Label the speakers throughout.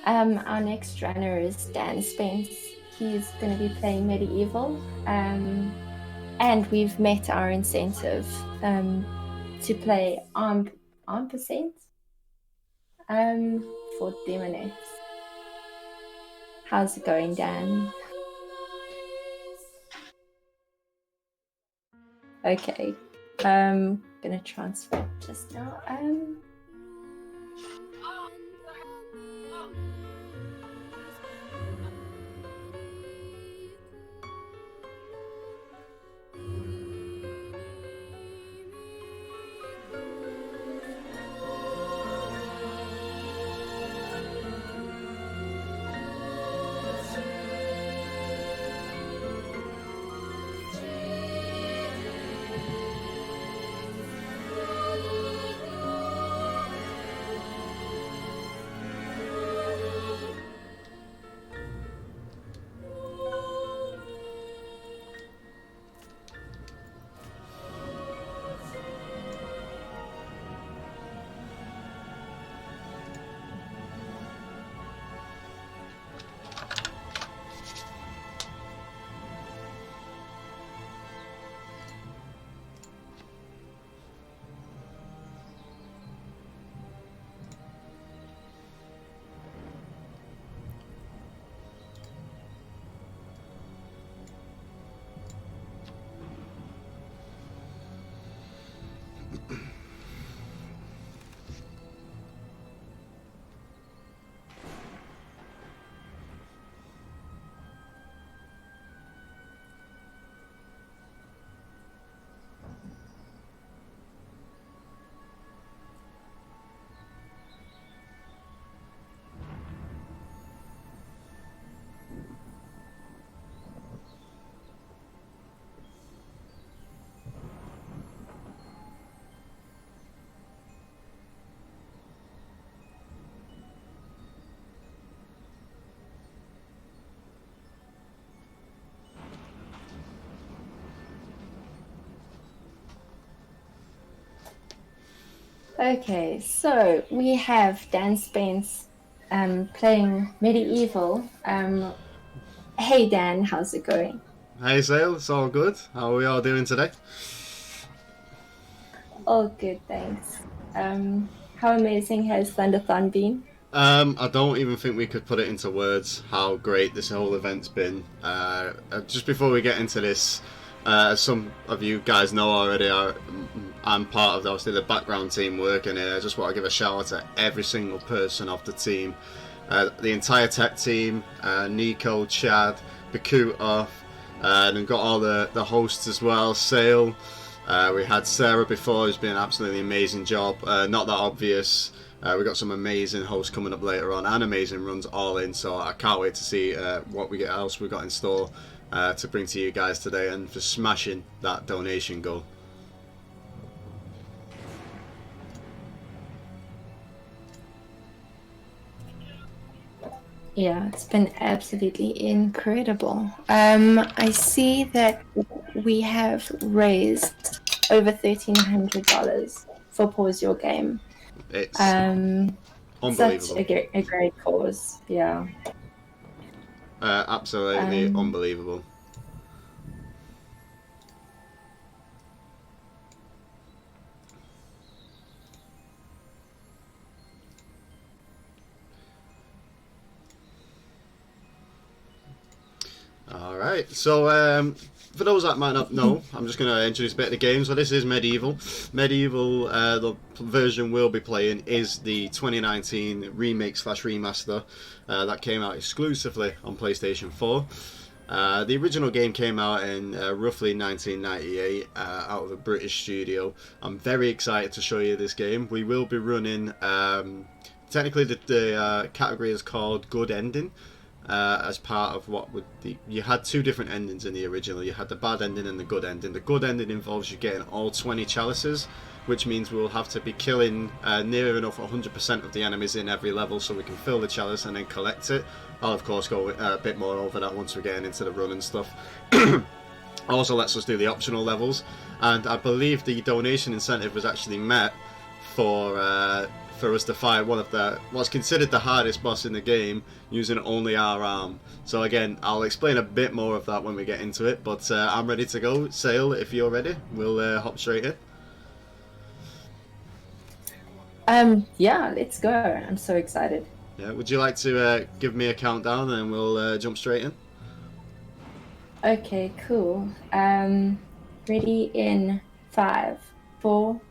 Speaker 1: Our next runner is DanSpence. He's going to be playing MediEvil. And we've met our incentive to play arm percent for Demonette. How's it going, Dan? Okay. Gonna transfer just now. Okay, so we have DanSpence playing MediEvil. Hey Dan, how's it going?
Speaker 2: Hey Sale, it's all good. How are we all doing today?
Speaker 1: All good, thanks. How amazing has Thunderthon been?
Speaker 2: I don't even think we could put it into words how great this whole event's been. Just before we get into this, as some of you guys know already, I'm part of obviously the background team working here. I just want to give a shout out to every single person of the team. The entire tech team, Nico, Chad, Bakuta, and we've got all the hosts as well, Sale. We had Sarah before, who's been an absolutely amazing job. Not that obvious. We've got some amazing hosts coming up later on and amazing runs all in, so I can't wait to see what else we got in store to bring to you guys today, and for smashing that donation goal.
Speaker 1: Yeah, it's been absolutely incredible. I see that we have raised over $1,300 for PawsYourGame.
Speaker 2: It's unbelievable.
Speaker 1: Such a great cause, yeah.
Speaker 2: Absolutely unbelievable. Alright, so for those that might not know, I'm just going to introduce a bit of the game. So this is MediEvil. MediEvil, the version we'll be playing is the 2019 remake / remaster that came out exclusively on PlayStation 4. The original game came out in roughly 1998 out of a British studio. I'm very excited to show you this game. We will be running, technically the category is called Good Ending. As part of what would you had two different endings in the original. You had the bad ending and the good ending. The good ending involves you getting all 20 chalices, which means we'll have to be killing near enough 100% of the enemies in every level so we can fill the chalice and then collect it. I'll of course go a bit more over that once we're getting into the run and stuff. Also lets us do the optional levels, and I believe the donation incentive was actually met for for us to fight one of what's considered the hardest boss in the game using only our arm. So again, I'll explain a bit more of that when we get into it, but I'm ready to go. Sail, if you're ready, we'll hop straight in.
Speaker 1: Yeah, let's go. I'm so excited.
Speaker 2: Yeah, would you like to give me a countdown and we'll jump straight in?
Speaker 1: Okay, cool. Ready in 5, 4,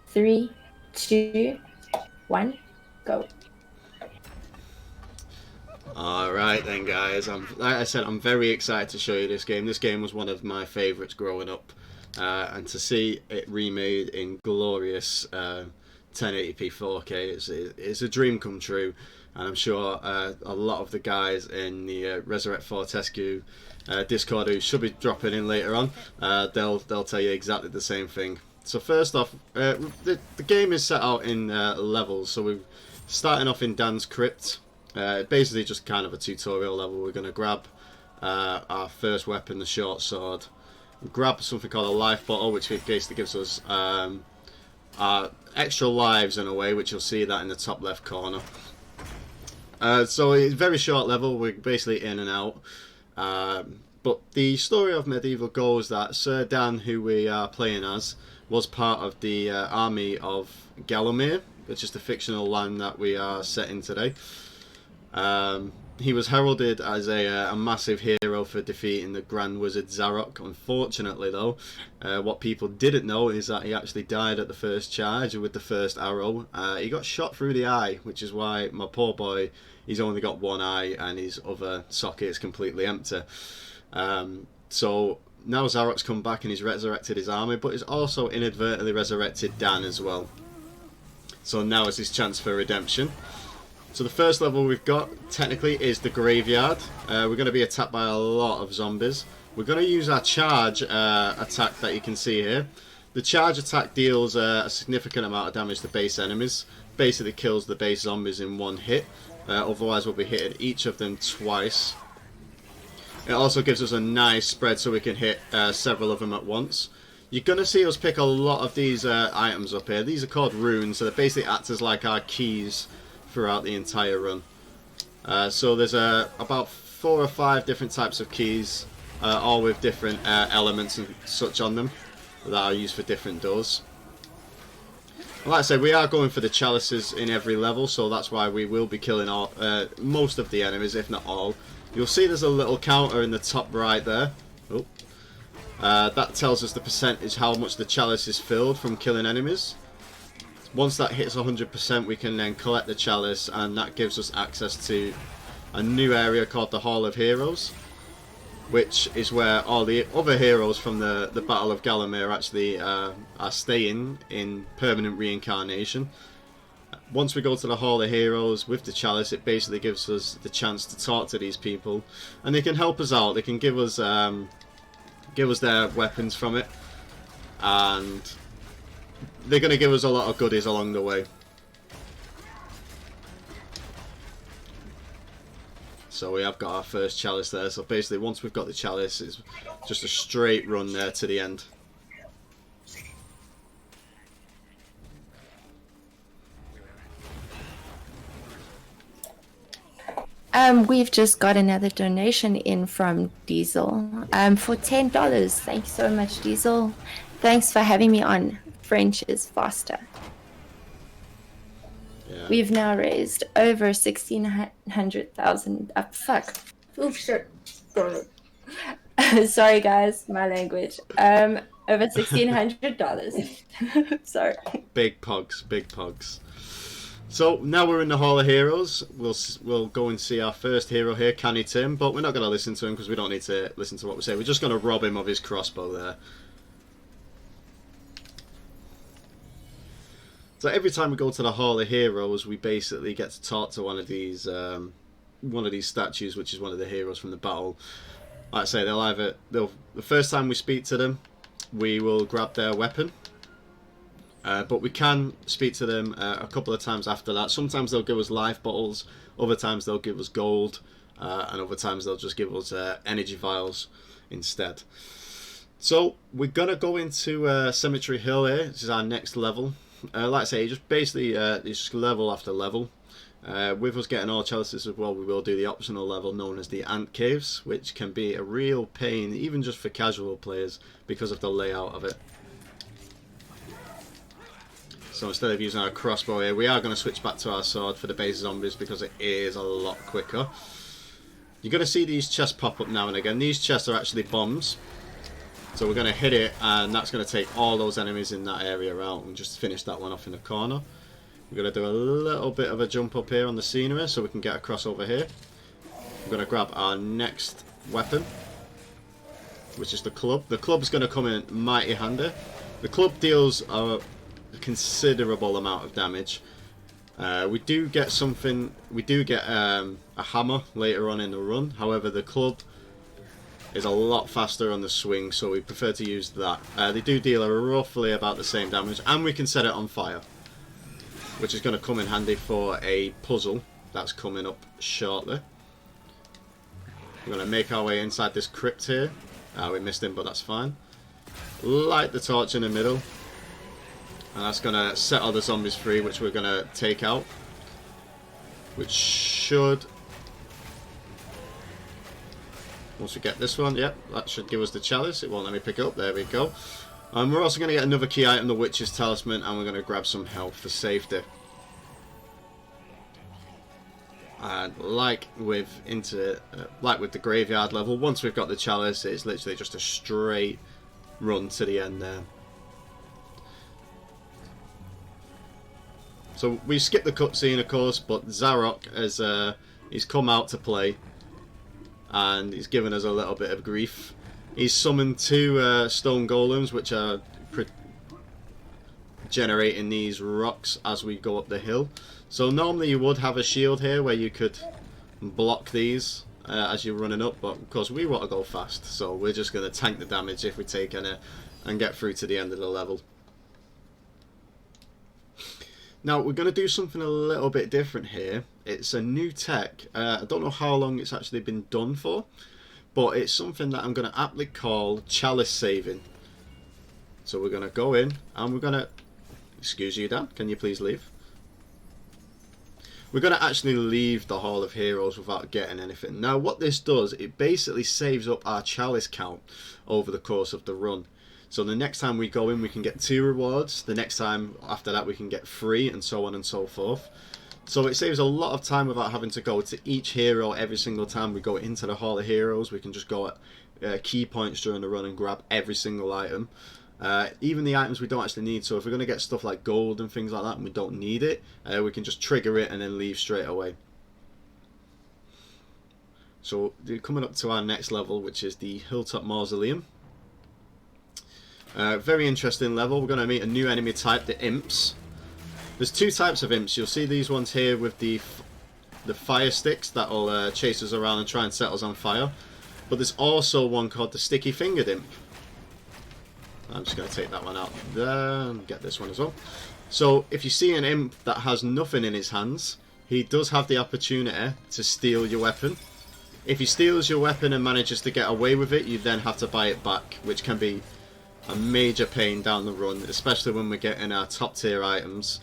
Speaker 1: 3, 2, 1, go.
Speaker 2: Alright then, guys, like I said, I'm very excited to show you this game. This game was one of my favourites growing up, and to see it remade in glorious 1080p 4K it's a dream come true, and I'm sure a lot of the guys in the Resurrect Fortescue Discord, who should be dropping in later on, they'll tell you exactly the same thing. So first off, the game is set out in levels. So we're starting off in Dan's Crypt, basically just kind of a tutorial level. We're going to grab our first weapon, the short sword, grab something called a life bottle, which basically gives us extra lives in a way, which you'll see that in the top left corner. So it's a very short level, we're basically in and out. But the story of MediEvil goes that Sir Dan, who we are playing as, was part of the army of Gallowmere, which is the fictional land that we are set in today. He was heralded as a massive hero for defeating the Grand Wizard Zarok. Unfortunately though, what people didn't know is that he actually died at the first charge with the first arrow. He got shot through the eye, which is why my poor boy, he's only got one eye and his other socket is completely empty. So now Zarok's come back and he's resurrected his army, but he's also inadvertently resurrected Dan as well. So now is his chance for redemption. So the first level we've got, technically, is the graveyard. We're going to be attacked by a lot of zombies. We're going to use our charge attack that you can see here. The charge attack deals a significant amount of damage to base enemies. Basically kills the base zombies in one hit. Otherwise we'll be hitting each of them twice. It also gives us a nice spread so we can hit several of them at once. You're going to see us pick a lot of these items up here. These are called runes, so they basically act as like our keys throughout the entire run. So there's about 4 or 5 different types of keys, all with different elements and such on them that are used for different doors. And like I said, we are going for the chalices in every level, so that's why we will be killing most of the enemies, if not all. You'll see there's a little counter in the top right there. Oh. That tells us the percentage how much the chalice is filled from killing enemies. Once that hits 100%, we can then collect the chalice, and that gives us access to a new area called the Hall of Heroes, which is where all the other heroes from the Battle of Gallowmere actually are staying in permanent reincarnation. Once we go to the Hall of Heroes with the chalice, it basically gives us the chance to talk to these people, and they can help us out. They can give us their weapons from it, and they're going to give us a lot of goodies along the way. So we have got our first chalice there. So basically once we've got the chalice, it's just a straight run there to the end.
Speaker 1: We've just got another donation in from Diesel for $10. Thank you so much, Diesel. Thanks for having me on. French is faster. Yeah. We've now raised over 1,600,000. Fuck. Oh shit. Sorry guys, my language. Over $1,600. Sorry.
Speaker 2: Big pugs, big pugs. So now we're in the Hall of Heroes. We'll go and see our first hero here, Canny Tim, but we're not going to listen to him because we don't need to listen to what we say. We're just going to rob him of his crossbow there. So every time we go to the Hall of Heroes, we basically get to talk to one of these statues, which is one of the heroes from the battle. Like I say, the first time we speak to them, we will grab their weapon. But we can speak to them a couple of times after that. Sometimes they'll give us life bottles, other times they'll give us gold, and other times they'll just give us energy vials instead. So we're going to go into Cemetery Hill here. This is our next level. like I say, just basically it's level after level. With us getting all chalices as well, we will do the optional level known as the Ant Caves, which can be a real pain, even just for casual players, because of the layout of it. So instead of using our crossbow here, we are going to switch back to our sword for the base zombies because it is a lot quicker. You're going to see these chests pop up now and again. These chests are actually bombs. So we're going to hit it, and that's going to take all those enemies in that area out and just finish that one off in the corner. We're going to do a little bit of a jump up here on the scenery so we can get across over here. We're going to grab our next weapon, which is the club. The club is going to come in mighty handy. The club deals a considerable amount of damage. We do get something. We do get a hammer later on in the run. However, the club is a lot faster on the swing, so we prefer to use that. They do deal roughly about the same damage, and we can set it on fire, which is going to come in handy for a puzzle that's coming up shortly. We're going to make our way inside this crypt here. We missed him, but that's fine. Light the torch in the middle, and that's going to set all the zombies free, which we're going to take out. Which should... Once we get this one, yep, that should give us the chalice. It won't let me pick it up. There we go. We're also going to get another key item, the Witch's Talisman, and we're going to grab some health for safety. And like with the graveyard level, once we've got the chalice, it's literally just a straight run to the end there. So we skip the cutscene, of course, but Zarok has he's come out to play, and he's given us a little bit of grief. He's summoned two stone golems, which are generating these rocks as we go up the hill. So normally you would have a shield here where you could block these as you're running up, but of course we want to go fast, so we're just going to tank the damage if we take any and get through to the end of the level. Now we're going to do something a little bit different here. It's a new tech. I don't know how long it's actually been done for, but it's something that I'm going to aptly call chalice saving. So we're going to go in and we're going to... Excuse you, Dan, can you please leave? We're going to actually leave the Hall of Heroes without getting anything. Now what this does, it basically saves up our chalice count over the course of the run. So the next time we go in, we can get 2 rewards. The next time after that, we can get 3, and so on and so forth. So it saves a lot of time without having to go to each hero every single time we go into the Hall of Heroes. We can just go at key points during the run and grab every single item. Even the items we don't actually need. So if we're going to get stuff like gold and things like that and we don't need it, we can just trigger it and then leave straight away. So we're coming up to our next level, which is the Hilltop Mausoleum. Very interesting level. We're going to meet a new enemy type, the Imps. There's 2 types of Imps. You'll see these ones here with the fire sticks that will chase us around and try and set us on fire. But there's also one called the Sticky Fingered Imp. I'm just going to take that one out there and get this one as well. So if you see an Imp that has nothing in his hands, he does have the opportunity to steal your weapon. If he steals your weapon and manages to get away with it, you then have to buy it back, which can be a major pain down the run, especially when we're getting our top tier items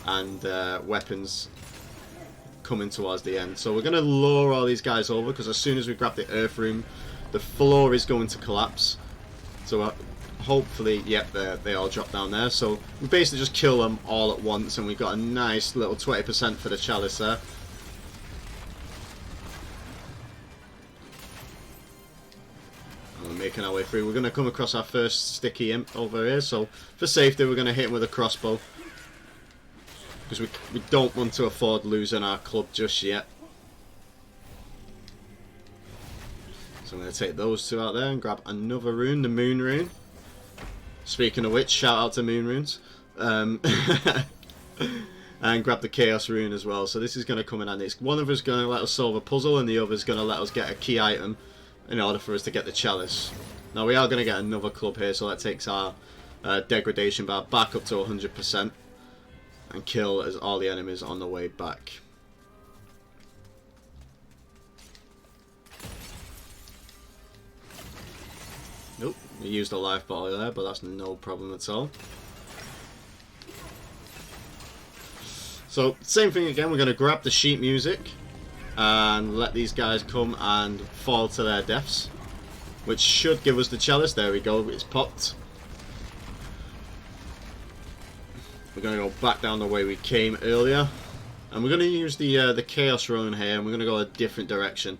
Speaker 2: and weapons coming towards the end. So we're going to lure all these guys over, because as soon as we grab the earth room, the floor is going to collapse. So hopefully, yep, they all drop down there. So we basically just kill them all at once, and we've got a nice little 20% for the chalice there. Making our way through. We're going to come across our first sticky imp over here, so for safety we're going to hit him with a crossbow, because we don't want to afford losing our club just yet. So I'm going to take those 2 out there and grab another rune, the moon rune. Speaking of which, shout out to moon runes. And grab the chaos rune as well. So this is going to come in handy. One of us is going to let us solve a puzzle, and the other is going to let us get a key item in order for us to get the chalice. Now we are going to get another club here, so that takes our degradation bar back up to 100% and kill all the enemies on the way back. Nope, we used a life bottle there, but that's no problem at all. So same thing again, we're going to grab the sheet music and let these guys come and fall to their deaths, which should give us the chalice. There we go, it's popped. We're going to go back down the way we came earlier, and we're going to use the chaos rune here, and we're going to go a different direction.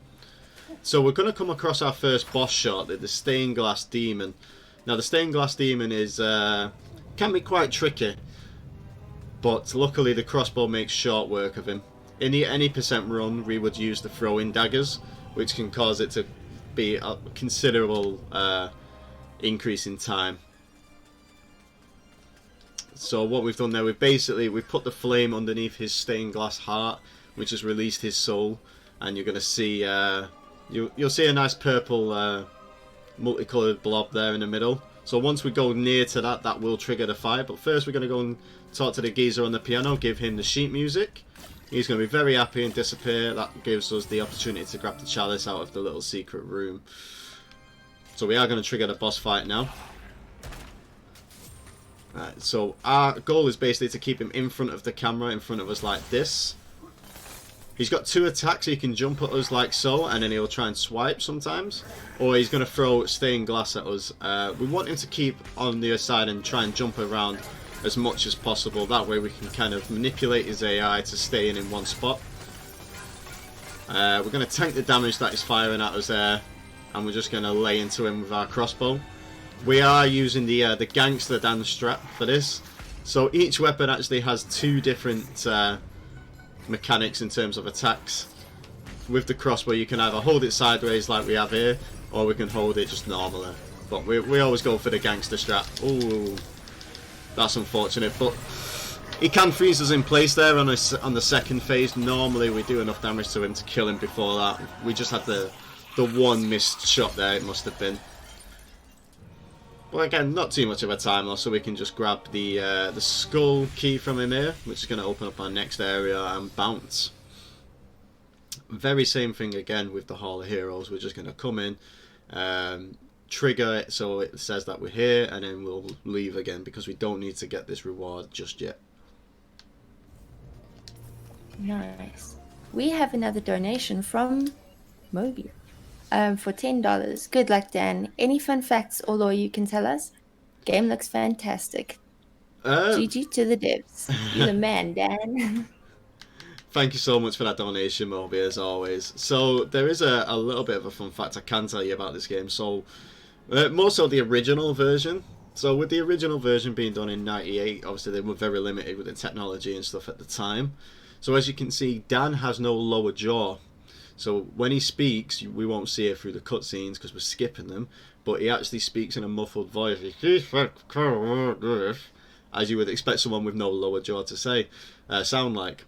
Speaker 2: So we're going to come across our first boss shortly, the stained glass demon. Now the stained glass demon is can be quite tricky, but luckily the crossbow makes short work of him. In the any percent run, we would use the throw-in daggers, which can cause it to be a considerable increase in time. So what we've done there, we've put the flame underneath his stained glass heart, which has released his soul, and you're going to see you'll see a nice purple multicolored blob there in the middle. So once we go near to that, that will trigger the fire. But first we're going to go and talk to the geezer on the piano, give him the sheet music. He's going to be very happy and disappear. That gives us the opportunity to grab the chalice out of the little secret room. So we are going to trigger the boss fight now. Right, so our goal is basically to keep him in front of the camera, in front of us like this. He's got 2 attacks. He can jump at us like so, and then he'll try and swipe sometimes. Or he's going to throw stained glass at us. We want him to keep on the other side and try and jump around as much as possible. That way we can kind of manipulate his AI to stay in one spot. We're going to tank the damage that he's firing at us there, and we're just going to lay into him with our crossbow. We are using the gangster dance strap for this. So each weapon actually has 2 different mechanics in terms of attacks. With the crossbow you can either hold it sideways like we have here, or we can hold it just normally. But we always go for the gangster strap. Ooh, that's unfortunate, but he can freeze us in place there on the second phase. Normally we do enough damage to him to kill him before that. We just had the one missed shot there, it must have been. Well, again, not too much of a time loss, so we can just grab the skull key from him here, which is going to open up our next area and bounce. Very same thing again with the Hall of Heroes. We're just going to come in, trigger it so it says that we're here, and then we'll leave again because we don't need to get this reward just yet.
Speaker 1: Nice. We have another donation from Moby. For $10. Good luck, Dan. Any fun facts or lore you can tell us? Game looks fantastic. GG to the devs. You're the man, Dan.
Speaker 2: Thank you so much for that donation, Moby, as always. So there is a little bit of a fun fact I can tell you about this game. So more so the original version. So with the original version being done in '98, obviously they were very limited with the technology and stuff at the time. So as you can see, Dan has no lower jaw. So when he speaks, we won't see it through the cutscenes because we're skipping them, but he actually speaks in a muffled voice, as you would expect someone with no lower jaw to sound like.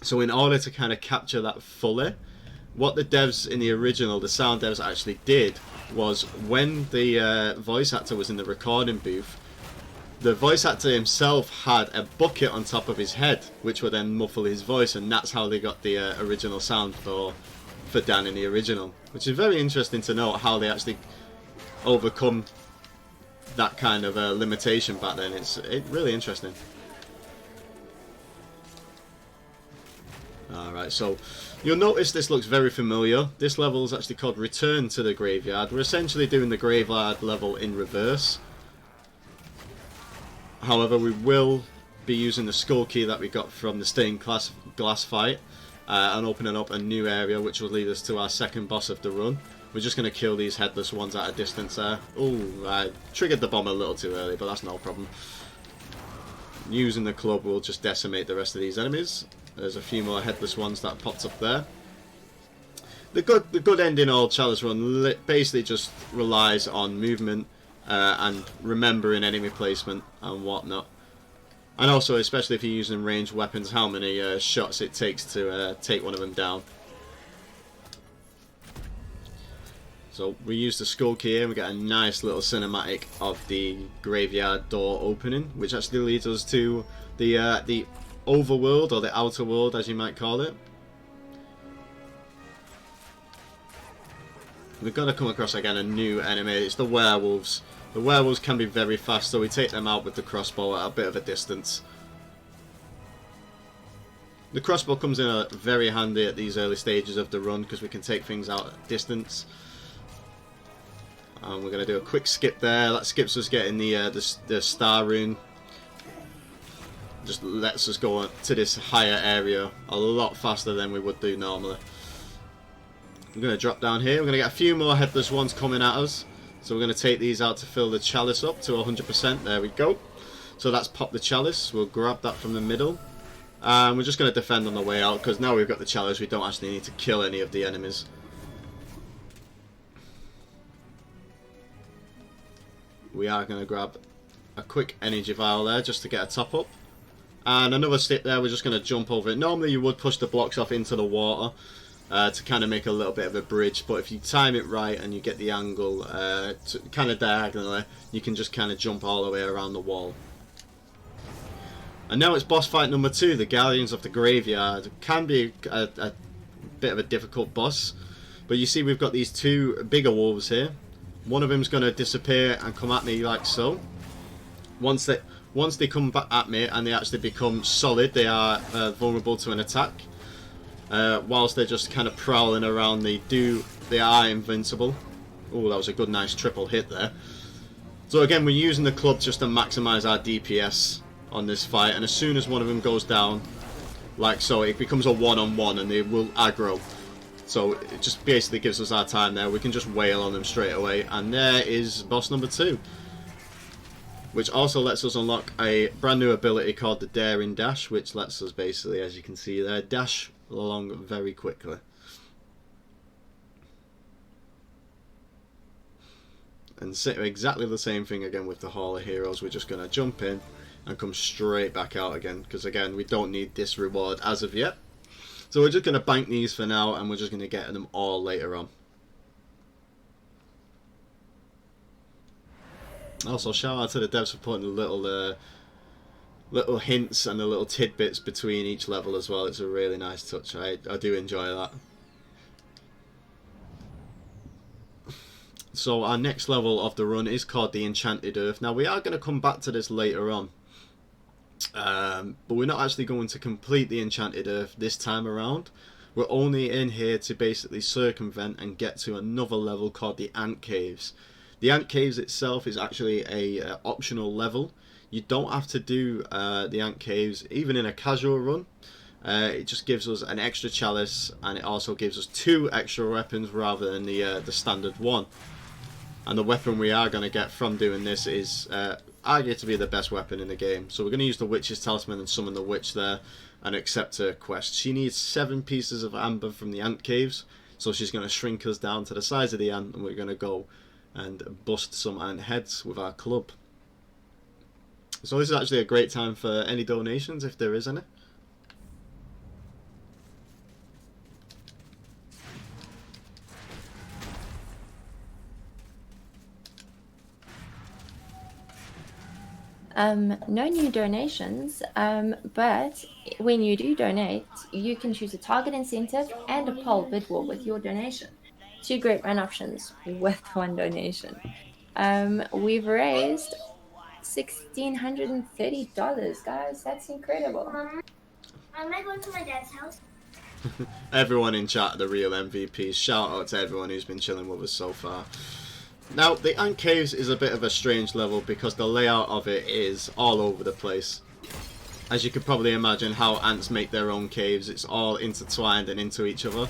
Speaker 2: So in order to kind of capture that fully, what the devs in the original, the sound devs actually did, was when the voice actor was in the recording booth, the voice actor himself had a bucket on top of his head, which would then muffle his voice, and that's how they got the original sound for Dan in the original. Which is very interesting to know how they actually overcome that kind of limitation back then. It's really interesting. Alright, so you'll notice this looks very familiar. This level is actually called Return to the Graveyard. We're essentially doing the graveyard level in reverse. However, we will be using the skull key that we got from the stained glass fight and opening up a new area which will lead us to our second boss of the run. We're just going to kill these headless ones at a distance there. Ooh, I triggered the bomb a little too early, but that's no problem. Using the club will just decimate the rest of these enemies. There's a few more headless ones that popped up there. The good ending all chalice run basically just relies on movement and remembering enemy placement and whatnot, and also especially if you're using ranged weapons, how many shots it takes to take one of them down. So we use the skull key here and we get a nice little cinematic of the graveyard door opening, which actually leads us to the overworld, or the outer world as you might call it. We've got to come across again a new enemy. It's the werewolves. The werewolves can be very fast, so we take them out with the crossbow at a bit of a distance. The crossbow comes in very handy at these early stages of the run because we can take things out at distance. And we're going to do a quick skip there. That skips us getting the star rune. Just lets us go to this higher area a lot faster than we would do normally. We're going to drop down here. We're going to get a few more headless ones coming at us. So we're going to take these out to fill the chalice up to 100%. There we go. So that's popped the chalice. We'll grab that from the middle. And we're just going to defend on the way out because now we've got the chalice, we don't actually need to kill any of the enemies. We are going to grab a quick energy vial there just to get a top up. And another stick there, we're just going to jump over it. Normally you would push the blocks off into the water to kind of make a little bit of a bridge. But if you time it right and you get the angle kind of diagonally, you can just kind of jump all the way around the wall. And now it's boss fight number 2, the Guardians of the Graveyard. It can be a bit of a difficult boss. But you see we've got these 2 bigger wolves here. One of them's going to disappear and come at me like so. Once they come back at me and they actually become solid, they are vulnerable to an attack. Whilst they're just kind of prowling around, they are invincible. Oh, that was a good nice triple hit there. So again, we're using the club just to maximise our DPS on this fight, and as soon as one of them goes down, like so, it becomes a one-on-one and they will aggro. So it just basically gives us our time there. We can just wail on them straight away, and there is boss number 2, which also lets us unlock a brand new ability called the Daring Dash, which lets us basically, as you can see there, dash along very quickly. And exactly the same thing again with the Hall of Heroes. We're just going to jump in and come straight back out again, because again we don't need this reward as of yet. So we're just going to bank these for now, and we're just going to get them all later on. Also, shout out to the devs for putting the little hints and the little tidbits between each level as well. It's a really nice touch. I do enjoy that. So our next level of the run is called the Enchanted Earth. Now we are going to come back to this later on. But we're not actually going to complete the Enchanted Earth this time around. We're only in here to basically circumvent and get to another level called the Ant Caves. The Ant Caves itself is actually a optional level. You don't have to do the Ant Caves even in a casual run. It just gives us an extra chalice, and it also gives us 2 extra weapons rather than the standard one. And the weapon we are going to get from doing this is argued to be the best weapon in the game. So we're going to use the Witch's Talisman and summon the Witch there and accept her quest. She needs 7 pieces of amber from the Ant Caves, so she's going to shrink us down to the size of the ant, and we're going to go and bust some ant heads with our club. So this is actually a great time for any donations, if there is any.
Speaker 1: No new donations, but when you do donate, you can choose a target incentive and a poll bid war with your donation. 2 great run options with 1 donation. We've raised $1,630, guys. That's incredible.
Speaker 3: Am I going to my dad's house?
Speaker 2: Everyone in chat are the real MVPs. Shout out to everyone who's been chilling with us so far. Now, the Ant Caves is a bit of a strange level because the layout of it is all over the place. As you could probably imagine how ants make their own caves, it's all intertwined and into each other.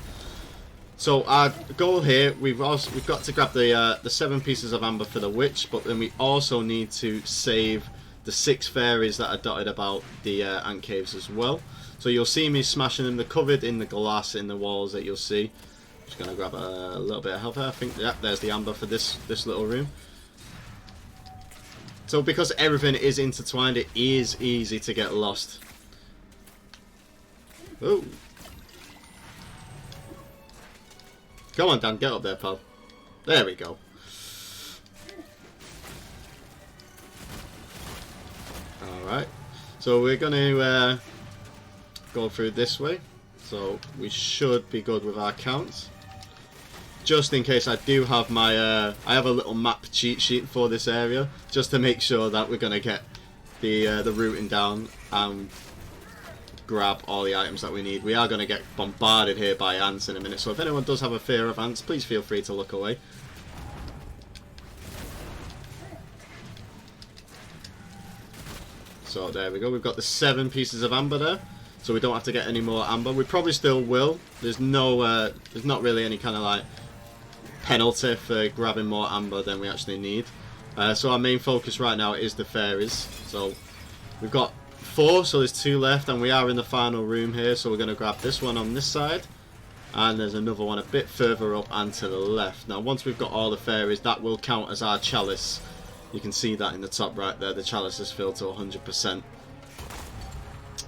Speaker 2: So our goal here, we've got to grab the 7 pieces of amber for the witch, but then we also need to save the 6 fairies that are dotted about the ant caves as well. So you'll see me smashing them. They're covered in the glass in the walls that you'll see. Just going to grab a little bit of health there. I think, yeah, there's the amber for this little room. So because everything is intertwined, it is easy to get lost. Oh. Come on, Dan, get up there, pal. There we go. Alright. So we're going to go through this way. So we should be good with our counts. Just in case I do have my, I have a little map cheat sheet for this area, just to make sure that we're going to get the routing down. grab all the items that we need. We are going to get bombarded here by ants in a minute, so if anyone does have a fear of ants, please feel free to look away. So there we go, we've got the 7 pieces of amber there, so we don't have to get any more amber. We probably still will. There's no, there's not really any kind of like penalty for grabbing more amber than we actually need. So our main focus right now is the fairies. So we've got 4, so there's 2 left, and we are in the final room here, so we're going to grab this one on this side, and there's another one a bit further up and to the left. Now once we've got all the fairies, that will count as our chalice. You can see that in the top right there, the chalice is filled to 100%.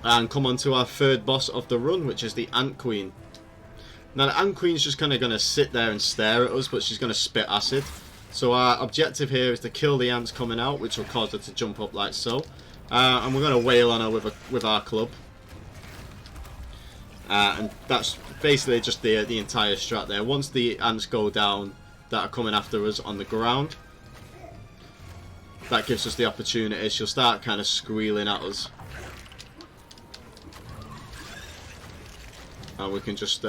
Speaker 2: And come on to our 3rd boss of the run, which is the Ant Queen. Now the Ant Queen's just kind of going to sit there and stare at us, but she's going to spit acid. So our objective here is to kill the ants coming out, which will cause her to jump up like so. And we're going to wail on her with our club. And that's basically just the entire strat there. Once the ants go down that are coming after us on the ground, that gives us the opportunity. She'll start kind of squealing at us. And we can just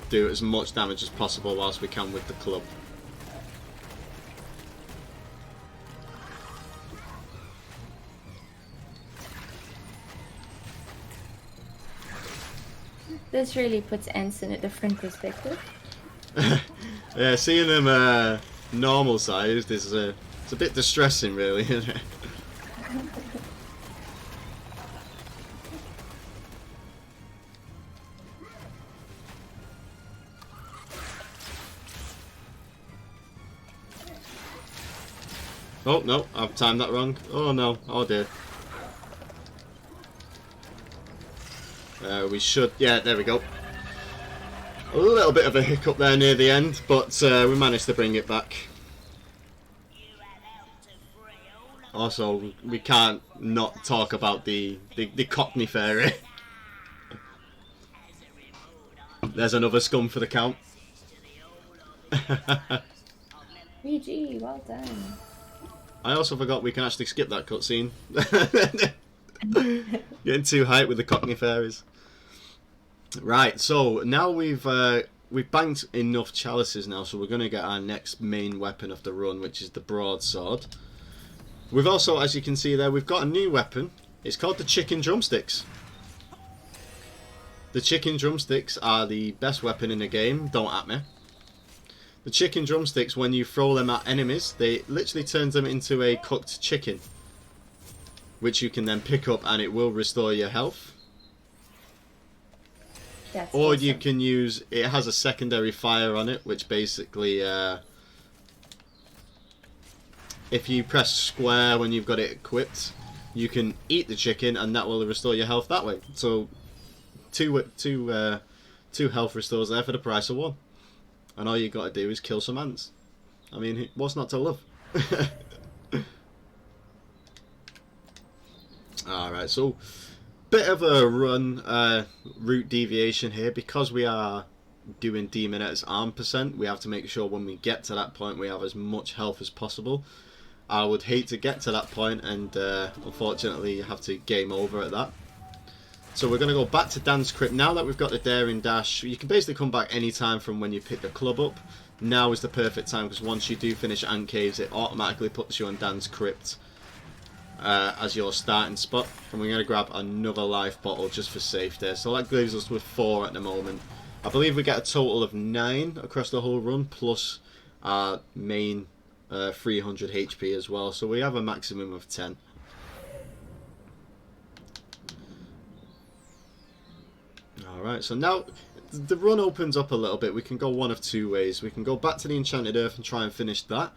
Speaker 2: do as much damage as possible whilst we can with the club.
Speaker 1: This really puts ants in a different perspective.
Speaker 2: Yeah, seeing them normal sized is it's a bit distressing, really, isn't it? Oh no, I've timed that wrong. Oh no, oh dear. We should, yeah, there we go. A little bit of a hiccup there near the end, but we managed to bring it back. Also, we can't not talk about the Cockney Fairy. There's another scum for the count.
Speaker 1: GG, well done.
Speaker 2: I also forgot we can actually skip that cutscene. Getting too hyped with the Cockney Fairies. Right, so now we've banked enough chalices now, so we're going to get our next main weapon of the run, which is the broadsword. We've also, as you can see there, we've got a new weapon. It's called the chicken drumsticks. The chicken drumsticks are the best weapon in the game, don't at me. The chicken drumsticks, when you throw them at enemies, they literally turns them into a cooked chicken, which you can then pick up and it will restore your health.
Speaker 1: That's
Speaker 2: or
Speaker 1: awesome.
Speaker 2: you can use, it has a secondary fire on it, which basically, if you press square when you've got it equipped, you can eat the chicken and that will restore your health that way. So, two health restores there for the price of 1. And all you got to do is kill some ants. I mean, what's not to love? Alright, so bit of a run route deviation here. Because we are doing Demonette's arm percent, we have to make sure when we get to that point we have as much health as possible. I would hate to get to that point and unfortunately have to game over at that. So we're going to go back to Dan's Crypt. Now that we've got the Daring Dash, you can basically come back any time from when you pick the club up. Now is the perfect time, because once you do finish Ant Caves, it automatically puts you on Dan's Crypt as your starting spot. And we're going to grab another life bottle just for safety. So that leaves us with 4 at the moment. I believe we get a total of 9 across the whole run, plus our main 300 HP as well. So we have a maximum of 10. Alright, so now the run opens up a little bit. We can go one of 2 ways. We can go back to the Enchanted Earth and try and finish that,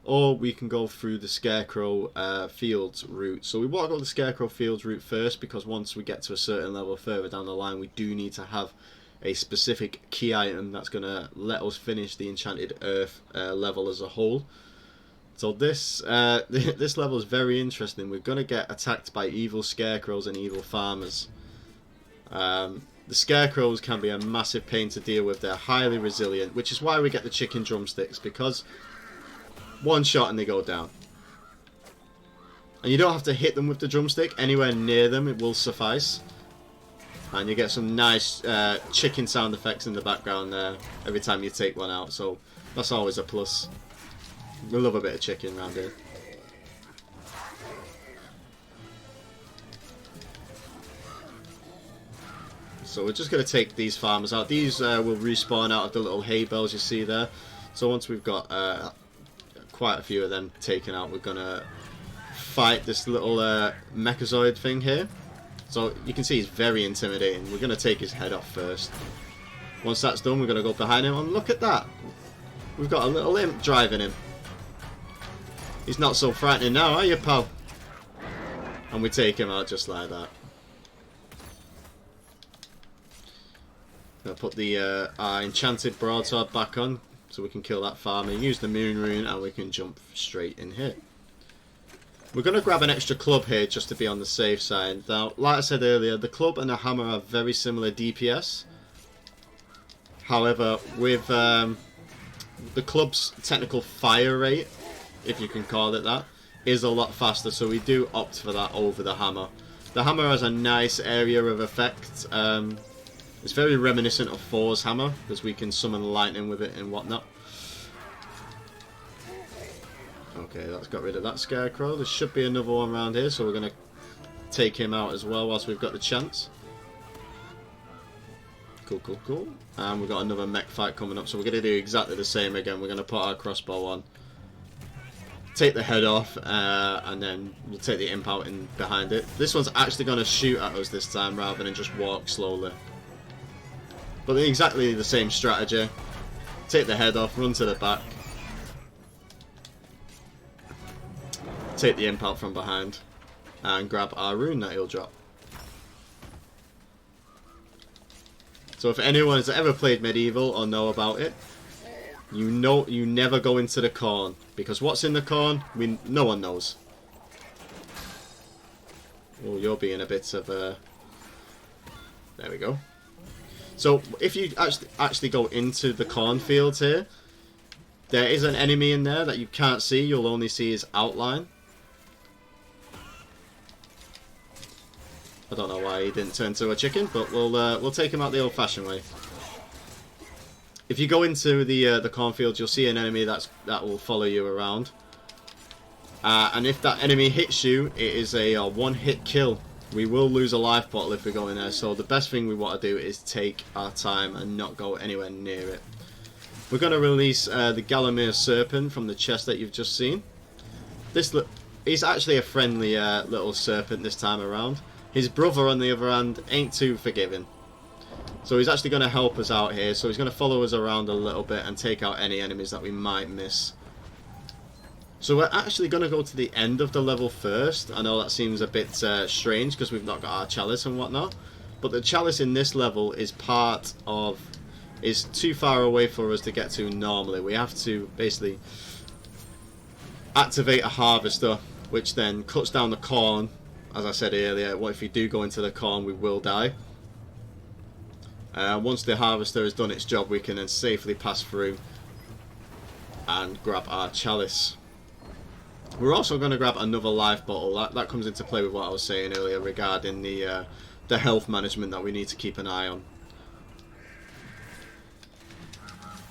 Speaker 2: or we can go through the Scarecrow Fields route. So we want to go the Scarecrow Fields route first, because once we get to a certain level further down the line, we do need to have a specific key item that's going to let us finish the Enchanted Earth level as a whole. So this this level is very interesting. We're going to get attacked by evil scarecrows and evil farmers. The scarecrows can be a massive pain to deal with. They're highly resilient, which is why we get the chicken drumsticks, because one shot and they go down. And you don't have to hit them with the drumstick. Anywhere near them, it will suffice. And you get some nice chicken sound effects in the background there every time you take one out, so that's always a plus. We love a bit of chicken around here. So we're just going to take these farmers out. These will respawn out of the little hay bales you see there. So once we've got quite a few of them taken out, we're going to fight this little mechazoid thing here. So you can see he's very intimidating. We're going to take his head off first. Once that's done, we're going to go behind him, and look at that. We've got a little imp driving him. He's not so frightening now, are you, pal? And we take him out just like that. I'll put the our enchanted broadsword back on so we can kill that farmer. Use the moon rune and we can jump straight in here. We're going to grab an extra club here just to be on the safe side. Now, like I said earlier, the club and the hammer are very similar DPS. However, with the club's technical fire rate, if you can call it that, is a lot faster, so we do opt for that over the hammer. The hammer has a nice area of effect. It's very reminiscent of Thor's hammer, because we can summon lightning with it and whatnot. Okay, that's got rid of that scarecrow. There should be another one around here, so we're going to take him out as well whilst we've got the chance. Cool, cool, cool. And we've got another mech fight coming up, so we're going to do exactly the same again. We're going to put our crossbow on, take the head off, and then we'll take the imp out in behind it. This one's actually going to shoot at us this time rather than just walk slowly. But exactly the same strategy. Take the head off, run to the back. Take the imp out from behind. And grab our rune that he'll drop. So if anyone has ever played MediEvil or know about it, you know you never go into the corn. Because what's in the corn, no one knows. Oh, you're being a bit of a... There we go. So if you actually go into the cornfields here, there is an enemy in there that you can't see. You'll only see his outline. I don't know why he didn't turn to a chicken, but we'll take him out the old-fashioned way. If you go into the cornfields, you'll see an enemy that will follow you around. And if that enemy hits you, it is a one-hit kill. We will lose a life bottle if we go in there, so the best thing we want to do is take our time and not go anywhere near it. We're going to release the Galamir Serpent from the chest that you've just seen. He's actually a friendly little serpent this time around. His brother, on the other hand, ain't too forgiving. So he's actually going to help us out here, so he's going to follow us around a little bit and take out any enemies that we might miss. So we're actually going to go to the end of the level first. I know that seems a bit strange because we've not got our chalice and whatnot. But the chalice in this level is too far away for us to get to normally. We have to basically activate a harvester, which then cuts down the corn. As I said earlier, what if we do go into the corn, we will die. Once the harvester has done its job, we can then safely pass through and grab our chalice. We're also going to grab another life bottle. That comes into play with what I was saying earlier regarding the health management that we need to keep an eye on.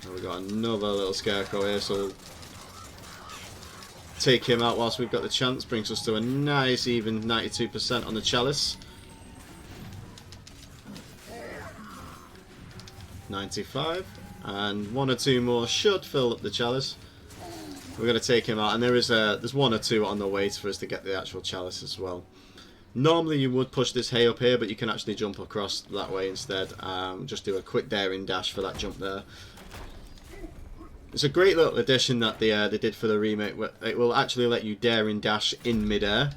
Speaker 2: And we've got another little scarecrow here, so take him out whilst we've got the chance. Brings us to a nice even 92% on the chalice. 95, and one or two more should fill up the chalice. We're going to take him out, and there's one or two on the way for us to get the actual chalice as well. Normally you would push this hay up here, but you can actually jump across that way instead. Just do a quick daring dash for that jump there. It's a great little addition that they did for the remake. It will actually let you daring dash in midair,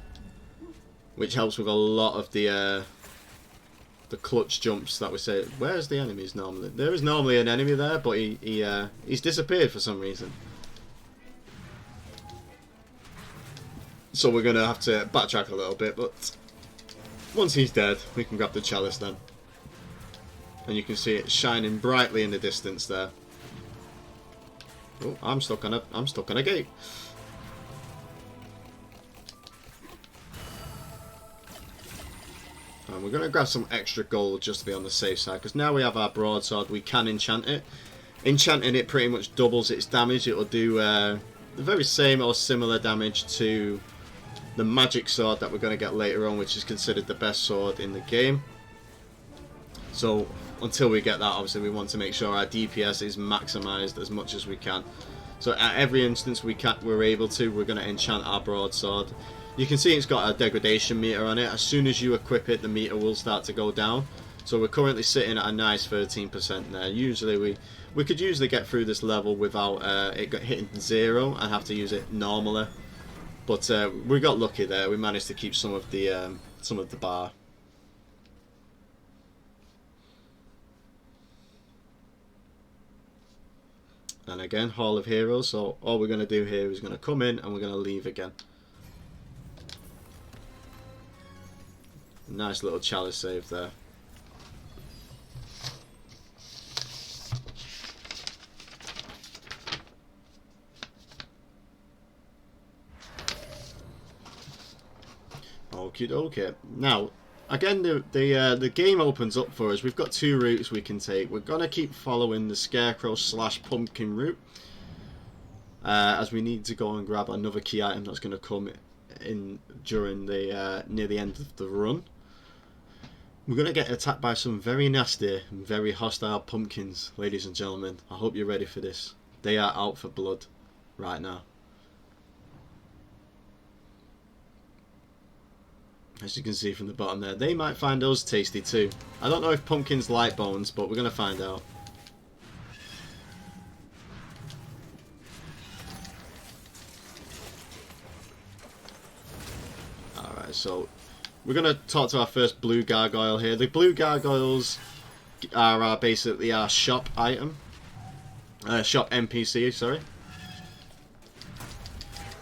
Speaker 2: which helps with a lot of the clutch jumps that we say. Where's the enemies normally? There is normally an enemy there, but he's disappeared for some reason. So we're going to have to backtrack a little bit, but once he's dead, we can grab the chalice then. And you can see it shining brightly in the distance there. Oh, I'm stuck on a gate. And we're going to grab some extra gold just to be on the safe side, because now we have our broadsword, we can enchant it. Enchanting it pretty much doubles its damage. It will do the very same or similar damage to the magic sword that we're going to get later on, which is considered the best sword in the game. So until we get that, obviously we want to make sure our DPS is maximized as much as we can. So at every instance we're able to, we're going to enchant our broadsword. You can see it's got a degradation meter on it. As soon as you equip it, the meter will start to go down. So we're currently sitting at a nice 13% there. Usually we could usually get through this level without it hitting 0 and have to use it normally. But we got lucky there. We managed to keep some of the bar. And again, Hall of Heroes. So all we're going to do here is going to come in and we're going to leave again. Nice little chalice save there. Okie dokie. Now, again, the game opens up for us. We've got 2 routes we can take. We're gonna keep following the Scarecrow / Pumpkin route, as we need to go and grab another key item that's gonna come in during the near the end of the run. We're going to get attacked by some very nasty and very hostile pumpkins, ladies and gentlemen. I hope you're ready for this. They are out for blood right now. As you can see from the bottom there, they might find us tasty too. I don't know if pumpkins like bones, but we're going to find out. Alright, so we're going to talk to our first blue gargoyle here. The blue gargoyles are basically our shop item. Shop NPC, sorry.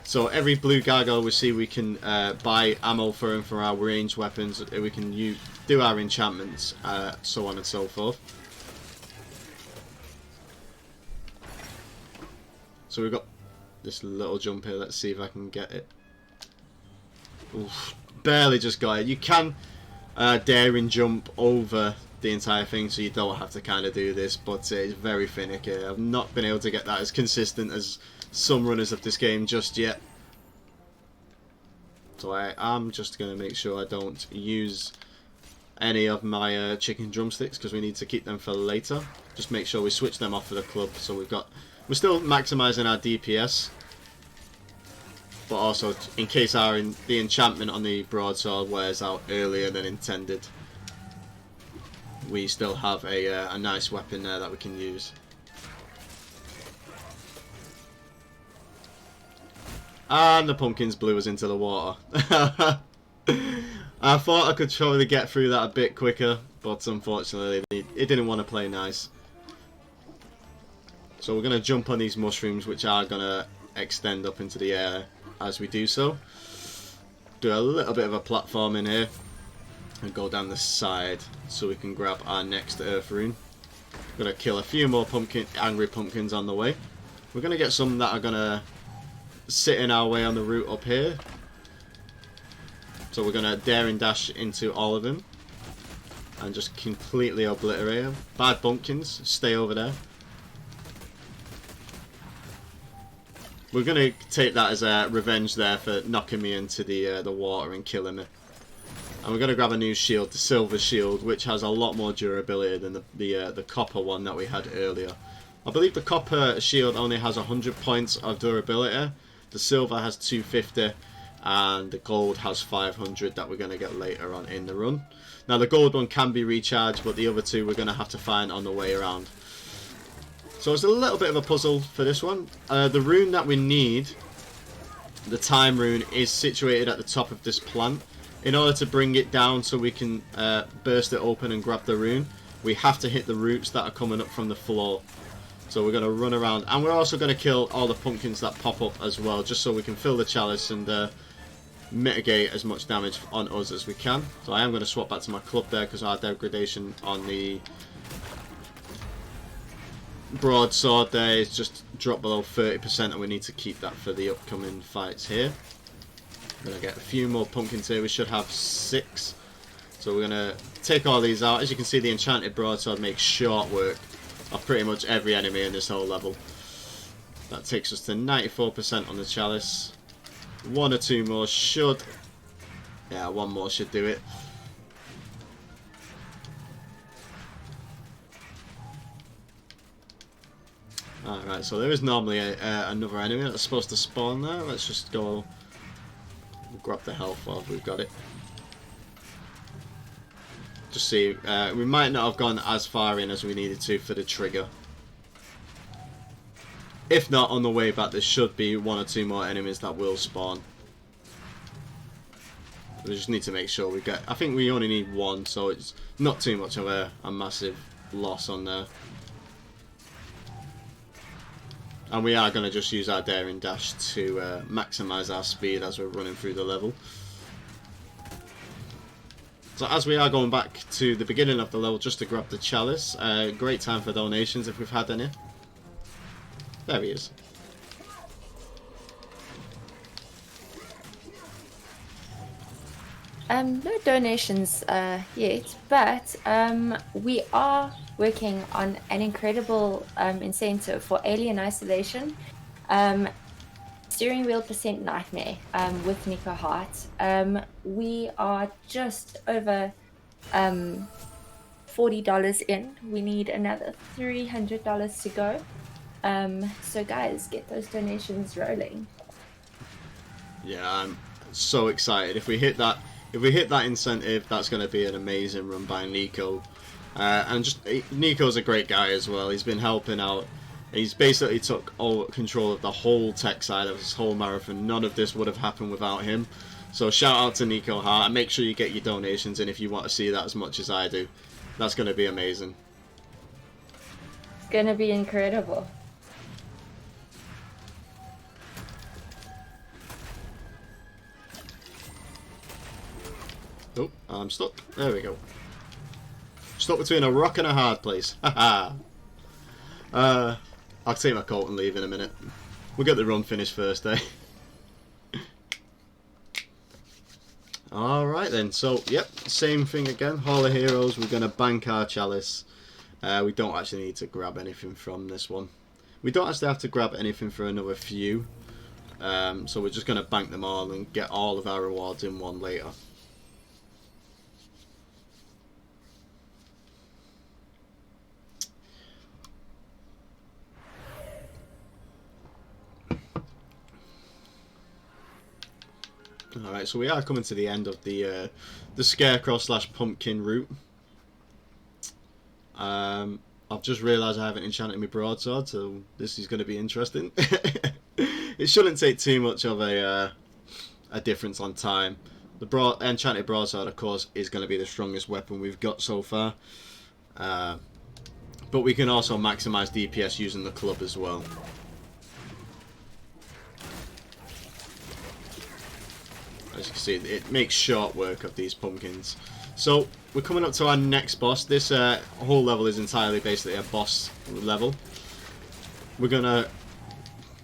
Speaker 2: So every blue gargoyle we see, we can buy ammo for them for our ranged weapons. We can do our enchantments, so on and so forth. So we've got this little jump here. Let's see if I can get it. Oof. Barely just got it. You can dare and jump over the entire thing, so you don't have to kind of do this, but it's very finicky. I've not been able to get that as consistent as some runners of this game just yet. So I am just going to make sure I don't use any of my chicken drumsticks, because we need to keep them for later. Just make sure we switch them off for the club, so we're still maximizing our DPS. But also, in case the enchantment on the broadsword wears out earlier than intended, we still have a nice weapon there that we can use. And the pumpkins blew us into the water. I thought I could probably get through that a bit quicker, but unfortunately it didn't want to play nice. So we're going to jump on these mushrooms, which are going to extend up into the air as we do so. Do a little bit of a platform in here and go down the side so we can grab our next earth rune. We're going to kill a few more angry pumpkins on the way. We're going to get some that are going to sit in our way on the route up here. So we're going to dare and dash into all of them and just completely obliterate them. Bad pumpkins, stay over there. We're going to take that as a revenge there for knocking me into the water and killing me. And we're going to grab a new shield, the silver shield, which has a lot more durability than the copper one that we had earlier. I believe the copper shield only has 100 points of durability. The silver has 250, and the gold has 500 that we're going to get later on in the run. Now the gold one can be recharged, but the other two we're going to have to find on the way around. So it's a little bit of a puzzle for this one. The rune that we need, the time rune, is situated at the top of this plant. In order to bring it down so we can burst it open and grab the rune, we have to hit the roots that are coming up from the floor. So we're going to run around, and we're also going to kill all the pumpkins that pop up as well, just so we can fill the chalice and mitigate as much damage on us as we can. So I am going to swap back to my club there, because our degradation on the broadsword there is just dropped below 30%, and we need to keep that for the upcoming fights here. I'm going to get a few more pumpkins here. We should have 6. So we're going to take all these out. As you can see, the enchanted broadsword makes short work of pretty much every enemy in this whole level. That takes us to 94% on the chalice. One or two more should... Yeah, one more should do it. Alright, so there is normally another enemy that's supposed to spawn there. Let's just go grab the health while we've got it. Just see, we might not have gone as far in as we needed to for the trigger. If not, on the way back there should be one or two more enemies that will spawn. We just need to make sure we get... I think we only need one, so it's not too much of a massive loss on there. And we are going to just use our daring dash to maximise our speed as we're running through the level. So as we are going back to the beginning of the level just to grab the chalice, great time for donations if we've had any. There he is.
Speaker 1: No donations yet, but we are working on an incredible incentive for Alien Isolation. Steering wheel percent nightmare with Nico Hart. We are just over $40 in. We need another $300 to go. So guys, get those donations rolling.
Speaker 2: Yeah, I'm so excited. If we hit that incentive, that's going to be an amazing run by Nico. And just Nico's a great guy as well. He's been helping out. He's basically took all control of the whole tech side of this whole marathon. None of this would have happened without him. So shout out to Nico Hart, and make sure you get your donations in if you want to see that as much as I do. That's going to be amazing.
Speaker 1: It's going to be incredible.
Speaker 2: Oh, I'm stuck. There we go. Stuck between a rock and a hard place. Haha. I'll take my coat and leave in a minute. We'll get the run finished first, eh? Alright then, so, yep, same thing again. Hall of Heroes, we're going to bank our chalice. We don't actually need to grab anything from this one. We don't actually have to grab anything for another few. So we're just going to bank them all and get all of our rewards in one later. Alright, so we are coming to the end of the Scarecrow / Pumpkin route. I've just realised I haven't enchanted my broadsword, so this is going to be interesting. It shouldn't take too much of a difference on time. The enchanted broadsword, of course, is going to be the strongest weapon we've got so far. But we can also maximise DPS using the club as well. As you can see, it makes short work of these pumpkins. So, we're coming up to our next boss. This whole level is entirely basically a boss level. We're going to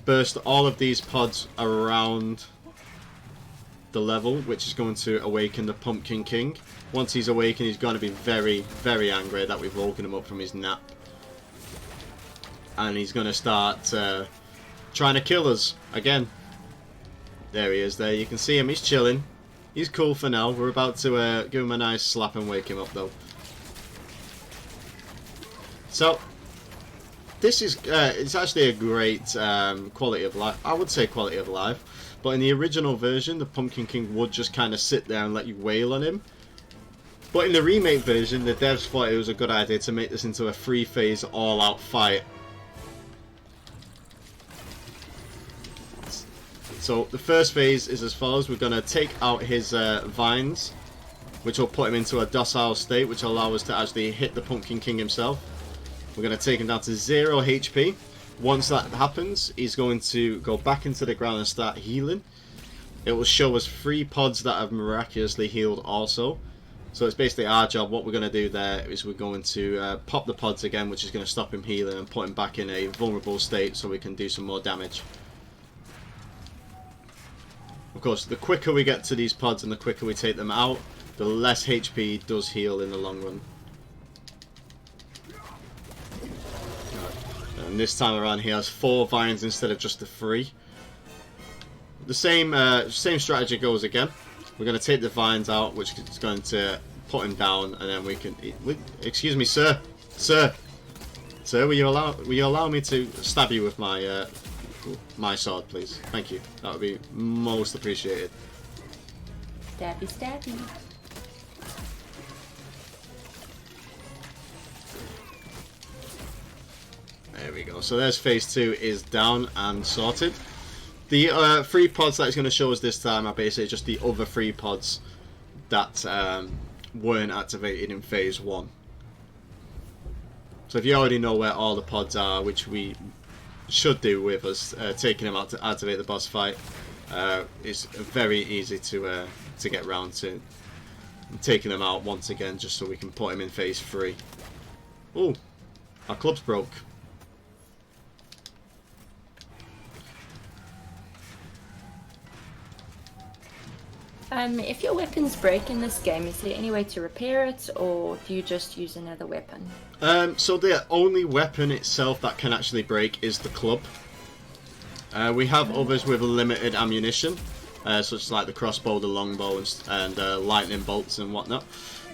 Speaker 2: burst all of these pods around the level, which is going to awaken the Pumpkin King. Once he's awakened, he's going to be very, very angry that we've woken him up from his nap. And he's going to start trying to kill us again. There he is there. You can see him. He's chilling. He's cool for now. We're about to give him a nice slap and wake him up, though. So, this is it's actually a great quality of life. I would say quality of life. But in the original version, the Pumpkin King would just kind of sit there and let you wail on him. But in the remake version, the devs thought it was a good idea to make this into a 3-phase all-out fight. So the first phase is as follows. We're going to take out his vines, which will put him into a docile state, which will allow us to actually hit the Pumpkin King himself. We're going to take him down to 0 HP. Once that happens, he's going to go back into the ground and start healing. It will show us 3 pods that have miraculously healed also. So it's basically our job. What we're going to do there is we're going to pop the pods again, which is going to stop him healing and put him back in a vulnerable state so we can do some more damage. Of course, the quicker we get to these pods and the quicker we take them out, the less HP does heal in the long run. And this time around he has 4 vines instead of just the 3. The same strategy goes again. We're going to take the vines out, which is going to put him down, and then we can... excuse me, sir. Sir, will you allow me to stab you with my my sword, please? Thank you. That would be most appreciated.
Speaker 1: Stabby, stabby.
Speaker 2: There we go. So there's phase 2 is down and sorted. The 3 pods that it's going to show us this time are basically just the other 3 pods that weren't activated in phase 1. So if you already know where all the pods are, which we should do with us taking them out to activate the boss fight, it's very easy to get round to taking them out once again, just so we can put them in phase 3. Oh, our club's broke.
Speaker 1: If your weapons break in this game, is there any way to repair it, or do you just use another weapon?
Speaker 2: So the only weapon itself that can actually break is the club. We have others with limited ammunition, such as like the crossbow, the longbow, and lightning bolts and whatnot.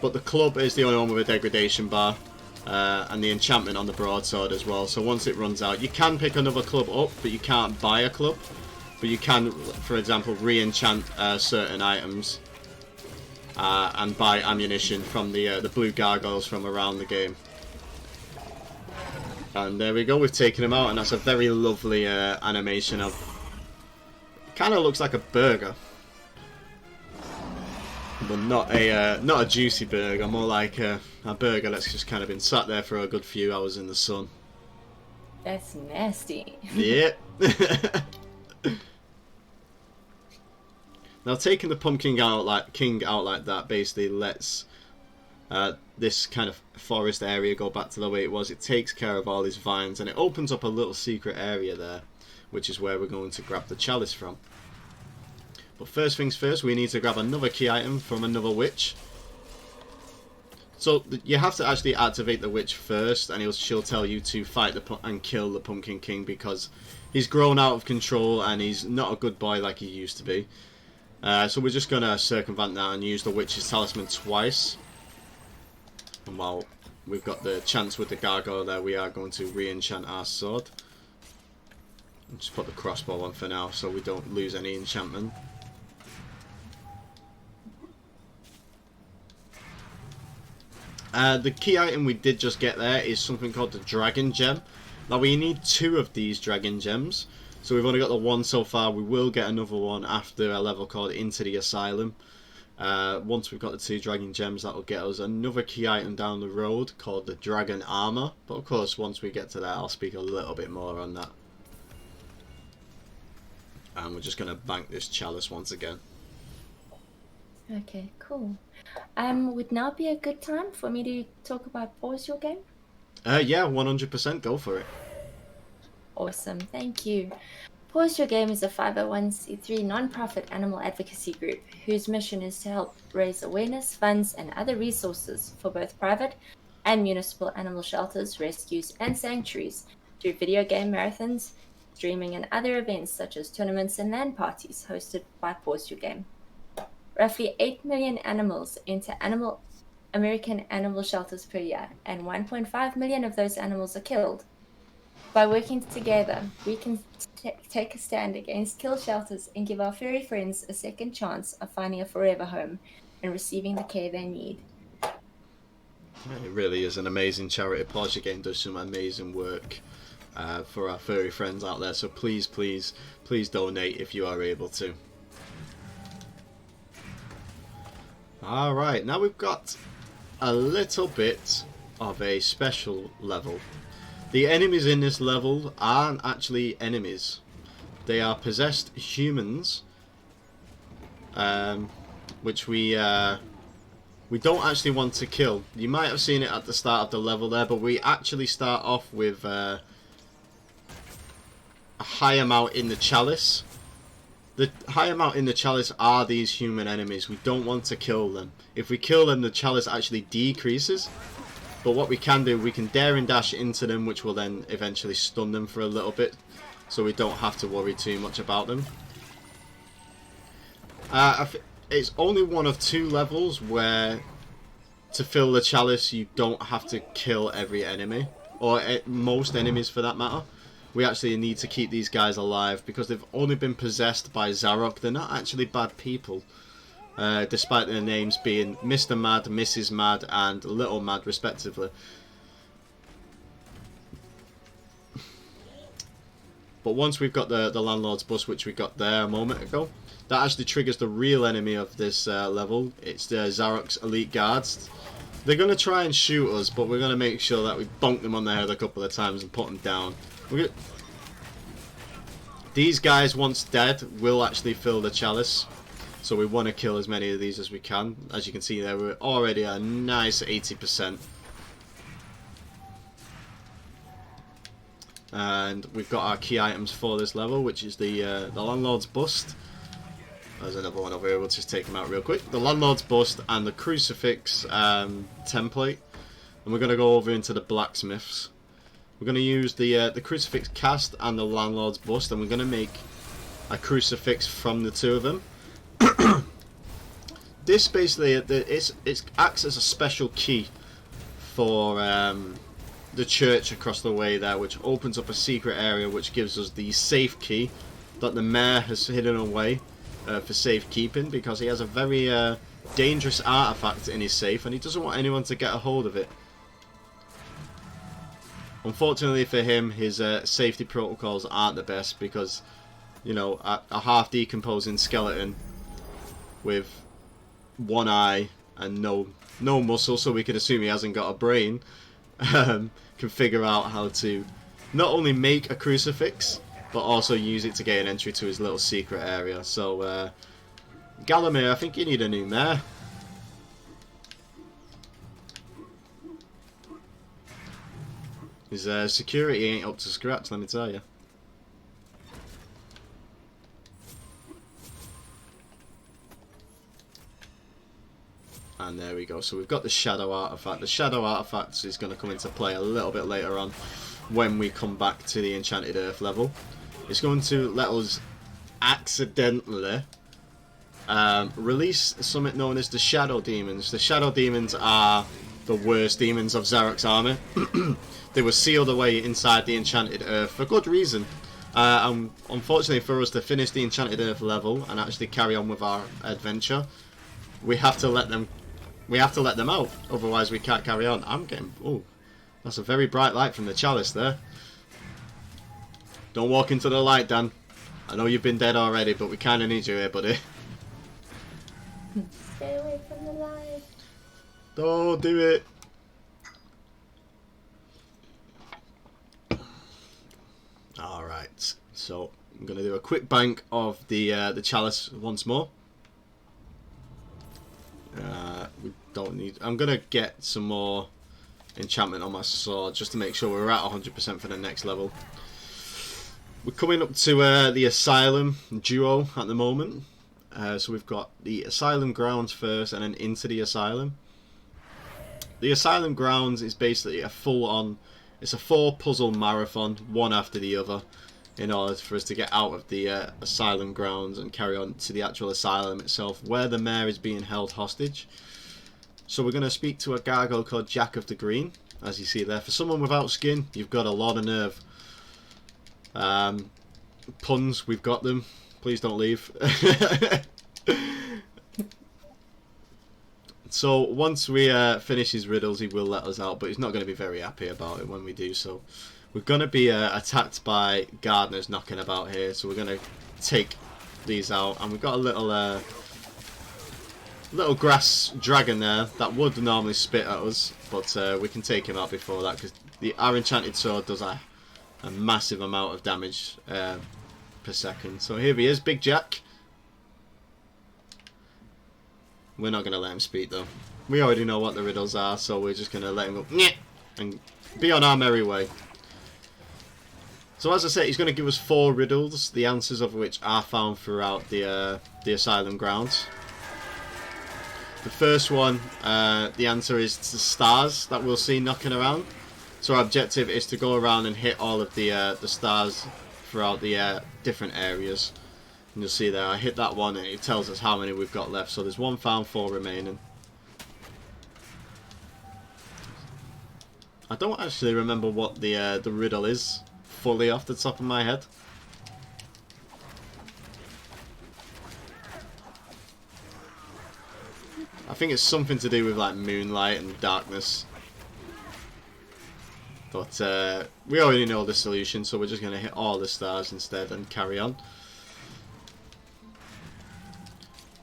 Speaker 2: But the club is the only one with a degradation bar, and the enchantment on the broadsword as well. So once it runs out, you can pick another club up, but you can't buy a club. But you can, for example, re-enchant certain items and buy ammunition from the blue gargoyles from around the game. And there we go, we've taken them out, and that's a very lovely animation of... kind of looks like a burger. But not a juicy burger, more like a burger that's just kind of been sat there for a good few hours in the sun.
Speaker 1: That's nasty.
Speaker 2: Yep. Now taking the Pumpkin King out like that basically lets this kind of forest area go back to the way it was. It takes care of all these vines, and it opens up a little secret area there, which is where we're going to grab the chalice from. But first things first, we need to grab another key item from another witch. So you have to actually activate the witch first, and she'll tell you to fight and kill the Pumpkin King, because he's grown out of control and he's not a good boy like he used to be. So we're just going to circumvent that and use the witch's talisman twice. And while we've got the chance with the gargoyle there, we are going to re-enchant our sword. And just put the crossbow on for now so we don't lose any enchantment. The key item we did just get there is something called the Dragon Gem. Now we need 2 of these Dragon Gems. So we've only got the 1 so far. We will get another one after a level called Into the Asylum. Once we've got the 2 Dragon Gems, that will get us another key item down the road called the Dragon Armor. But of course, once we get to that, I'll speak a little bit more on that. And we're just going to bank this chalice once again.
Speaker 1: Okay, cool. Would now be a good time for me to talk about Pause Your Game?
Speaker 2: Yeah, 100%. Go for it.
Speaker 1: Awesome, thank you. Pause Your Game is a 501c3 non-profit animal advocacy group whose mission is to help raise awareness, funds, and other resources for both private and municipal animal shelters, rescues, and sanctuaries through video game marathons, streaming, and other events such as tournaments and LAN parties hosted by Pause Your Game. Roughly 8 million animals enter American animal shelters per year, and 1.5 million of those animals are killed. By working together, we can take a stand against kill shelters and give our furry friends a second chance of finding a forever home and receiving the care they need.
Speaker 2: It really is an amazing charity. PawsYourGame does some amazing work for our furry friends out there, so please, please, please donate if you are able to. Alright, now we've got a little bit of a special level. The enemies in this level aren't actually enemies. They are possessed humans, which we don't actually want to kill. You might have seen it at the start of the level there, but we actually start off with a high amount in the chalice. The high amount in the chalice are these human enemies. We don't want to kill them. If we kill them, the chalice actually decreases. But what we can do, we can dare and dash into them, which will then eventually stun them for a little bit. So we don't have to worry too much about them. It's only one of 2 levels where to fill the chalice you don't have to kill every enemy. Or most enemies for that matter. We actually need to keep these guys alive because they've only been possessed by Zarok. They're not actually bad people, despite their names being Mr. Mad, Mrs. Mad, and Little Mad, respectively. But once we've got the Landlord's Bus, which we got there a moment ago, that actually triggers the real enemy of this level. It's the Zarok's Elite Guards. They're going to try and shoot us, but we're going to make sure that we bonk them on the head a couple of times and put them down. These guys, once dead, will actually fill the chalice. So we want to kill as many of these as we can. As you can see there, we're already a nice 80%. And we've got our key items for this level, which is the Landlord's Bust. There's another one over here, we'll just take them out real quick. The Landlord's Bust and the Crucifix template. And we're going to go over into the Blacksmiths. We're going to use the Crucifix cast and the Landlord's Bust, and we're going to make a Crucifix from the 2 of them. This basically, it acts as a special key for the church across the way there, which opens up a secret area which gives us the safe key that the mayor has hidden away for safekeeping, because he has a very dangerous artifact in his safe and he doesn't want anyone to get a hold of it. Unfortunately for him, his safety protocols aren't the best because, you know, a half decomposing skeleton with 1 eye and no muscle, so we can assume he hasn't got a brain, can figure out how to not only make a crucifix but also use it to gain entry to his little secret area. So Galamir, I think you need a new mare. His security ain't up to scratch, let me tell you. And there we go. So we've got the Shadow Artifact. The Shadow Artifact is going to come into play a little bit later on when we come back to the Enchanted Earth level. It's going to let us accidentally release something known as the Shadow Demons. The Shadow Demons are the worst demons of Zarok's army. They were sealed away inside the Enchanted Earth for good reason. Unfortunately for us to finish the Enchanted Earth level and actually carry on with our adventure, we have to let them out. Otherwise we can't carry on. I'm getting... Oh, that's a very bright light from the chalice there. Don't walk into the light, Dan. I know you've been dead already, but we kind of need you here, buddy.
Speaker 1: Stay away from the light.
Speaker 2: Don't do it. Alright, so I'm going to do a quick bank of the chalice once more. We don't need... I'm going to get some more enchantment on my sword just to make sure we're at 100% for the next level. We're coming up to the Asylum duo at the moment. So we've got the Asylum Grounds first and then into the Asylum. The Asylum Grounds is basically a full-on... It's a 4-puzzle marathon, one after the other, in order for us to get out of the Asylum Grounds and carry on to the actual Asylum itself, where the mayor is being held hostage. So we're going to speak to a gargoyle called Jack of the Green, as you see there. For someone without skin, you've got a lot of nerve. Puns, we've got them. Please don't leave. So once we finish his riddles, he will let us out, but he's not going to be very happy about it when we do so. We're going to be attacked by gardeners knocking about here, so we're going to take these out. And we've got a little grass dragon there that would normally spit at us, but we can take him out before that, because our enchanted sword does a massive amount of damage per second. So here he is, Big Jack. We're not going to let him speak though. We already know what the riddles are, so we're just going to let him go and be on our merry way. So as I said, he's going to give us 4 riddles, the answers of which are found throughout the asylum grounds. The first one, the answer is the stars that we'll see knocking around. So our objective is to go around and hit all of the stars throughout the different areas. And you'll see there, I hit that one and it tells us how many we've got left. So there's 1 found, 4 remaining. I don't actually remember what the riddle is fully off the top of my head. I think it's something to do with like moonlight and darkness. But we already know the solution, so we're just going to hit all the stars instead and carry on.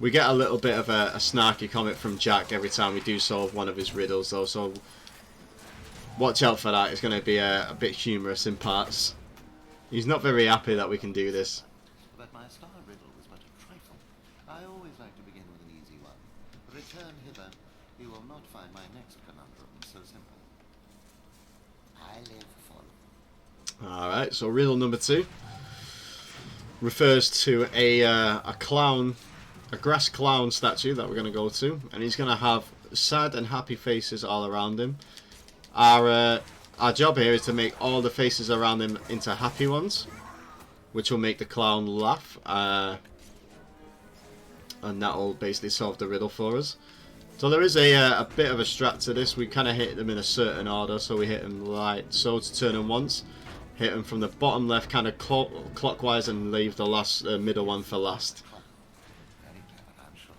Speaker 2: We get a little bit of a snarky comment from Jack every time we do solve one of his riddles though, so watch out for that. It's going to be a bit humorous in parts. He's not very happy that we can do this.
Speaker 4: But my star riddle was but a trifle. I always like to begin with an easy one. Return hither. You will not find my next conundrum so simple. I live for.
Speaker 2: Alright, so riddle number 2 refers to a clown, a grass clown statue that we're going to go to, and he's going to have sad and happy faces all around him. Our job here is to make all the faces around him into happy ones, which will make the clown laugh, and that will basically solve the riddle for us. So there is a bit of a strat to this. We kind of hit them in a certain order, so we hit them like so to turn them once, hit them from the bottom left kind of clockwise, and leave the last middle one for last.
Speaker 4: Very clever, I'm sure.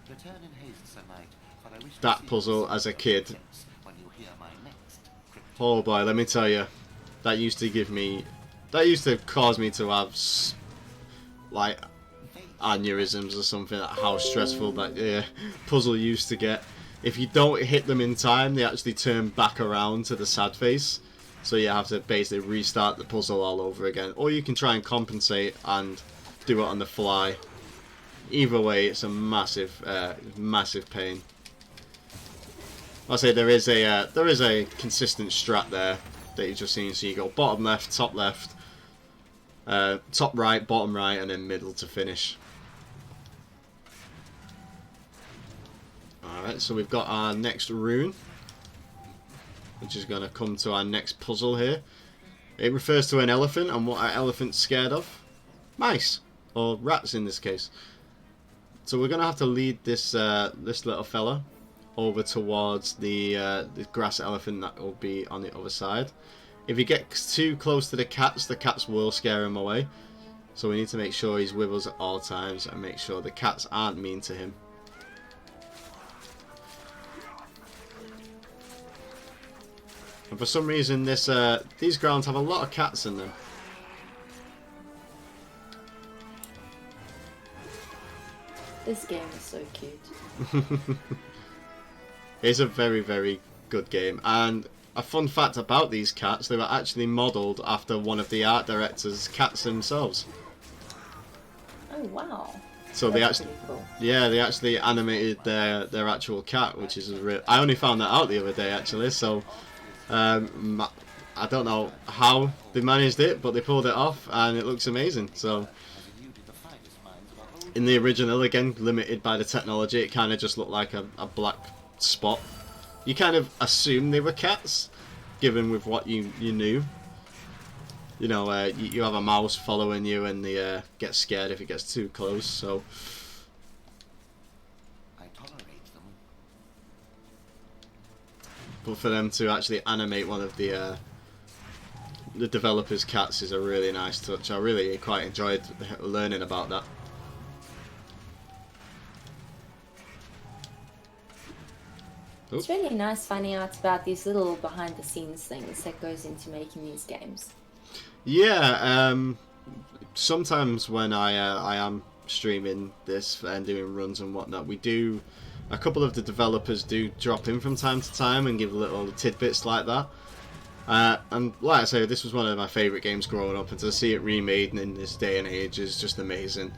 Speaker 4: Return in haste, Sir Knight, for I wish to
Speaker 2: That
Speaker 4: see
Speaker 2: puzzle
Speaker 4: you
Speaker 2: as a kid,
Speaker 4: when you hear my next crypt.
Speaker 2: oh boy, let me tell you, that used to cause me to have like aneurysms or something. How stressful that puzzle used to get. If you don't hit them in time, they actually turn back around to the sad face, so you have to basically restart the puzzle all over again, or you can try and compensate and do it on the fly. Either way, it's a massive pain. I'll say there is a consistent strat there that you've just seen. So you go bottom left, top right, bottom right, and then middle to finish. Alright, so we've got our next rune, which is going to come to our next puzzle here. It refers to an elephant, and what are elephants scared of? Mice, or rats in this case. So we're going to have to lead this this little fella over towards the grass elephant that will be on the other side. If he gets too close to the cats will scare him away. So we need to make sure he's with us at all times and make sure the cats aren't mean to him. And for some reason these grounds have a lot of cats in them.
Speaker 1: This game is so cute.
Speaker 2: It's a very, very good game. And a fun fact about these cats, they were actually modelled after one of the art director's cats themselves.
Speaker 1: Oh wow.
Speaker 2: So
Speaker 1: That's
Speaker 2: they actually,
Speaker 1: pretty cool.
Speaker 2: yeah, they actually animated their actual cat, which is I only found that out the other day actually. So I don't know how they managed it, but they pulled it off, and it looks amazing. So in the original, again limited by the technology, it kind of just looked like a black spot. You kind of assume they were cats, given with what you knew. You know, you have a mouse following you, and they get scared if it gets too close. So
Speaker 4: I tolerate them.
Speaker 2: but for them to actually animate one of the developers' cats is a really nice touch. I really quite enjoyed learning about that.
Speaker 1: It's really nice finding out about these little behind-the-scenes things that goes into making these games.
Speaker 2: Yeah, sometimes when I am streaming this and doing runs and whatnot, a couple of the developers do drop in from time to time and give little tidbits like that. And like I say, this was one of my favourite games growing up, and to see it remade in this day and age is just amazing.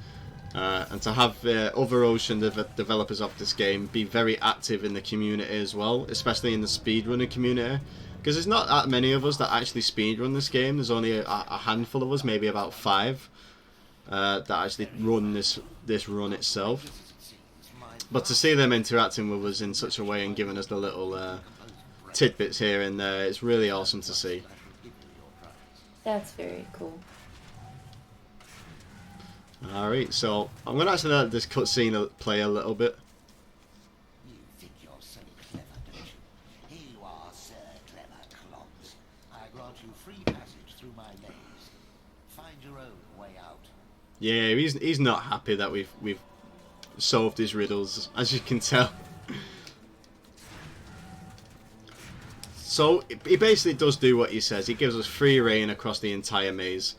Speaker 2: And to have other Ocean developers of this game be very active in the community as well, especially in the speedrunning community, because there's not that many of us that actually speedrun this game. There's only a handful of us, maybe about 5, that actually run this run itself. But to see them interacting with us in such a way and giving us the little tidbits here and there, it's really awesome to see.
Speaker 1: That's very cool.
Speaker 2: Alright, so I'm going to actually let this cutscene play a little bit.
Speaker 4: You think you're so clever, don't you? Here you are, Sir Clever Clogs. I grant you free passage through my maze. Find your own way out.
Speaker 2: Yeah, he's not happy that we've solved his riddles, as you can tell. So he basically does do what he says. He gives us free reign across the entire maze,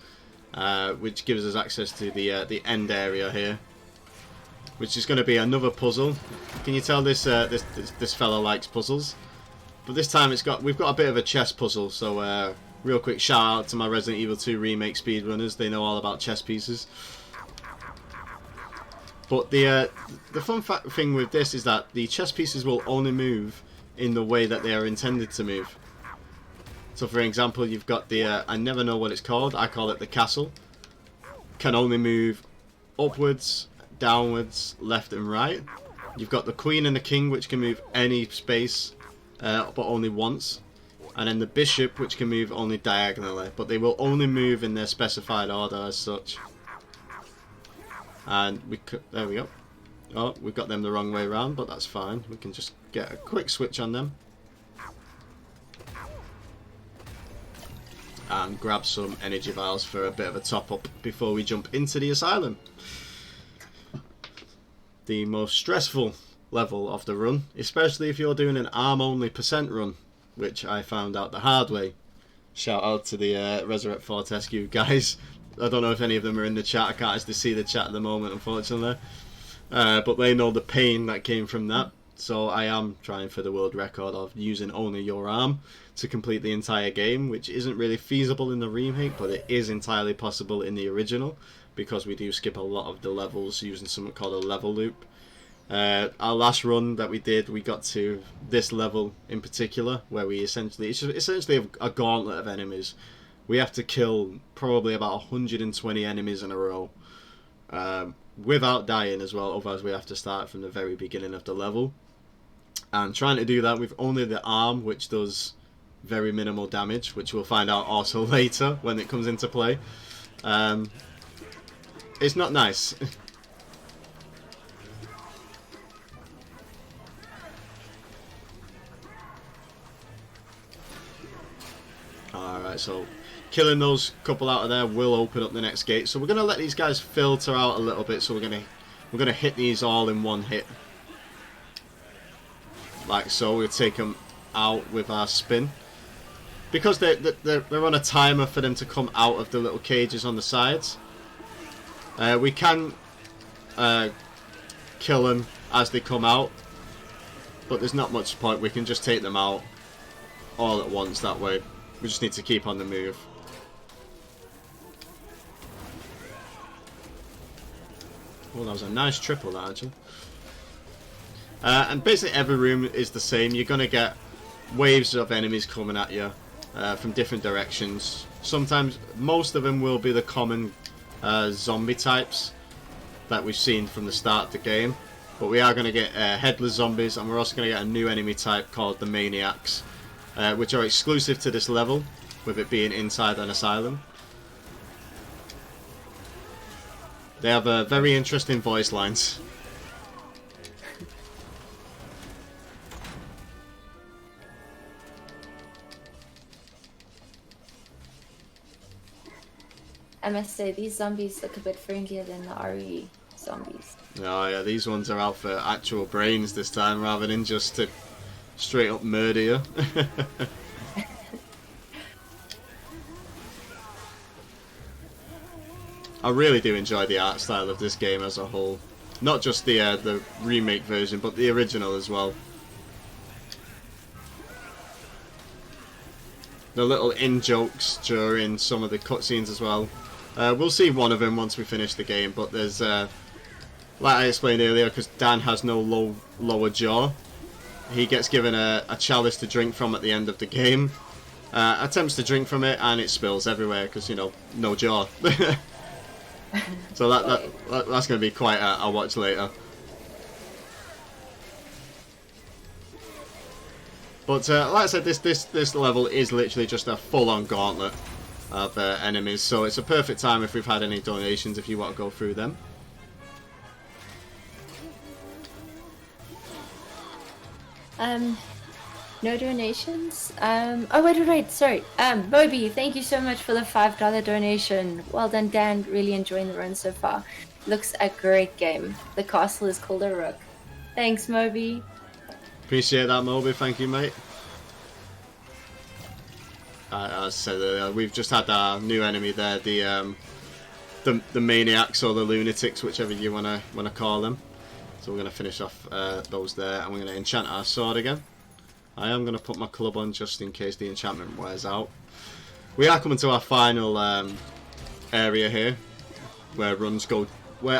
Speaker 2: which gives us access to the end area here, which is going to be another puzzle. Can you tell this fella likes puzzles? But this time we've got a bit of a chess puzzle. So real quick shout out to my Resident Evil 2 remake speedrunners. They know all about chess pieces. But the fun thing with this is that the chess pieces will only move in the way that they are intended to move. So for example, you've got the I never know what it's called, I call it the castle. Can only move upwards, downwards, left and right. You've got the queen and the king, which can move any space, but only once. And then the bishop, which can move only diagonally, but they will only move in their specified order as such. And there we go. Oh, we've got them the wrong way around, but that's fine. We can just get a quick switch on them. And grab some energy vials for a bit of a top up before we jump into the asylum. The most stressful level of the run, especially if you're doing an arm only % run, which I found out the hard way. Shout out to the Resurrect Fortescue guys. I don't know if any of them are in the chat. I can't actually see the chat at the moment, unfortunately. But they know the pain that came from that. So I am trying for the world record of using only your arm to complete the entire game, which isn't really feasible in the remake, but it is entirely possible in the original, because we do skip a lot of the levels using something called a level loop. Our last run that we did, we got to this level in particular, where we essentially, it's essentially a gauntlet of enemies. We have to kill probably about 120 enemies in a row, without dying as well, otherwise we have to start from the very beginning of the level. And trying to do that with only the arm, which does very minimal damage, which we'll find out also later when it comes into play. It's not nice. Alright, so killing those couple out of there will open up the next gate. So we're going to let these guys filter out a little bit. So we're going to hit these all in one hit. Like so. We'll take them out with our spin. Because they're on a timer for them to come out of the little cages on the sides. We can kill them as they come out. But there's not much point. We can just take them out all at once that way. We just need to keep on the move. Oh, that was a nice triple, that actually. And basically every room is the same. You're going to get waves of enemies coming at you from different directions. Sometimes, most of them will be the common zombie types that we've seen from the start of the game. But we are going to get headless zombies, and we're also going to get a new enemy type called the Maniacs, which are exclusive to this level, with it being inside an asylum. They have very interesting voice lines.
Speaker 1: I must say, these zombies look a bit friendlier than the RE zombies.
Speaker 2: Oh yeah, these ones are out for actual brains this time, rather than just to straight up murder you. I really do enjoy the art style of this game as a whole. Not just the remake version, but the original as well. The little in-jokes during some of the cutscenes as well. We'll see one of them once we finish the game, but there's, like I explained earlier, because Dan has no lower jaw, he gets given a chalice to drink from at the end of the game, attempts to drink from it, and it spills everywhere because, you know, no jaw. So that's going to be quite a watch later. But like I said, this level is literally just a full-on gauntlet of enemies, so it's a perfect time if we've had any donations if you want to go through them.
Speaker 1: No donations? Oh, wait, sorry. Moby, thank you so much for the $5 donation. Well done, Dan. Really enjoying the run so far. Looks a great game. The castle is called a Rook. Thanks, Moby.
Speaker 2: Appreciate that, Moby. Thank you, mate. As I said earlier, we've just had our new enemy there, the maniacs or the lunatics, whichever you wanna call them. So we're gonna finish off those there, and we're gonna enchant our sword again. I am gonna put my club on just in case the enchantment wears out. We are coming to our final area here, where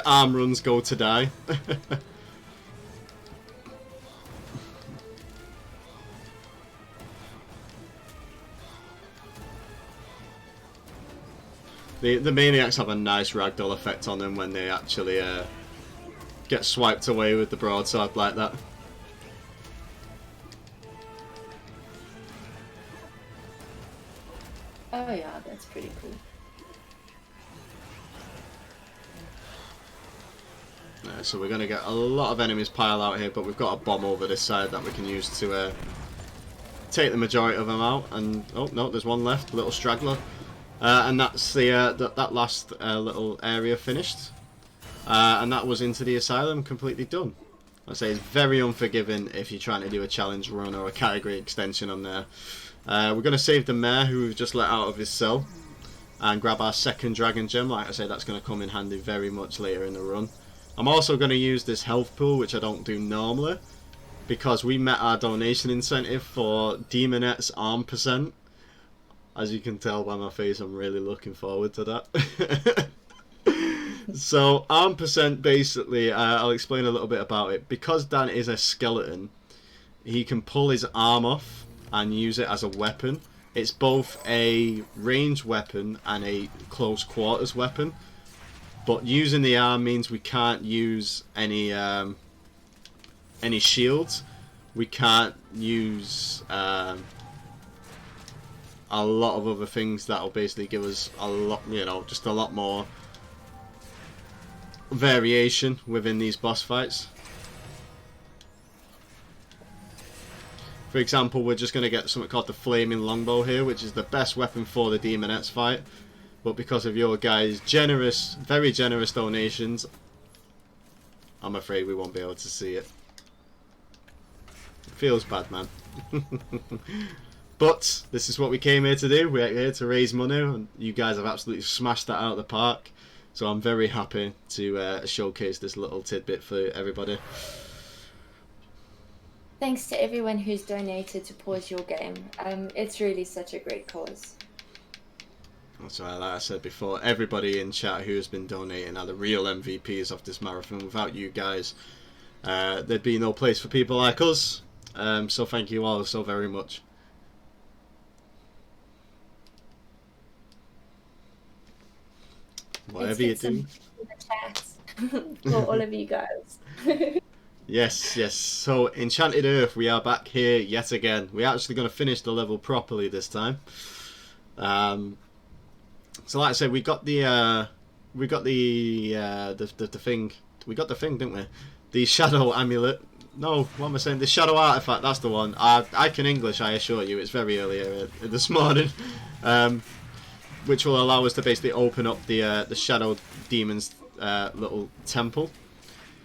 Speaker 2: arm runs go to die. The maniacs have a nice ragdoll effect on them when they actually get swiped away with the broadsword like that.
Speaker 1: Oh yeah, that's pretty cool.
Speaker 2: So we're going to get a lot of enemies pile out here, but we've got a bomb over this side that we can use to take the majority of them out. And oh no, there's one left, little straggler. And that's that last little area finished, and that was into the asylum, completely done. I say it's very unforgiving if you're trying to do a challenge run or a category extension on there. We're going to save the mayor who we've just let out of his cell, and grab our second dragon gem. Like I say, that's going to come in handy very much later in the run. I'm also going to use this health pool, which I don't do normally, because we met our donation incentive for Demonette's arm percent. As you can tell by my face, I'm really looking forward to that. So, arm percent, basically, I'll explain a little bit about it. Because Dan is a skeleton, he can pull his arm off and use it as a weapon. It's both a ranged weapon and a close quarters weapon. But using the arm means we can't use any shields. We can't use a lot of other things that'll basically give us a lot, you know, just a lot more variation within these boss fights. For example, we're just going to get something called the Flaming Longbow here, which is the best weapon for the Demonette's fight. But because of your guys' generous, very generous donations, I'm afraid we won't be able to see it. It feels bad, man. But this is what we came here to do. We're here to raise money, and you guys have absolutely smashed that out of the park. So I'm very happy to showcase this little tidbit for everybody.
Speaker 1: Thanks to everyone who's donated to PawsYourGame. It's really such a great cause.
Speaker 2: That's right, like I said before, everybody in chat who has been donating are the real MVPs of this marathon. Without you guys, there'd be no place for people like us. So thank you all so very much. Whatever you do.
Speaker 1: In the chat for all of you guys.
Speaker 2: Yes, yes. So, Enchanted Earth, we are back here yet again. We're actually going to finish the level properly this time. So, like I said, we got the thing. We got the thing, didn't we? The Shadow Amulet. No, what am I saying? The Shadow Artifact. That's the one. I can English, I assure you. It's very early this morning. Which will allow us to basically open up the Shadow Demon's little temple.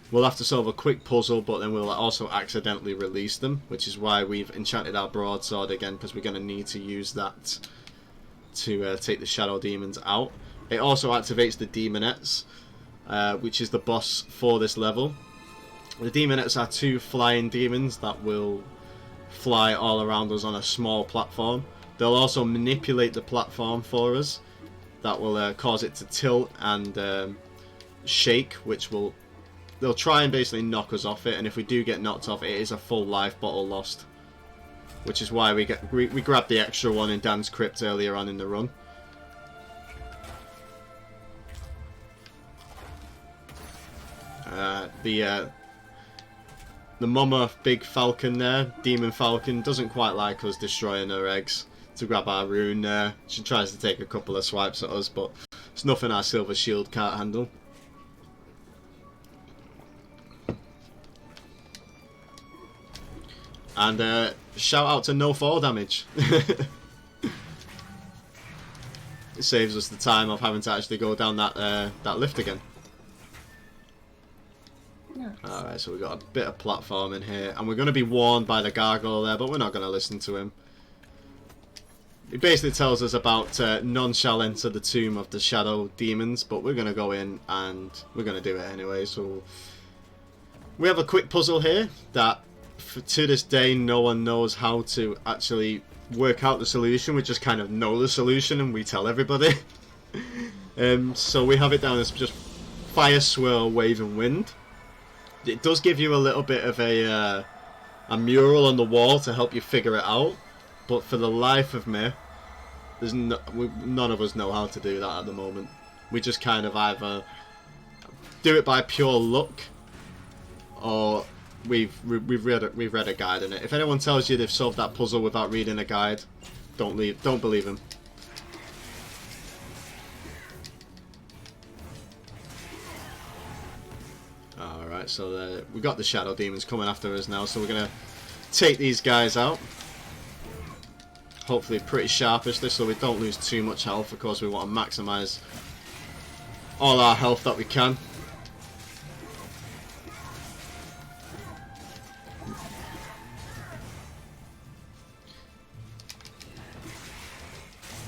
Speaker 2: We'll have to solve a quick puzzle, but then we'll also accidentally release them, which is why we've enchanted our broadsword again, because we're going to need to use that to take the Shadow Demons out. It also activates the Demonettes, which is the boss for this level. The Demonettes are two flying demons that will fly all around us on a small platform. They'll also manipulate the platform for us. That will cause it to tilt and shake, which will... They'll try and basically knock us off it, and if we do get knocked off, it is a full life bottle lost. which is why we grabbed the extra one in Dan's crypt earlier on in the run. The mama big falcon there, demon falcon, doesn't quite like us destroying her eggs to grab our rune there. She tries to take a couple of swipes at us, but it's nothing our silver shield can't handle. And shout out to no fall damage. It saves us the time of having to actually go down that lift again.
Speaker 1: Nice.
Speaker 2: Alright, so we've got a bit of platforming here, and we're going to be warned by the gargoyle there, but we're not going to listen to him. He basically tells us about none shall enter the tomb of the shadow demons, but we're going to go in and we're going to do it anyway. So we have a quick puzzle here that to this day no one knows how to actually work out the solution. We just kind of know the solution and we tell everybody. So we have it down as just fire, swirl, wave and wind. It does give you a little bit of a mural on the wall to help you figure it out, but for the life of me, none of us know how to do that at the moment. We just kind of either do it by pure luck, or we've read a guide in it. If anyone tells you they've solved that puzzle without reading a guide, don't believe them. Alright, so we got the shadow demons coming after us now, so we're gonna take these guys out. Hopefully pretty sharpishly so we don't lose too much health. Of course we want to maximise all our health that we can.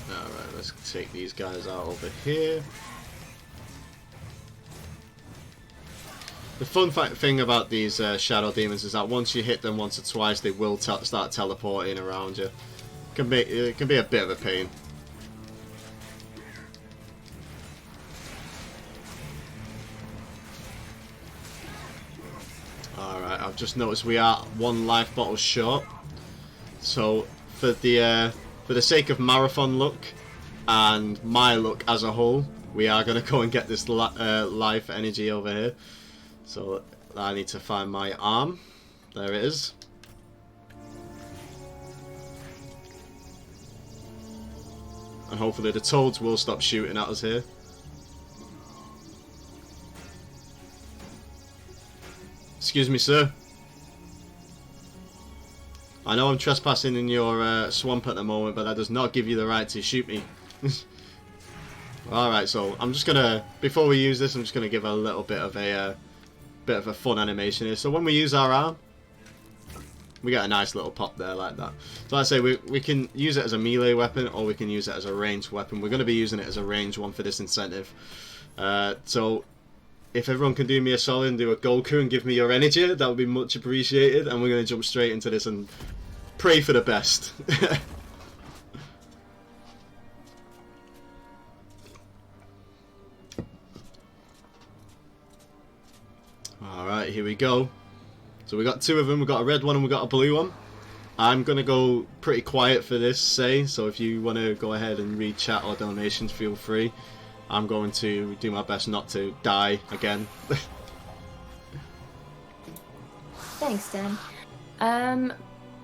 Speaker 2: Alright, let's take these guys out over here. The fun thing about these shadow demons is that once you hit them once or twice, they will start teleporting around you. It can be a bit of a pain. Alright, I've just noticed we are one life bottle short. So for the sake of marathon luck and my luck as a whole, we are going to go and get this life energy over here. So I need to find my arm. There it is. And hopefully the toads will stop shooting at us here. Excuse me, sir. I know I'm trespassing in your swamp at the moment, but that does not give you the right to shoot me. Alright, so I'm just gonna, before we use this, I'm just gonna give a little bit of a fun animation here. So when we use our arm, we get a nice little pop there like that. So like I say, we can use it as a melee weapon or we can use it as a ranged weapon. We're going to be using it as a ranged one for this incentive. So if everyone can do me a solid and do a Goku and give me your energy, that would be much appreciated. And we're going to jump straight into this and pray for the best. Alright, here we go. So we got two of them, we got a red one and we got a blue one. I'm going to go pretty quiet for this, so if you want to go ahead and read chat or donations, feel free. I'm going to do my best not to die again.
Speaker 1: Thanks, Dan.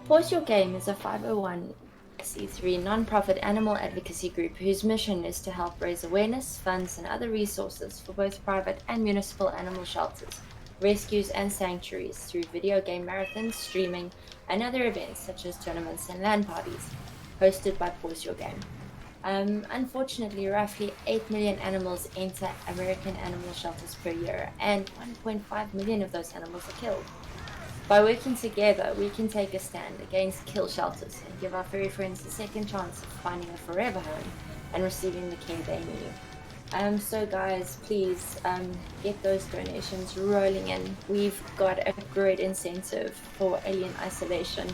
Speaker 1: PawsYourGame is a 501c3 non-profit animal advocacy group whose mission is to help raise awareness, funds and other resources for both private and municipal animal shelters, rescues and sanctuaries through video game marathons, streaming, and other events such as tournaments and LAN parties, hosted by PawsYourGame. Unfortunately, roughly 8 million animals enter American animal shelters per year, and 1.5 million of those animals are killed. By working together, we can take a stand against kill shelters and give our furry friends a second chance of finding a forever home and receiving the care they need. So guys, please get those donations rolling in. We've got a great incentive for alien isolation.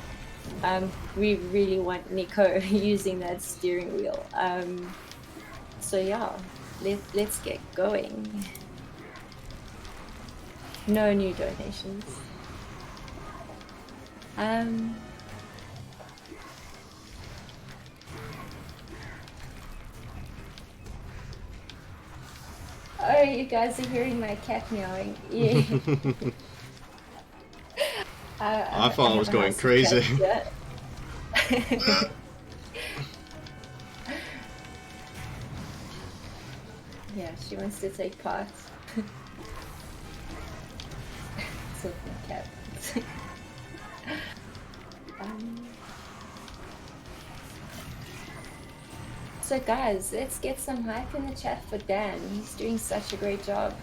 Speaker 1: We really want Nico using that steering wheel. So yeah, let's get going. No new donations. Oh, you guys are hearing my cat meowing. Yeah.
Speaker 2: I thought I was
Speaker 1: have a
Speaker 2: going
Speaker 1: house of
Speaker 2: crazy.
Speaker 1: cats, yeah. Yeah, she wants to take part. So my cat. So guys, let's get some hype in the chat for Dan. He's doing such a great job.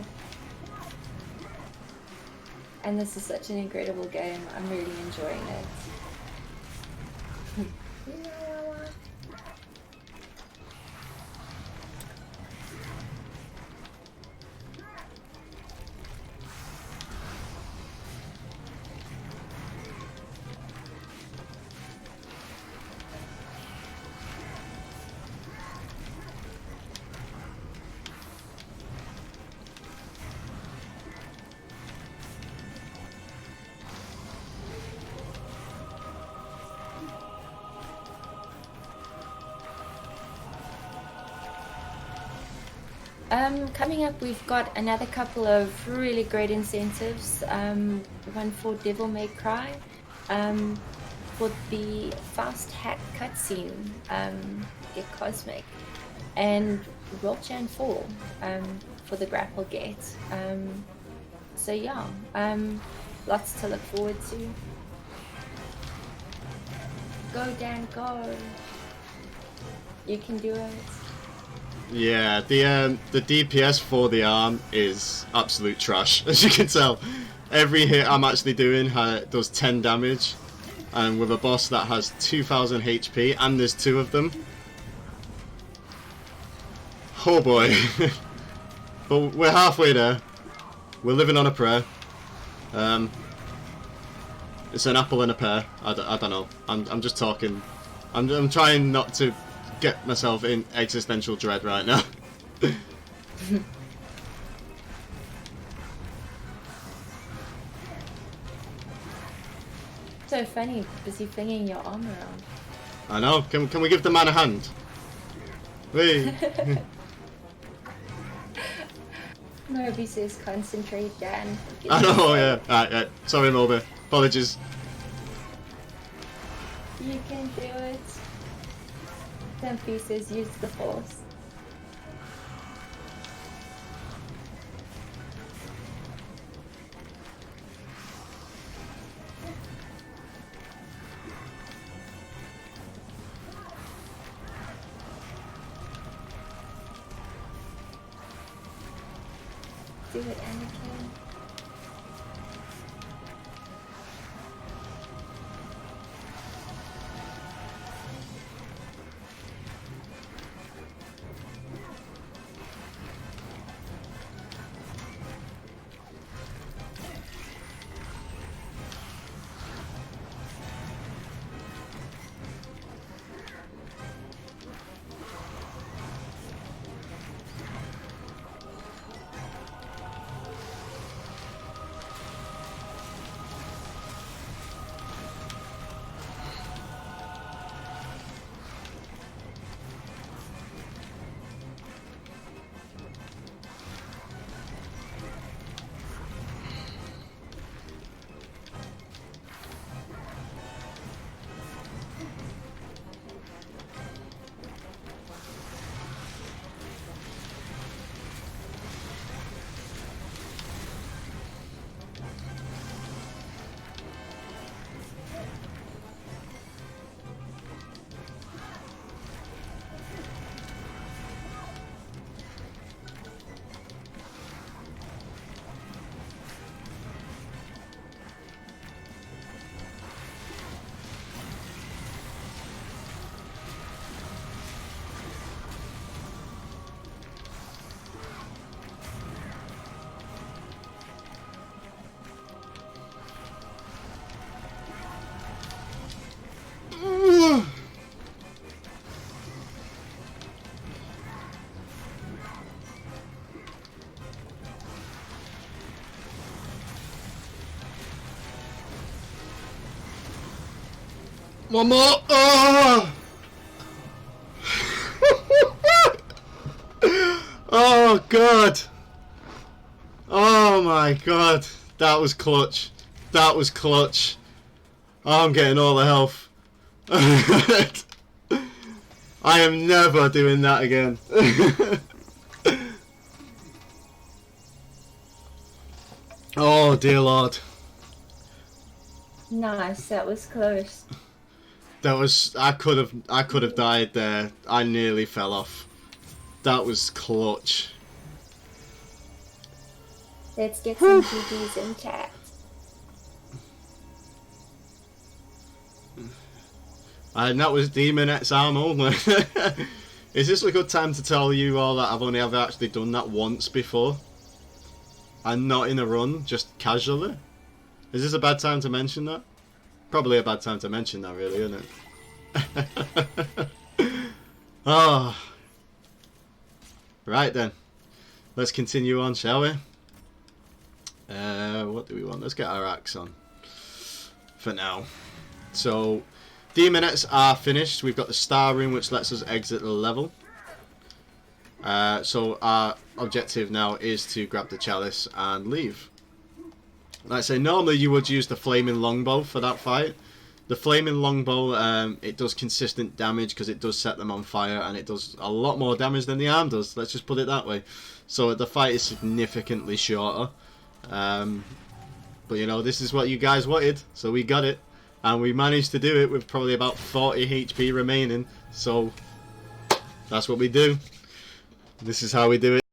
Speaker 1: And this is such an incredible game. I'm really enjoying it. Coming up, we've got another couple of really great incentives. One for Devil May Cry, for the fast hack cutscene, get Cosmic, and Wheelchair and Fall, for the grapple gate. So yeah, lots to look forward to. Go Dan, go! You can do it.
Speaker 2: Yeah, the DPS for the arm is absolute trash, as you can tell. Every hit I'm actually doing does 10 damage, and with a boss that has 2000 HP, and there's 2 of them. Oh boy. But we're halfway there. We're living on a prayer. It's an apple and a pear. I don't know. I'm just talking. I'm trying not to get myself in existential dread right now.
Speaker 1: So funny, busy flinging your arm around.
Speaker 2: I know. Can we give the man a hand? Wait.
Speaker 1: Moby says concentrate, Dan.
Speaker 2: I know. Yeah. Right. Sorry, Moby. Apologies.
Speaker 1: You can do it. Dumpy says use the force. Do it, Anakin.
Speaker 2: One more. Oh! Oh God. Oh my god. That was clutch. That was clutch. Oh, I'm getting all the health. I am never doing that again. Oh dear lord.
Speaker 1: Nice, that was close.
Speaker 2: That was I could have died there. I nearly fell off. That was clutch.
Speaker 1: Let's get some GGs in chat.
Speaker 2: And that was Demonette's arm only. Is this a good time to tell you all that I've only ever actually done that once before? And not in a run, just casually? Is this a bad time to mention that? Probably a bad time to mention that, really, isn't it? Oh. Right then. Let's continue on, shall we? What do we want? Let's get our axe on. For now. So, Demonettes are finished. We've got the star room, which lets us exit the level. So our objective now is to grab the chalice and leave. Like I say, normally you would use the flaming longbow for that fight. The flaming longbow, it does consistent damage because it does set them on fire, and it does a lot more damage than the arm does. Let's just put it that way. So the fight is significantly shorter. But you know, this is what you guys wanted, so we got it. And we managed to do it with probably about 40 HP remaining. So that's what we do. This is how we do it.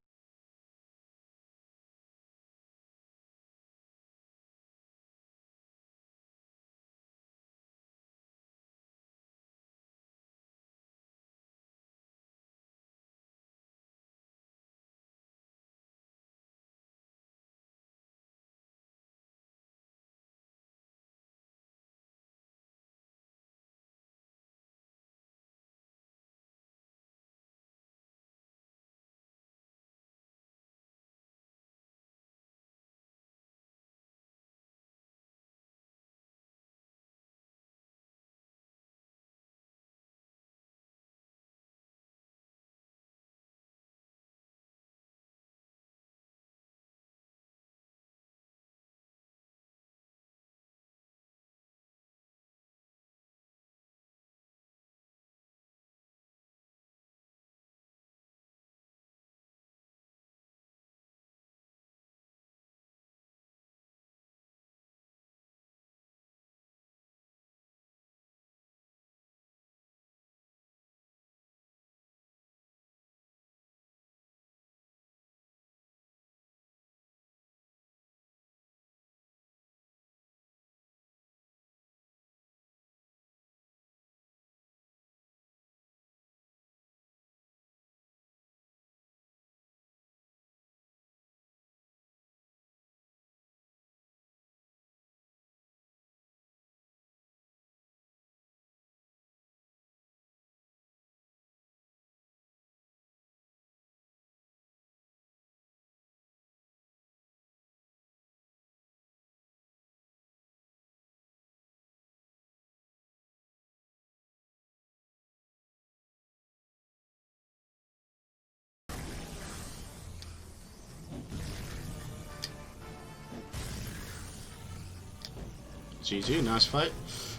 Speaker 2: GG, nice fight.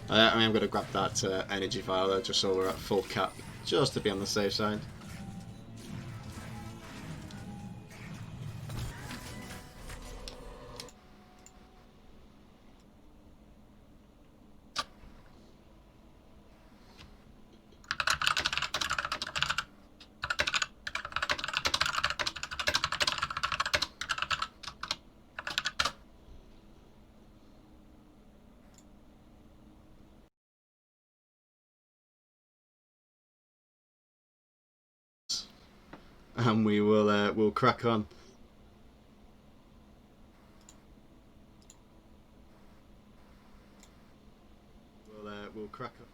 Speaker 2: I mean, I'm going to grab that energy vial there just so we're at full cap, just to be on the safe side. And we will we'll crack on. We'll crack on.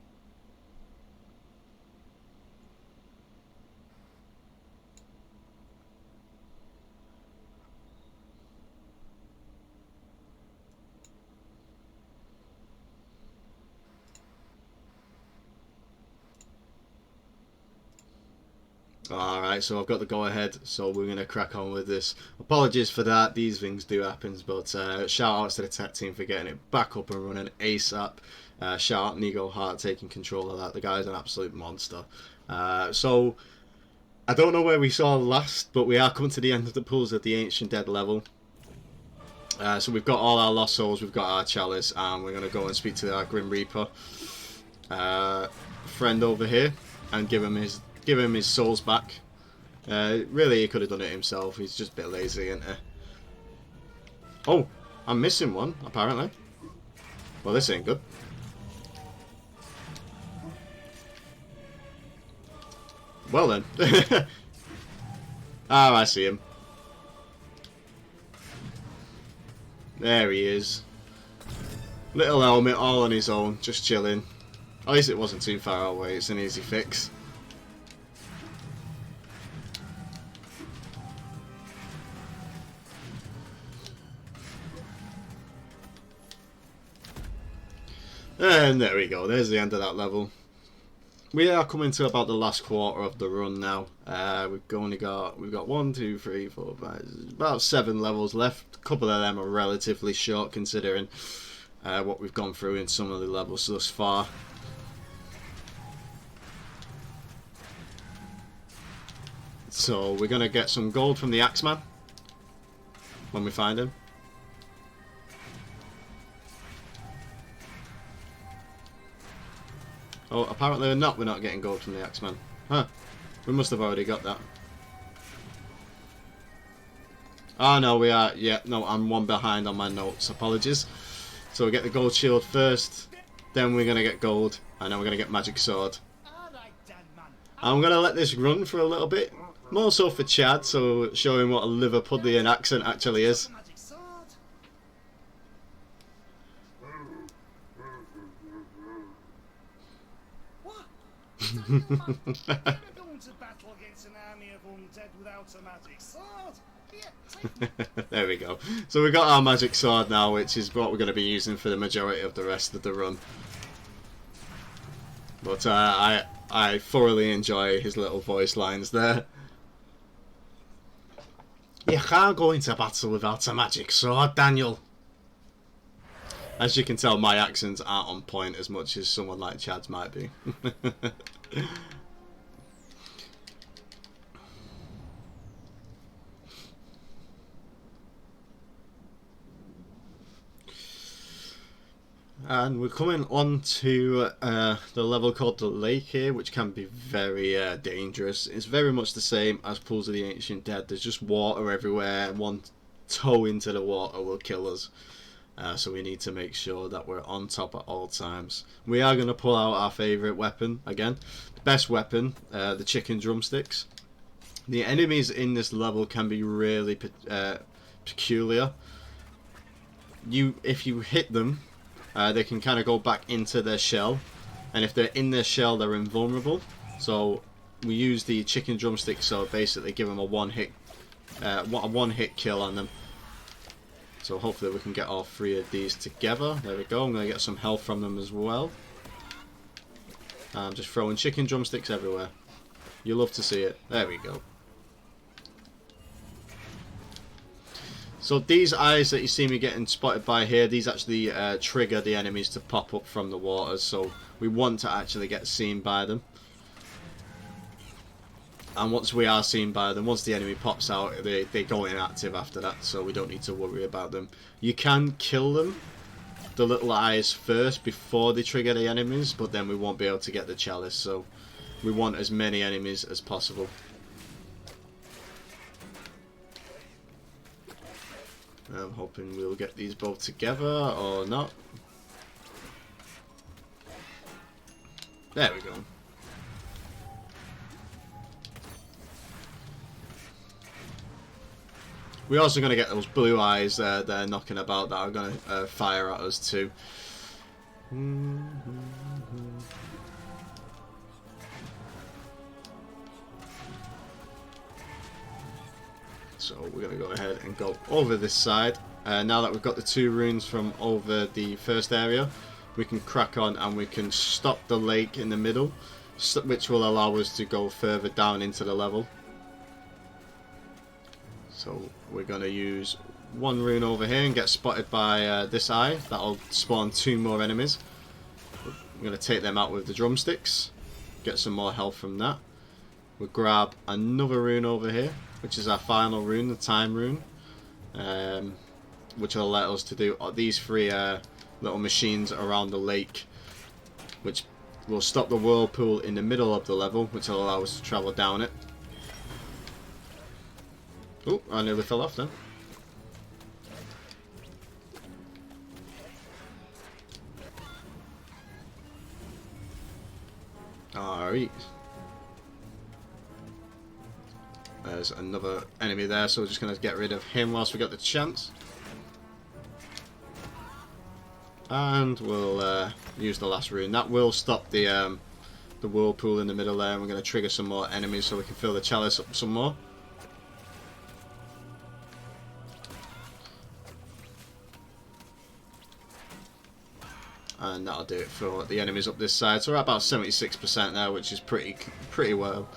Speaker 2: Alright, so I've got the go ahead, so we're going to crack on with this. Apologies for that, these things do happen, but shout outs to the tech team for getting it back up and running ASAP. Shout out Nigo Hart taking control of that, the guy's an absolute monster. So, I don't know where we saw last, but we are coming to the end of the pools at the Ancient Dead level. So we've got all our Lost Souls, we've got our Chalice, and we're going to go and speak to our Grim Reaper friend over here and give him his souls back. Really, he could have done it himself. He's just a bit lazy, isn't he? Oh, I'm missing one, apparently. Well, this ain't good. Well then. Ah, I see him. There he is. Little helmet, all on his own, just chilling. At least it wasn't too far away, it's an easy fix. And there we go, there's the end of that level. We are coming to about the last quarter of the run now. We've got 1, 2, 3, 4, 5, about 7 levels left. A couple of them are relatively short considering what we've gone through in some of the levels thus far. So we're gonna get some gold from the Axeman when we find him. Oh, apparently we're not getting gold from the Axeman. Huh. We must have already got that. Ah, no, we are. Yeah, no, I'm one behind on my notes. Apologies. So we get the gold shield first, then we're going to get gold, and then we're going to get magic sword. I'm going to let this run for a little bit, more so for Chad, so showing what a Liverpudlian accent actually is.
Speaker 5: Going to battle against an army of undead without a magic sword?
Speaker 2: There we go. So we got our magic sword now, which is what we're going to be using for the majority of the rest of the run. But I thoroughly enjoy his little voice lines there. You can't go into battle without a magic sword, Daniel. As you can tell, my accents aren't on point as much as someone like Chad's might be. And we're coming on to the level called the Lake here, which can be very dangerous. It's very much the same as Pools of the Ancient Dead. There's just water everywhere, and one toe into the water will kill us. So we need to make sure that we're on top at all times. We are going to pull out our favourite weapon again. The best weapon, the chicken drumsticks. The enemies in this level can be really peculiar. If you hit them, they can kind of go back into their shell. And if they're in their shell, they're invulnerable. So we use the chicken drumsticks, so basically give them a one-hit kill on them. So hopefully we can get all 3 of these together. There we go. I'm going to get some health from them as well. I'm just throwing chicken drumsticks everywhere. You love to see it. There we go. So these eyes that you see me getting spotted by here, these actually trigger the enemies to pop up from the waters. So we want to actually get seen by them. And once we are seen by them, once the enemy pops out, they go inactive after that, so we don't need to worry about them. You can kill them, the little eyes, first before they trigger the enemies, but then we won't be able to get the chalice, so we want as many enemies as possible. I'm hoping we'll get these both together, or not. There we go. We're also going to get those blue eyes they're knocking about that are going to fire at us too. So we're going to go ahead and go over this side. Now that we've got the 2 runes from over the first area, we can crack on and we can stop the lake in the middle. which will allow us to go further down into the level. So we're going to use one rune over here and get spotted by this eye. That'll spawn 2 more enemies. I'm going to take them out with the drumsticks, get some more health from that. We'll grab another rune over here, which is our final rune, the time rune, which will let us to do these 3 little machines around the lake, which will stop the whirlpool in the middle of the level, which will allow us to travel down it. Oh, I nearly fell off then. Alright. There's another enemy there, so we're just going to get rid of him whilst we got the chance. And we'll use the last rune. That will stop the whirlpool in the middle there, and we're going to trigger some more enemies so we can fill the chalice up some more. And that'll do it for the enemies up this side. So we're at about 76% there, which is pretty well.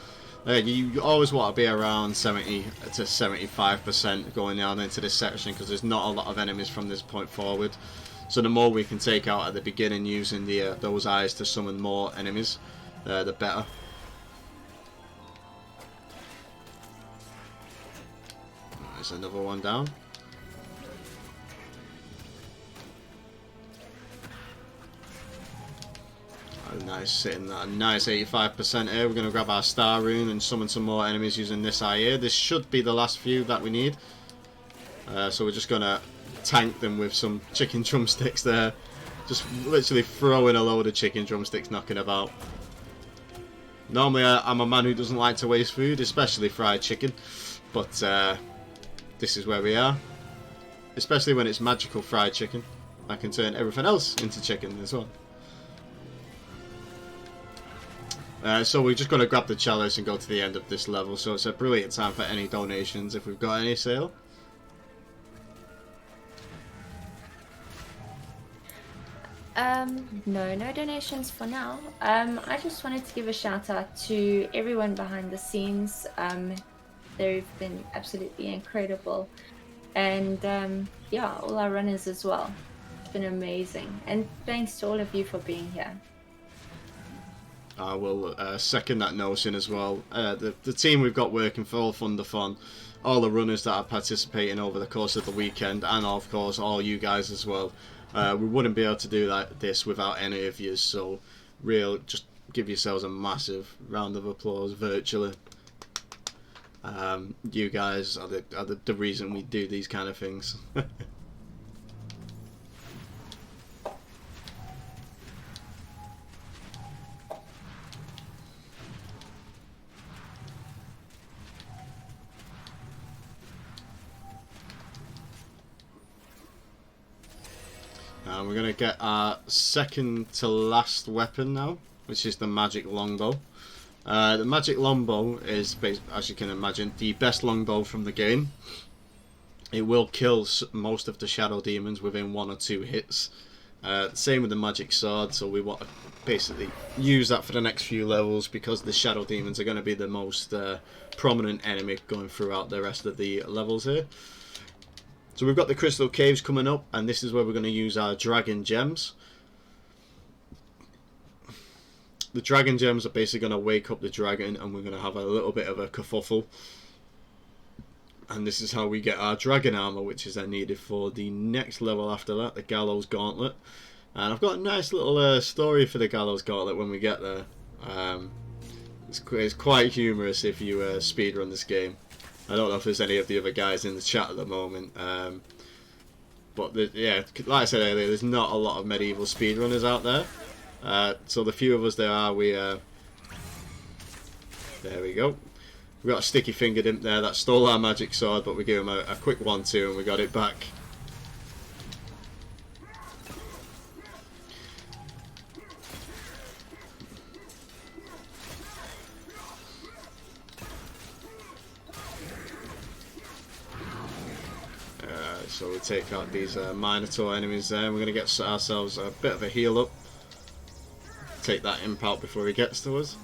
Speaker 2: You always want to be around 70 to 75% going down into this section, because there's not a lot of enemies from this point forward. So the more we can take out at the beginning using those eyes to summon more enemies, the better. There's another one down. Nice, sitting at a nice 85% here. We're going to grab our star rune and summon some more enemies using this eye here. This should be the last few that we need. So we're just going to tank them with some chicken drumsticks there. Just literally throwing a load of chicken drumsticks knocking about. Normally I'm a man who doesn't like to waste food, especially fried chicken. But this is where we are. Especially when it's magical fried chicken. I can turn everything else into chicken as well. So we're just going to grab the chalice and go to the end of this level. So it's a brilliant time for any donations if we've got any sale.
Speaker 1: No donations for now. I just wanted to give a shout out to everyone behind the scenes. They've been absolutely incredible. And yeah, all our runners as well. It's been amazing. And thanks to all of you for being here.
Speaker 2: I will second that notion as well. The team we've got working for Thunderthon, all the runners that are participating over the course of the weekend, and of course all you guys as well. We wouldn't be able to do this without any of you, so just give yourselves a massive round of applause virtually. You guys are the reason we do these kind of things. We're going to get our second to last weapon now, which is the magic longbow. The magic longbow is, as you can imagine, the best longbow from the game. It will kill most of the shadow demons within 1 or 2 hits. Same with the magic sword, so we want to basically use that for the next few levels, because the shadow demons are going to be the most prominent enemy going throughout the rest of the levels here. So we've got the crystal caves coming up, and this is where we're going to use our dragon gems. The dragon gems are basically going to wake up the dragon, and we're going to have a little bit of a kerfuffle. And this is how we get our dragon armor, which is then needed for the next level after that, the gallows gauntlet. And I've got a nice little story for the gallows gauntlet when we get there. It's quite humorous if you speedrun this game. I don't know if there's any of the other guys in the chat at the moment, but yeah, like I said earlier, there's not a lot of MediEvil speedrunners out there. So the few of us there are, there we go. We got a sticky fingered imp there that stole our magic sword, but we gave him a quick 1-2 and we got it back. So we take out these Minotaur enemies there, and we're going to get ourselves a bit of a heal up. Take that imp out before he gets to us.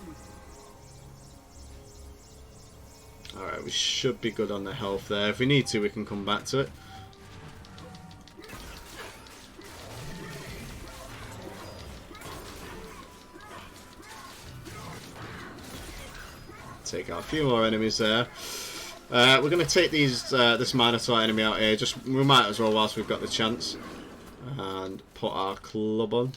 Speaker 2: we should be good on the health there. If we need to, we can come back to it. Take out a few more enemies there. We're going to take these this Minotaur enemy out here. We might as well whilst we've got the chance. And put our club on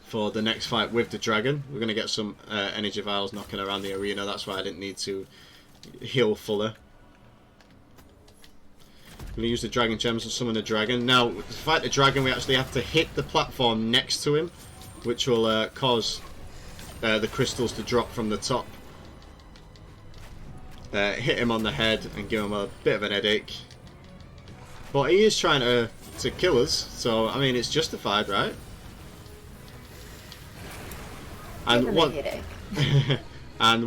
Speaker 2: for the next fight with the dragon. We're going to get some energy vials knocking around the arena. That's why I didn't need to heal fully. I'm going to use the dragon gems and summon the dragon. Now, to fight the dragon, we actually have to hit the platform next to him, which will cause the crystals to drop from the top. Hit him on the head and give him a bit of an headache. But he is trying to kill us, so I mean it's justified, right? And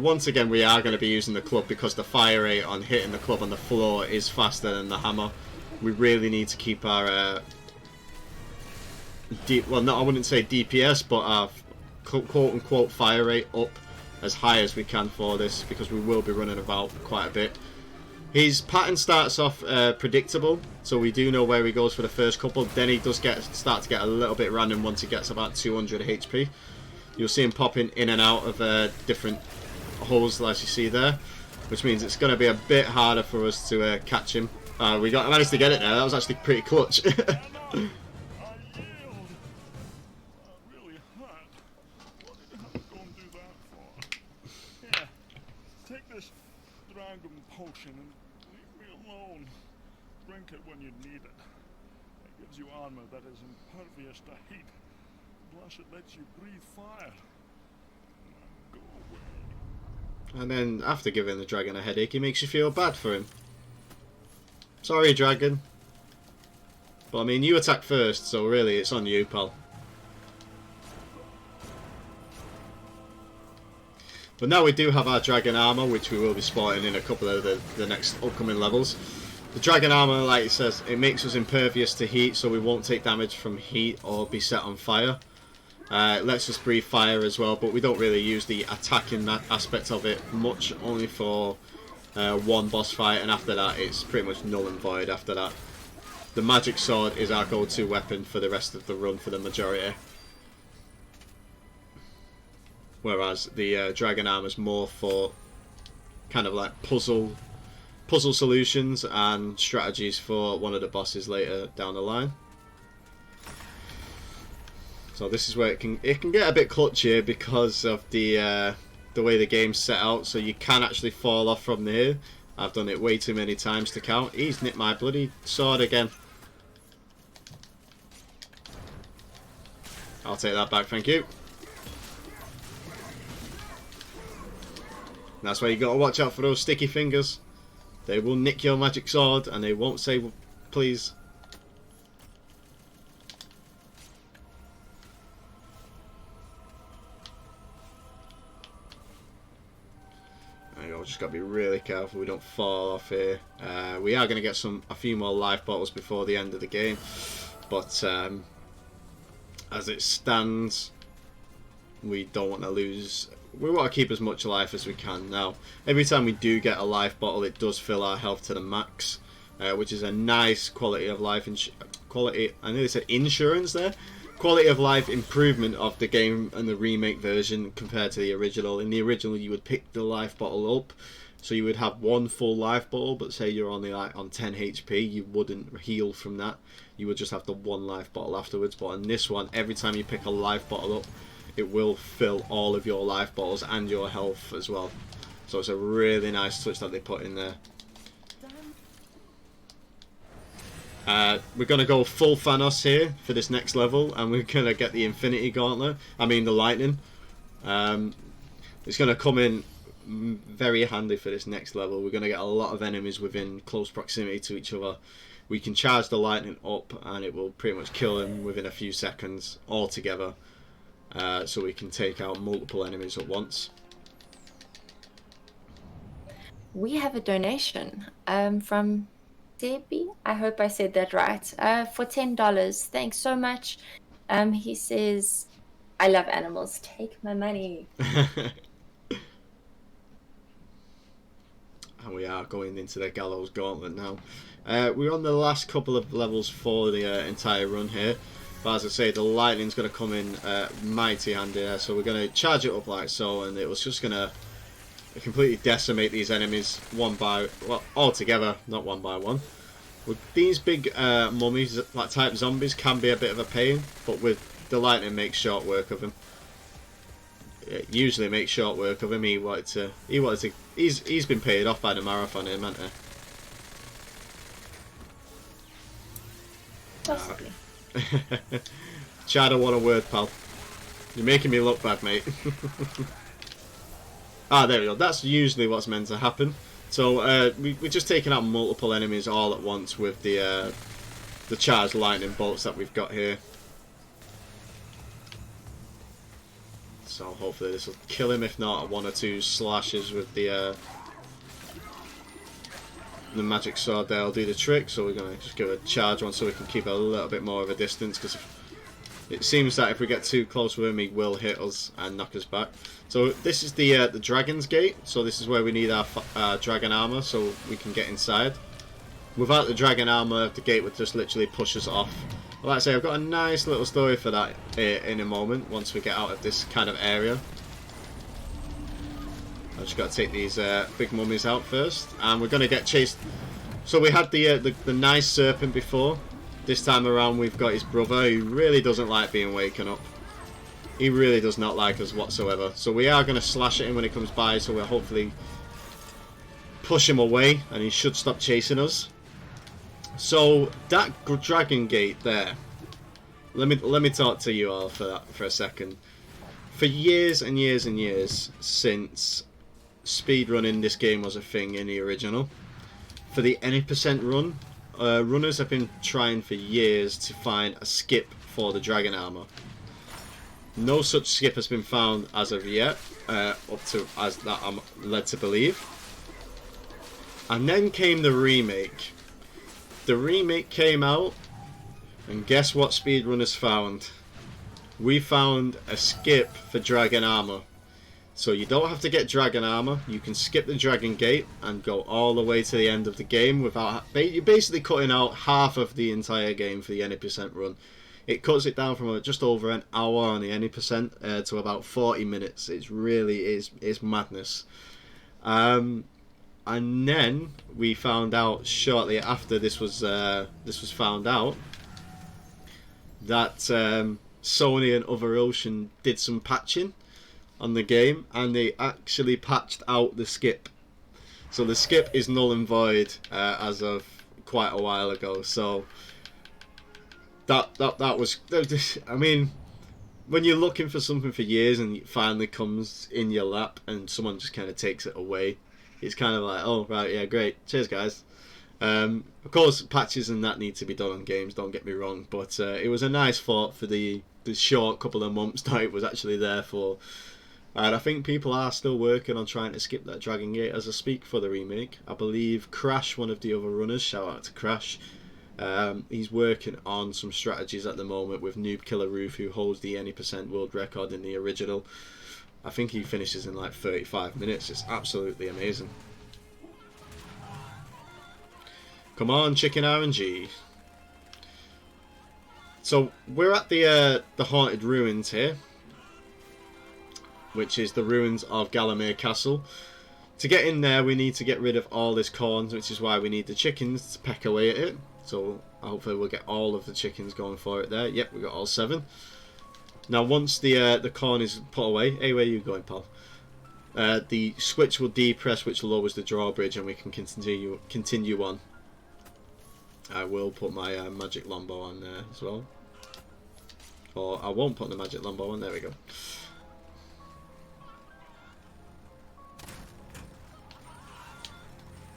Speaker 2: once again we are going to be using the club because the fire rate on hitting the club on the floor is faster than the hammer. We really need to keep our well, no, I wouldn't say DPS, but our quote-unquote fire rate up as high as we can for this, because we will be running about quite a bit. His pattern starts off predictable, so we do know where he goes for the first couple. Then he does start to get a little bit random once he gets about 200 HP. You'll see him popping in and out of different holes, as you see there, which means it's going to be a bit harder for us to catch him. We managed to get it there. That was actually pretty clutch.
Speaker 5: Potion and leave me alone. Drink it when you need it. It gives you armor that is impervious to heat. Plus it lets you breathe fire. Now go away.
Speaker 2: And then after giving the dragon a headache, he makes you feel bad for him. Sorry, dragon. But I mean, you attack first, so really it's on you, pal. But now we do have our dragon armor, which we will be sporting in a couple of the next upcoming levels. The dragon armor, like it says, it makes us impervious to heat, so we won't take damage from heat or be set on fire. It lets us breathe fire as well, but we don't really use the attacking aspect of it much, only for one boss fight, and after that it's pretty much null and void after that. The magic sword is our go-to weapon for the rest of the run for the majority. Whereas the dragon armor is more for kind of like puzzle solutions and strategies for one of the bosses later down the line. So this is where it can get a bit clutchy because of the way the game's set out. So you can actually fall off from here. I've done it way too many times to count. He's nicked my bloody sword again. I'll take that back, thank you. That's why you gotta watch out for those sticky fingers. They will nick your magic sword and they won't say please. There you go, just gotta be really careful we don't fall off here. We are gonna get a few more life bottles before the end of the game, but as it stands, we don't want to lose. We want to keep as much life as we can. Now, every time we do get a life bottle, it does fill our health to the max, which is a nice quality of life quality. I nearly said insurance there. Quality of life improvement of the game and the remake version compared to the original. In the original, you would pick the life bottle up, so you would have one full life bottle. But say you're only like on 10 HP, you wouldn't heal from that. You would just have the one life bottle afterwards. But in this one, every time you pick a life bottle up, it will fill all of your life bottles and your health as well. So it's a really nice touch that they put in there. We're going to go full Thanos here for this next level, and we're going to get the Infinity Gauntlet. I mean the Lightning. It's going to come in very handy for this next level. We're going to get a lot of enemies within close proximity to each other. We can charge the Lightning up and it will pretty much kill them within a few seconds altogether. So we can take out multiple enemies at once.
Speaker 1: We have a donation from Debbie. I hope I said that right. For $10. Thanks so much. He says, "I love animals. Take my money."
Speaker 2: and we are going into the Gallows Gauntlet now. We're on the last couple of levels for the entire run here, but as I say, the lightning's going to come in mighty handy there, so we're going to charge it up like so, and it was just going to completely decimate these enemies all together, not one by one. With these big mummies, like type zombies, can be a bit of a pain, but with the lightning makes short work of them. It usually makes short work of him. He's been paid off by the marathon, hasn't he?
Speaker 1: Possibly.
Speaker 2: Chad, I want a word, pal. You're making me look bad, mate. There we go. That's usually what's meant to happen. So we're just taking out multiple enemies all at once with the charged lightning bolts that we've got here. So hopefully this will kill him. If not, 1 or 2 slashes with the magic sword there will do the trick. So we're going to just give a charge one so we can keep a little bit more of a distance, because it seems that if we get too close with him, he will hit us and knock us back. So this is the Dragon's Gate. So this is where we need our dragon armor so we can get inside. Without the dragon armor, the gate would just literally push us off. Well, like I say, I've got a nice little story for that in a moment, once we get out of this kind of area. I've just got to take these big mummies out first, and we're going to get chased. So we had the nice serpent before. This time around we've got his brother, who really doesn't like being waken up. He really does not like us whatsoever. So we are going to slash at him when he comes by, so we'll hopefully push him away, and he should stop chasing us. So that dragon gate there, let me talk to you all for that for a second. For years and years and years since speedrunning this game was a thing in the original, for the any percent run, runners have been trying for years to find a skip for the dragon armor. No such skip has been found as of yet, up to as that I'm led to believe. And then came the remake. The remake came out, and guess what speedrunners found? We found a skip for dragon armor. So you don't have to get dragon armor, you can skip the dragon gate and go all the way to the end of the game without... You're basically cutting out half of the entire game for the any percent run. It cuts it down from just over an hour on the any percent to about 40 minutes. It really is madness. And then we found out shortly after this was found out that Sony and Other Ocean did some patching on the game, and they actually patched out the skip. So the skip is null and void as of quite a while ago. So that was, I mean, when you're looking for something for years and it finally comes in your lap and someone just kind of takes it away, it's kind of like, oh right, yeah, great, cheers guys. Of course patches and that need to be done on games, don't get me wrong, but it was a nice thought for the short couple of months that it was actually there for. And I think people are still working on trying to skip that Dragon Gate as I speak for the remake. I believe Crash, one of the other runners, shout out to Crash, he's working on some strategies at the moment with Noob Killer Roof, who holds the any percent world record in the original. I think he finishes in like 35 minutes. It's absolutely amazing. Come on, chicken RNG. So we're at the haunted ruins here, which is the ruins of Gallamere Castle. To get in there, we need to get rid of all this corn, which is why we need the chickens to peck away at it. So hopefully we'll get all of the chickens going for it there. Yep, we got all 7. Now once the corn is put away, hey, where are you going, pal? The switch will depress, which lowers the drawbridge, and we can continue on. I will put my magic longbow on there as well. Or I won't put the magic longbow on. There we go.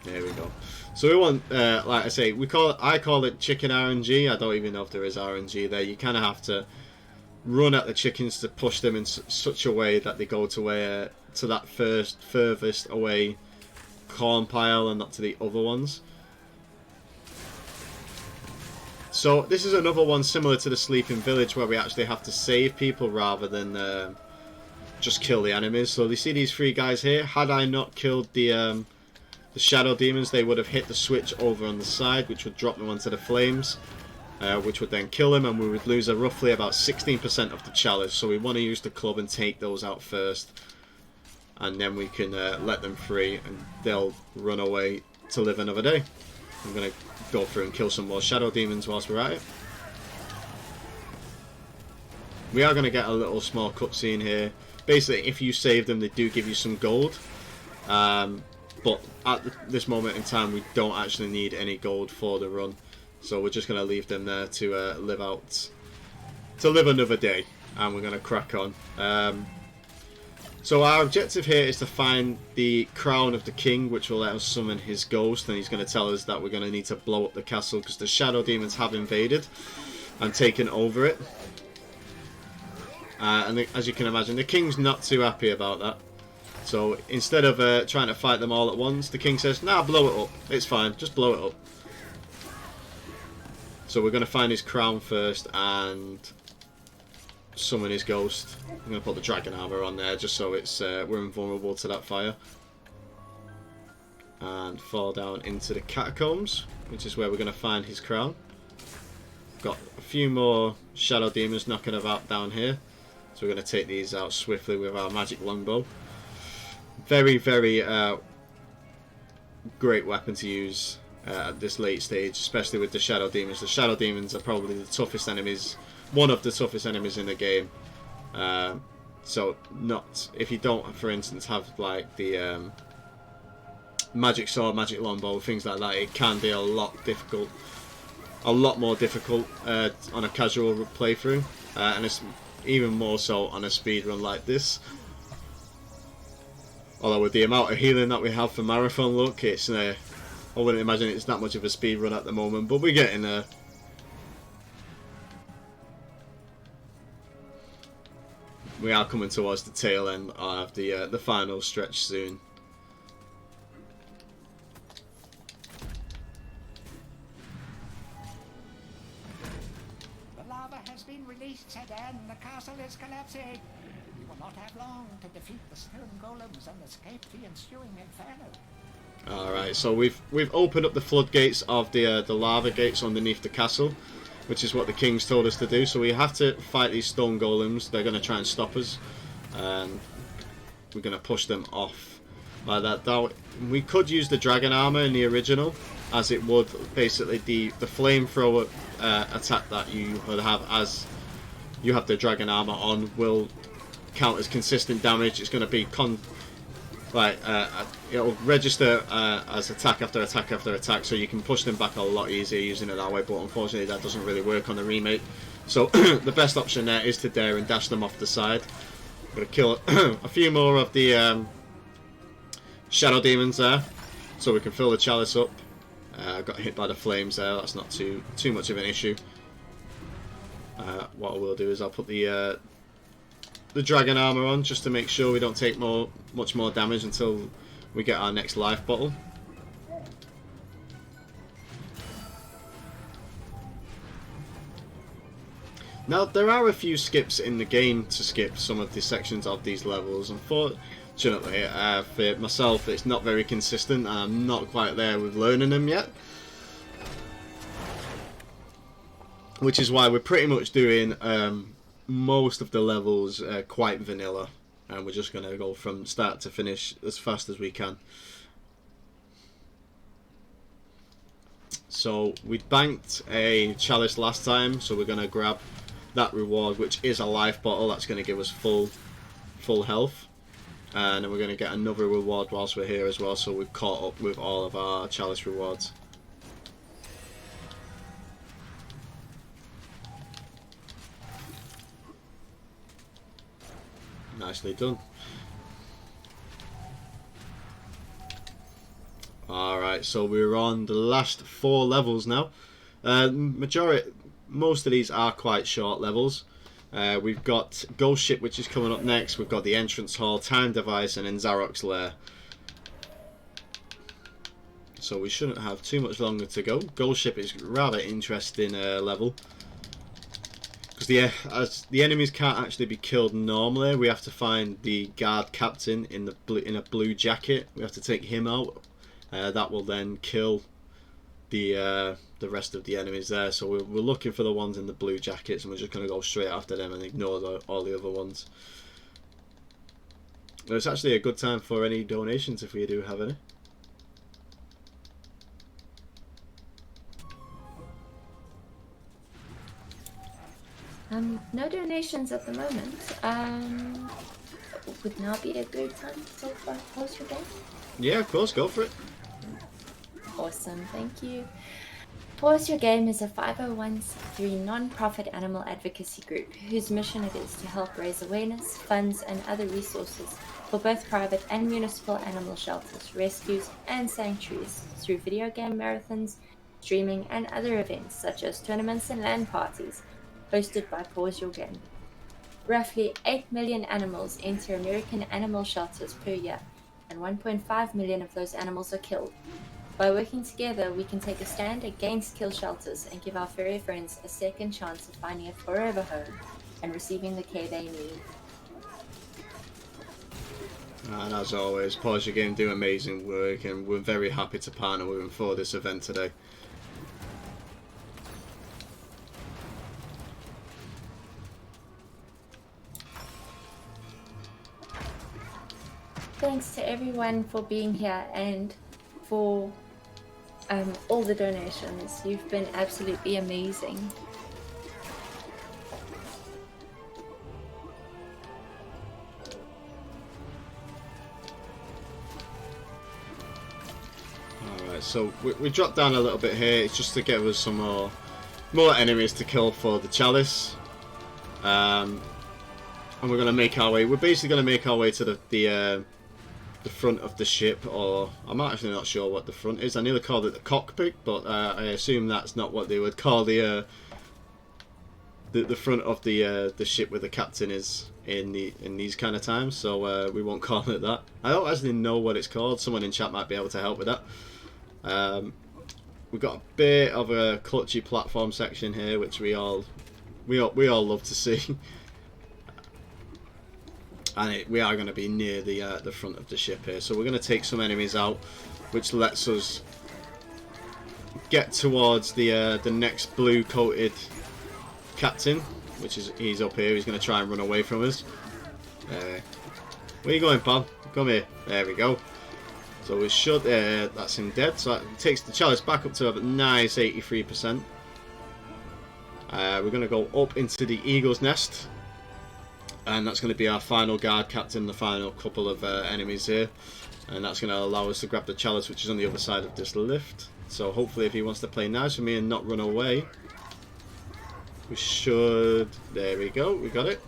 Speaker 2: There we go. So we want, like I say, I call it chicken RNG. I don't even know if there is RNG there. You kind of have to run at the chickens to push them in such a way that they go to that furthest away corn pile and not to the other ones. So this is another one similar to the Sleeping Village, where we actually have to save people rather than just kill the enemies. So you see these 3 guys here. Had I not killed the The Shadow Demons, they would have hit the switch over on the side, which would drop them onto the flames, which would then kill them, and we would lose roughly about 16% of the chalice. So we want to use the club and take those out first, and then we can let them free, and they'll run away to live another day. I'm going to go through and kill some more Shadow Demons whilst we're at it. We are going to get a little small cutscene here. Basically, if you save them, they do give you some gold. But at this moment in time, we don't actually need any gold for the run. So we're just going to leave them there to live another day. And we're going to crack on. So our objective here is to find the crown of the king, which will let us summon his ghost. And he's going to tell us that we're going to need to blow up the castle because the Shadow Demons have invaded and taken over it. And as you can imagine, the king's not too happy about that. So instead of trying to fight them all at once, the king says, nah, blow it up. It's fine, just blow it up. So we're going to find his crown first and summon his ghost. I'm going to put the dragon armor on there just so it's we're invulnerable to that fire. And fall down into the catacombs, which is where we're going to find his crown. Got a few more Shadow Demons knocking about down here. So we're going to take these out swiftly with our magic longbow. Very, very great weapon to use at this late stage, especially with the Shadow Demons. The Shadow Demons are probably the toughest enemies, one of the toughest enemies in the game. So if you don't, for instance, have like the magic sword, magic longbow, things like that, it can be a lot more difficult on a casual playthrough, and it's even more so on a speed run like this. Although with the amount of healing that we have for marathon, look, it's I wouldn't imagine it's that much of a speed run at the moment, but we're getting there. We are coming towards the tail end of the final stretch soon.
Speaker 6: The lava has been released, Sedan. The castle is collapsing. We will not have long to defeat the stone golems and escape the ensuing inferno.
Speaker 2: Alright, so we've opened up the floodgates of the lava gates underneath the castle, which is what the king's told us to do. So we have to fight these stone golems. They're going to try and stop us, and we're going to push them off like that. Now, we could use the dragon armor in the original, as it would basically the flamethrower attack that you would have as you have the dragon armor on will count as consistent damage. It's going to be it'll register as attack after attack after attack, so you can push them back a lot easier using it that way. But unfortunately, that doesn't really work on the remake. So the best option there is to dare and dash them off the side. I'm going to kill a few more of the Shadow Demons there, so we can fill the chalice up. Got hit by the flames there. That's not too much of an issue. What I will do is I'll put the dragon armor on just to make sure we don't take much more damage until we get our next life bottle. Now, there are a few skips in the game to skip some of the sections of these levels. Unfortunately, for myself, it's not very consistent, and I'm not quite there with learning them yet. Which is why we're pretty much doing most of the levels quite vanilla, and we're just going to go from start to finish as fast as we can. So we banked a chalice last time, so we're going to grab that reward, which is a life bottle. That's going to give us full health, and then we're going to get another reward whilst we're here as well, so we've caught up with all of our chalice rewards. Nicely done. Alright, so we're on the last 4 levels now. Most of these are quite short levels. We've got Ghost Ship, which is coming up next. We've got the Entrance Hall, Time Device, and then Zarok's Lair. So we shouldn't have too much longer to go. Ghost Ship is a rather interesting level. Because as the enemies can't actually be killed normally, we have to find the guard captain in a blue jacket. We have to take him out, that will then kill the rest of the enemies there. So we're looking for the ones in the blue jackets, and we're just going to go straight after them and ignore all the other ones. It's actually a good time for any donations if we do have any.
Speaker 1: No donations at the moment. Would now be a good time to talk about PawsYourGame?
Speaker 2: Yeah, of course, go for it.
Speaker 1: Awesome, thank you. PawsYourGame is a 501c3 non-profit animal advocacy group whose mission it is to help raise awareness, funds, and other resources for both private and municipal animal shelters, rescues, and sanctuaries through video game marathons, streaming, and other events such as tournaments and LAN parties hosted by PawsYourGame. Roughly 8 million animals enter American animal shelters per year, and 1.5 million of those animals are killed. By working together, we can take a stand against kill shelters and give our furry friends a second chance of finding a forever home and receiving the care they need.
Speaker 2: And as always, PawsYourGame do amazing work, and we're very happy to partner with them for this event today.
Speaker 1: Thanks to everyone for being here and for all the donations. You've been absolutely amazing.
Speaker 2: Alright, so we dropped down a little bit here. It's just to give us some more enemies to kill for the chalice. And we're going to make our way. We're basically going to make our way to the front of the ship, or I'm actually not sure what the front is. I nearly called it the cockpit, but I assume that's not what they would call the front of the ship where the captain is in these kind of times. So we won't call it that. I don't actually know what it's called. Someone in chat might be able to help with that. We've got a bit of a clutchy platform section here, which we all love to see. And we are going to be near the front of the ship here, so we're going to take some enemies out, which lets us get towards the next blue coated captain, which is he's up here. He's going to try and run away from us. Where are you going, pal? Come here. There we go. So we should. That's him dead. So that takes the chalice back up to a nice 83%. We're going to go up into the eagle's nest. And that's going to be our final guard captain, the final couple of enemies here. And that's going to allow us to grab the chalice, which is on the other side of this lift. So hopefully if he wants to play nice with me and not run away, we should... There we go, we got it.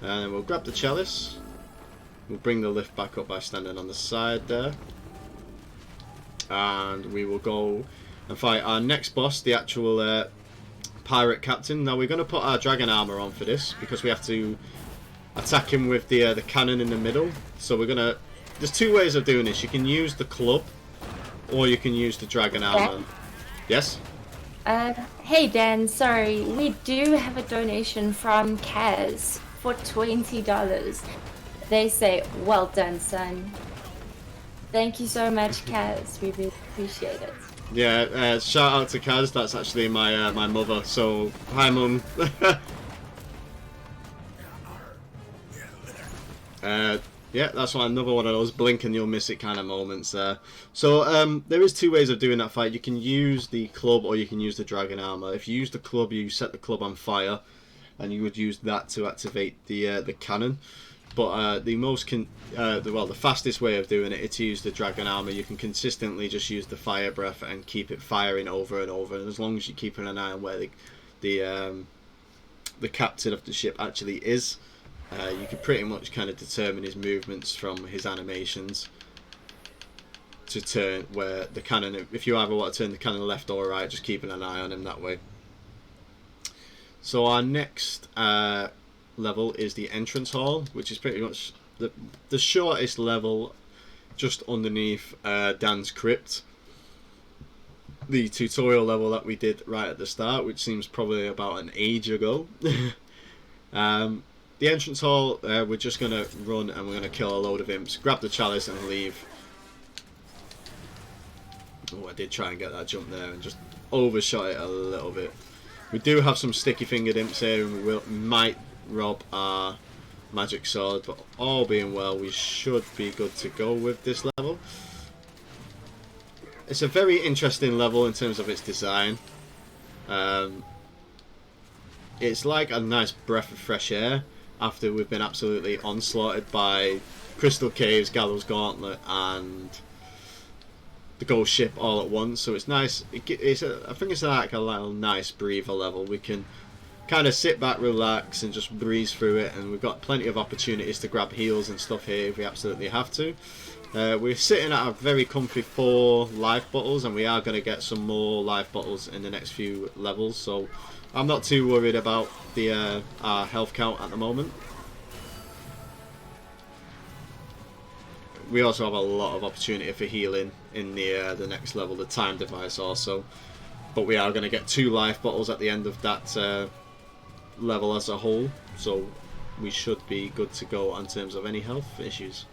Speaker 2: And we'll grab the chalice. We'll bring the lift back up by standing on the side there. And we will go and fight our next boss, the actual pirate captain. Now we're going to put our dragon armor on for this, because we have to attack him with the cannon in the middle. So we're gonna. There's two ways of doing this. You can use the club, or you can use the dragon armor. Yes.
Speaker 1: Hey Dan, sorry, we do have a donation from Kaz for $20. They say, "Well done, son." Thank you so much, Kaz. We really appreciate it.
Speaker 2: Yeah, shout out to Kaz. That's actually my my mother. So hi, mum. Yeah, that's another one of those blink and you'll miss it kind of moments there. So there is two ways of doing that fight. You can use the club or you can use the dragon armor. If you use the club, you set the club on fire, and you would use that to activate the cannon. But the fastest way of doing it is to use the dragon armor. You can consistently just use the fire breath and keep it firing over and over. And as long as you're keeping an eye on where the captain of the ship actually is, you can pretty much kind of determine his movements from his animations to turn where the cannon. If you ever want to turn the cannon left or right, just keeping an eye on him that way. So our next level is the entrance hall, which is pretty much the shortest level, just underneath Dan's crypt. The tutorial level that we did right at the start, which seems probably about an age ago. The entrance hall, we're just going to run and we're going to kill a load of imps, grab the chalice and leave. Oh, I did try and get that jump there and just overshot it a little bit. We do have some sticky fingered imps here, and we might rob our magic sword, but all being well, we should be good to go with this level. It's a very interesting level in terms of its design. It's like a nice breath of fresh air after we've been absolutely onslaughted by Crystal Caves, Gallows Gauntlet, and the Ghost Ship all at once. So it's nice. I think it's like a little nice breather level. We can kind of sit back, relax, and just breeze through it. And we've got plenty of opportunities to grab heals and stuff here if we absolutely have to. We're sitting at a very comfy 4 life bottles, and we are going to get some more life bottles in the next few levels. So I'm not too worried about the our health count at the moment. We also have a lot of opportunity for healing in the next level, the time device also. But we are going to get 2 life bottles at the end of that level as a whole, so we should be good to go in terms of any health issues.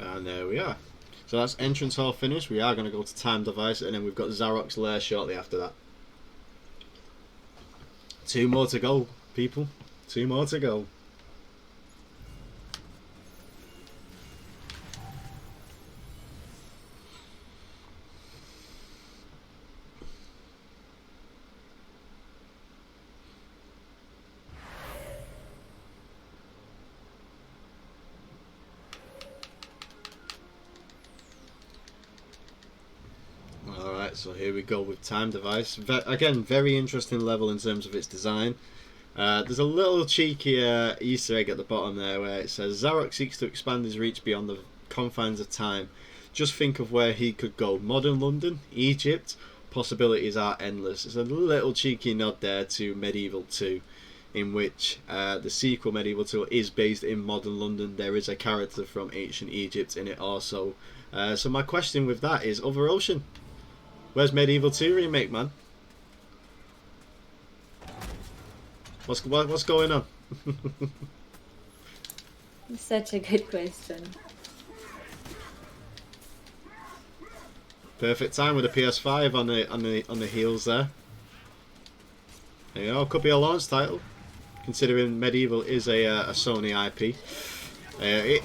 Speaker 2: And there we are. So that's entrance hall finished. We are going to go to time device, and then we've got Zarok's lair shortly after that. 2 more to go, people. 2 more to go. So here we go with time device. Again, very interesting level in terms of its design. There's a little cheeky Easter egg at the bottom there where it says Zarok seeks to expand his reach beyond the confines of time. Just think of where he could go. Modern London, Egypt, possibilities are endless. It's a little cheeky nod there to MediEvil 2, in which the sequel MediEvil 2 is based in modern London. There is a character from ancient Egypt in it also. So my question with that is, Other Ocean, where's MediEvil 2 remake, man? What's going on?
Speaker 1: Such a good question.
Speaker 2: Perfect time with the PS5 on the heels there. There you go. Could be a launch title, considering MediEvil is a Sony IP.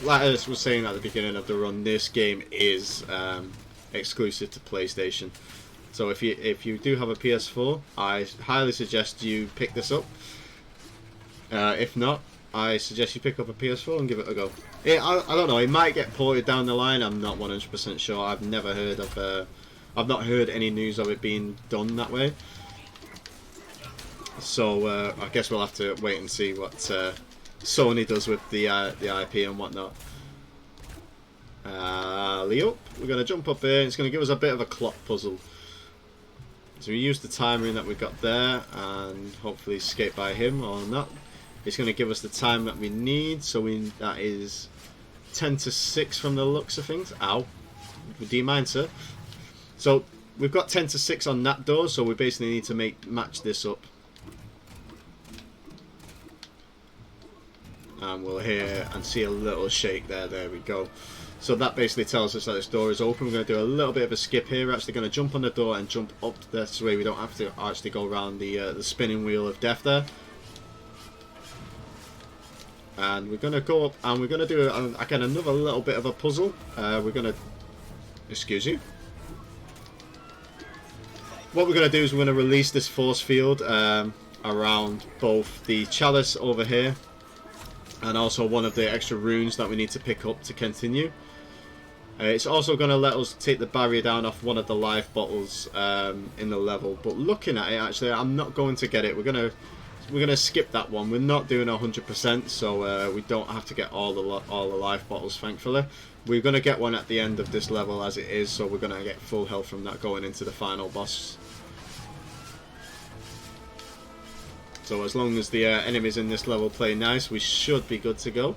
Speaker 2: Like I was saying at the beginning of the run, this game is exclusive to PlayStation. So if you do have a PS4, I highly suggest you pick this up. If not, I suggest you pick up a PS4 and give it a go. I don't know, it might get ported down the line. I'm not 100% sure. I've never heard of I've not heard any news of it being done that way. So I guess we'll have to wait and see what Sony does with the IP and whatnot. Leo, we're going to jump up here. It's going to give us a bit of a clock puzzle. So we use the time ring that we got there and hopefully escape by him or not. It's going to give us the time that we need. So that is 10 to 6 from the looks of things. Ow. Do you mind, sir? So we've got 10 to 6 on that door, so we basically need to match this up. And we'll hear and see a little shake there. There we go. So that basically tells us that this door is open. We're going to do a little bit of a skip here. We're actually going to jump on the door and jump up this way. We don't have to actually go around the spinning wheel of death there. And we're going to go up and we're going to do again another little bit of a puzzle. We're going to, excuse you. What we're going to do is we're going to release this force field around both the chalice over here and also one of the extra runes that we need to pick up to continue. It's also going to let us take the barrier down off one of the life bottles in the level. But looking at it, actually, I'm not going to get it. We're gonna skip that one. We're not doing 100%, so we don't have to get all the life bottles, thankfully. We're gonna get one at the end of this level as it is, so we're gonna get full health from that going into the final boss. So as long as the enemies in this level play nice, we should be good to go.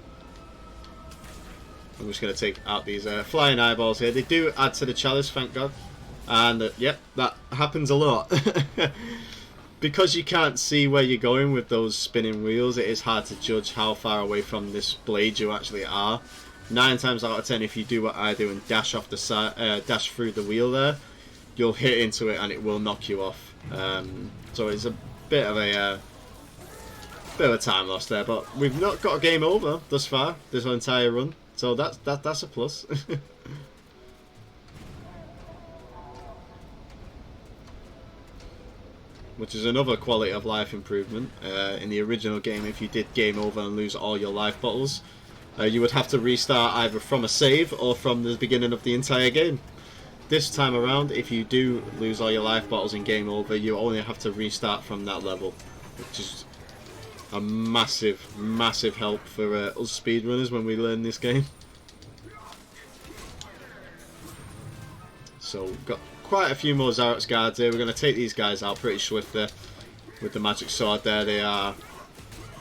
Speaker 2: I'm just going to take out these flying eyeballs here. They do add to the chalice, thank God. And yep, that happens a lot. because you can't see where you're going with those spinning wheels, it is hard to judge how far away from this blade you actually are. 9 times out of 10, if you do what I do and dash off the side, dash through the wheel there, you'll hit into it and it will knock you off. So it's a bit of a time loss there, but we've not got a game over thus far this entire run, so that's a plus. Which is another quality of life improvement. In the original game, if you did game over and lose all your life bottles, you would have to restart either from a save or from the beginning of the entire game. This time around, if you do lose all your life bottles in game over, you only have to restart from that level, which is a massive, massive help for us speedrunners when we learn this game. So we've got quite a few more Xerax guards here. We're going to take these guys out pretty swiftly with the magic sword there. They are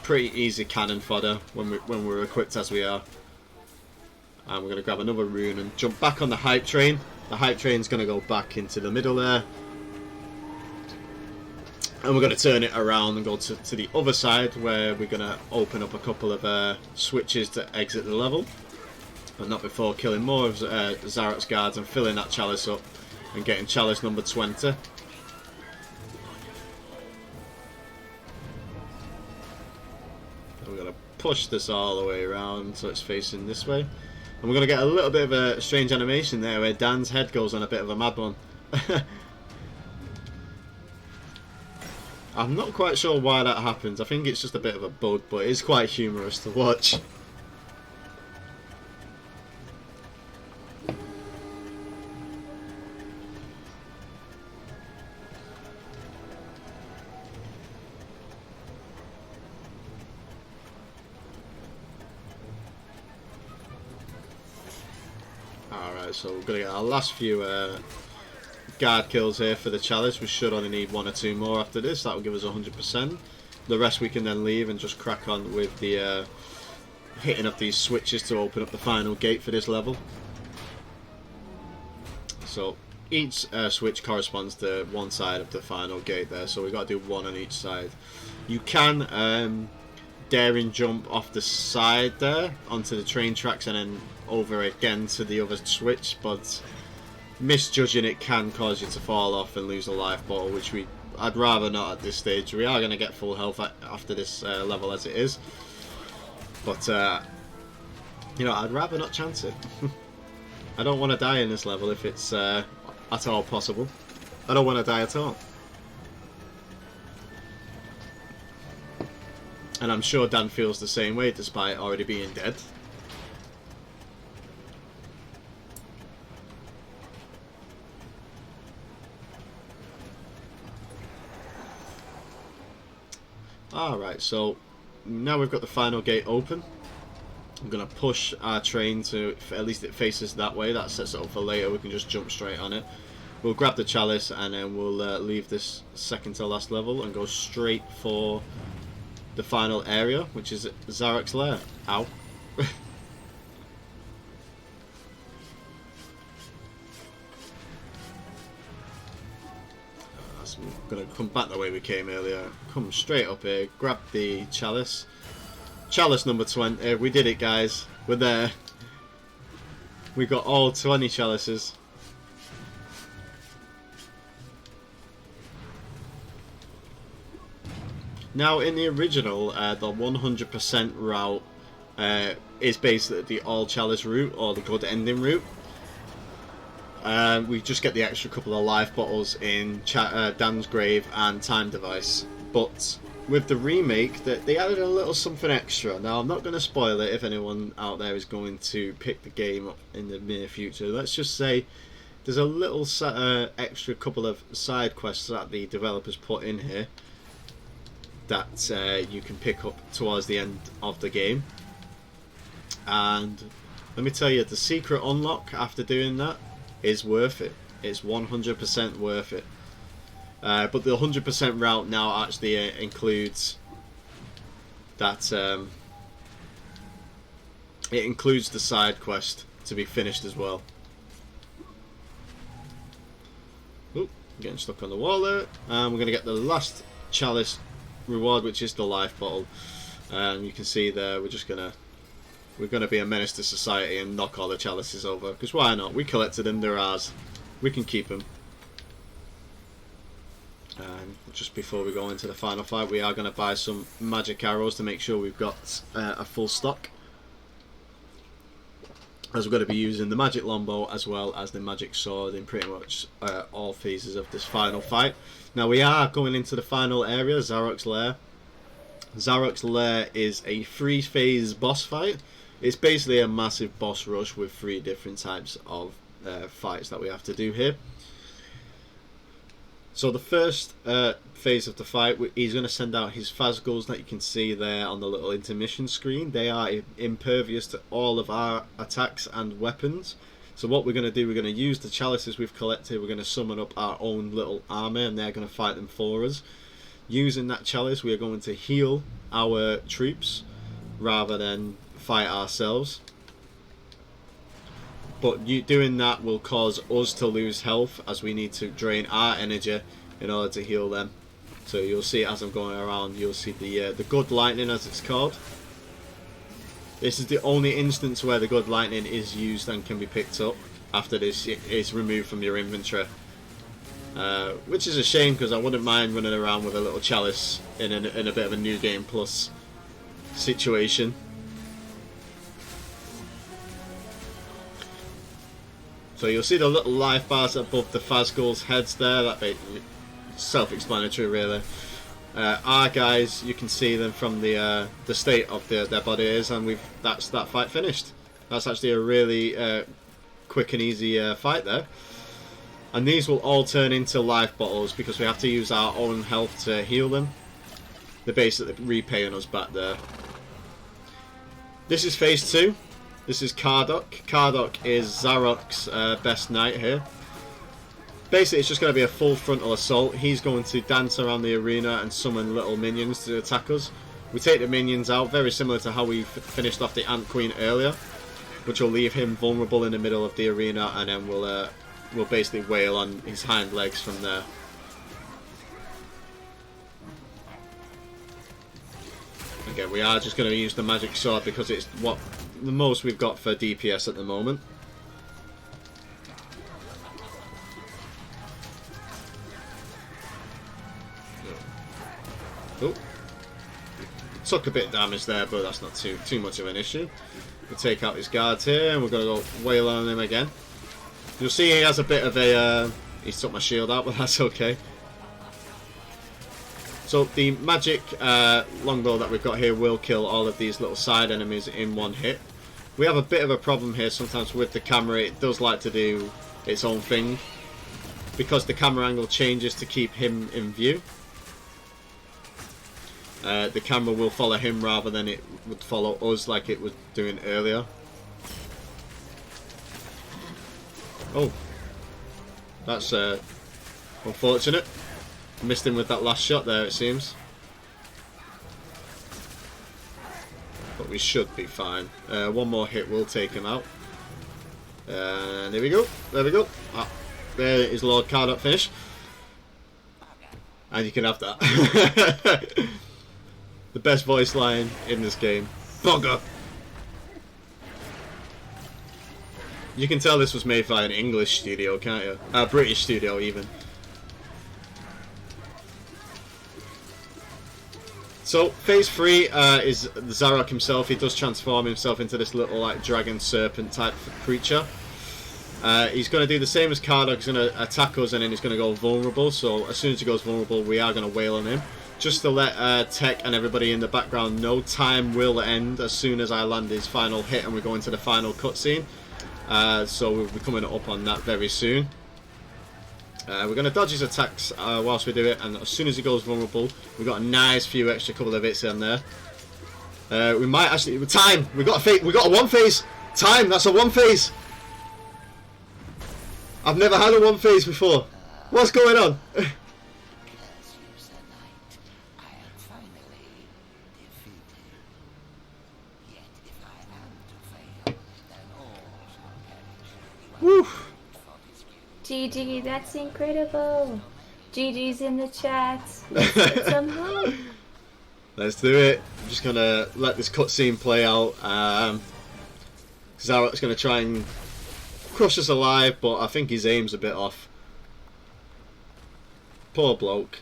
Speaker 2: pretty easy cannon fodder when we're equipped as we are. And we're going to grab another rune and jump back on the hype train. The hype train's going to go back into the middle there. And we're going to turn it around and go to the other side, where we're going to open up a couple of switches to exit the level. But not before killing more of Xerax guards and filling that chalice up and getting chalice number 20. And we're going to push this all the way around so it's facing this way. And we're going to get a little bit of a strange animation there where Dan's head goes on a bit of a mad one. I'm not quite sure why that happens. I think it's just a bit of a bug, but it's quite humorous to watch. Alright, so we're going to get our last few guard kills here for the chalice. We should only need 1 or 2 more after this. That will give us 100%. The rest we can then leave and just crack on with the hitting up these switches to open up the final gate for this level. So each switch corresponds to one side of the final gate there, so we've got to do 1 on each side. You can daring jump off the side there onto the train tracks and then over again to the other switch, but misjudging it can cause you to fall off and lose a life bottle, which I'd rather not at this stage. We are going to get full health after this level as it is, but you know, I'd rather not chance it. I don't want to die in this level if it's at all possible. I don't want to die at all. And I'm sure Dan feels the same way despite already being dead. Alright, so now we've got the final gate open. I'm going to push our train to, at least it faces that way. That sets it up for later. We can just jump straight on it. We'll grab the chalice and then we'll leave this second to last level and go straight for the final area, which is Xerax Lair. Ow. So we're going to come back the way we came earlier. Come straight up here, grab the chalice. Chalice number 20. We did it, guys. We're there. We got all 20 chalices. Now, in the original, the 100% route is basically the all chalice route, or the good ending route. We just get the extra couple of life bottles in Dan's grave and time device. But with the remake, they added a little something extra. Now, I'm not going to spoil it if anyone out there is going to pick the game up in the near future. Let's just say there's a little extra couple of side quests that the developers put in here that you can pick up towards the end of the game. And let me tell you, the secret unlock after doing that is worth it. It's 100% worth it. But the 100% route now actually includes that it includes the side quest to be finished as well. Oop, getting stuck on the wall there. And we're going to get the last chalice reward, which is the life bottle. And you can see there, we're gonna be a menace to society and knock all the chalices over. Because why not? We collected them, they're ours. We can keep them. Just before we go into the final fight, we are going to buy some magic arrows to make sure we've got a full stock, as we're going to be using the magic longbow as well as the magic sword in pretty much all phases of this final fight. Now we are going into the final area, Zarok's Lair. Zarok's Lair is a 3-phase boss fight. It's basically a massive boss rush with 3 different types of fights that we have to do here. So the first phase of the fight, he's going to send out his Phasgulls that you can see there on the little intermission screen. They are impervious to all of our attacks and weapons. So what we're going to do, we're going to use the chalices we've collected, we're going to summon up our own little army, and they're going to fight them for us. Using that chalice, we are going to heal our troops rather than fight ourselves. But doing that will cause us to lose health, as we need to drain our energy in order to heal them. So you'll see as I'm going around, you'll see the good lightning, as it's called. This is the only instance where the good lightning is used and can be picked up. After this, it is removed from your inventory. Which is a shame, because I wouldn't mind running around with a little chalice in a bit of a New Game Plus situation. So you'll see the little life bars above the Phasgul's heads there. That bit, self-explanatory really. Our guys, you can see them from the state of their body is, and that's that fight finished. That's actually a really quick and easy fight there. And these will all turn into life bottles because we have to use our own health to heal them. They're basically repaying us back there. This is phase 2. This is Kardok. Kardok is Zarok's best knight here. Basically, it's just going to be a full frontal assault. He's going to dance around the arena and summon little minions to attack us. We take the minions out, very similar to how we finished off the Ant Queen earlier, which will leave him vulnerable in the middle of the arena, and then we'll basically wail on his hind legs from there. Again, we are just going to use the magic sword because it's what the most we've got for DPS at the moment. Oh, took a bit of damage there, but that's not too much of an issue. We'll take out his guards here, and we're going to go wail on him again. You'll see he has a bit of a... he's took my shield out, but that's okay. So the magic longbow that we've got here will kill all of these little side enemies in one hit. We have a bit of a problem here sometimes with the camera. It does like to do its own thing, because the camera angle changes to keep him in view. The camera will follow him rather than it would follow us like it was doing earlier. Oh, that's unfortunate. Missed him with that last shot there, it seems. But we should be fine. One more hit will take him out. And there we go. There we go. Ah, there is Lord Kardok finish. And you can have that. The best voice line in this game. Bugger! You can tell this was made by an English studio, can't you? A British studio, even. So, phase 3 is Zarok himself. He does transform himself into this little like dragon serpent type creature. He's going to do the same as Kardok. He's going to attack us and then he's going to go vulnerable. So as soon as he goes vulnerable, we are going to wail on him. Just to let Tech and everybody in the background know, time will end as soon as I land his final hit and we go into the final cutscene. So we'll be coming up on that very soon. We're going to dodge his attacks whilst we do it, and as soon as he goes vulnerable, we've got a nice few extra couple of hits in there. We might actually... Time! We got a one phase! Time! That's a one phase! I've never had a one phase before. What's going on? Woo!
Speaker 1: GG, that's incredible. GG's in the chat. Let's get some help.
Speaker 2: Let's do it. I'm just gonna let this cutscene play out. Zarok's gonna try and crush us alive, but I think his aim's a bit off. Poor bloke.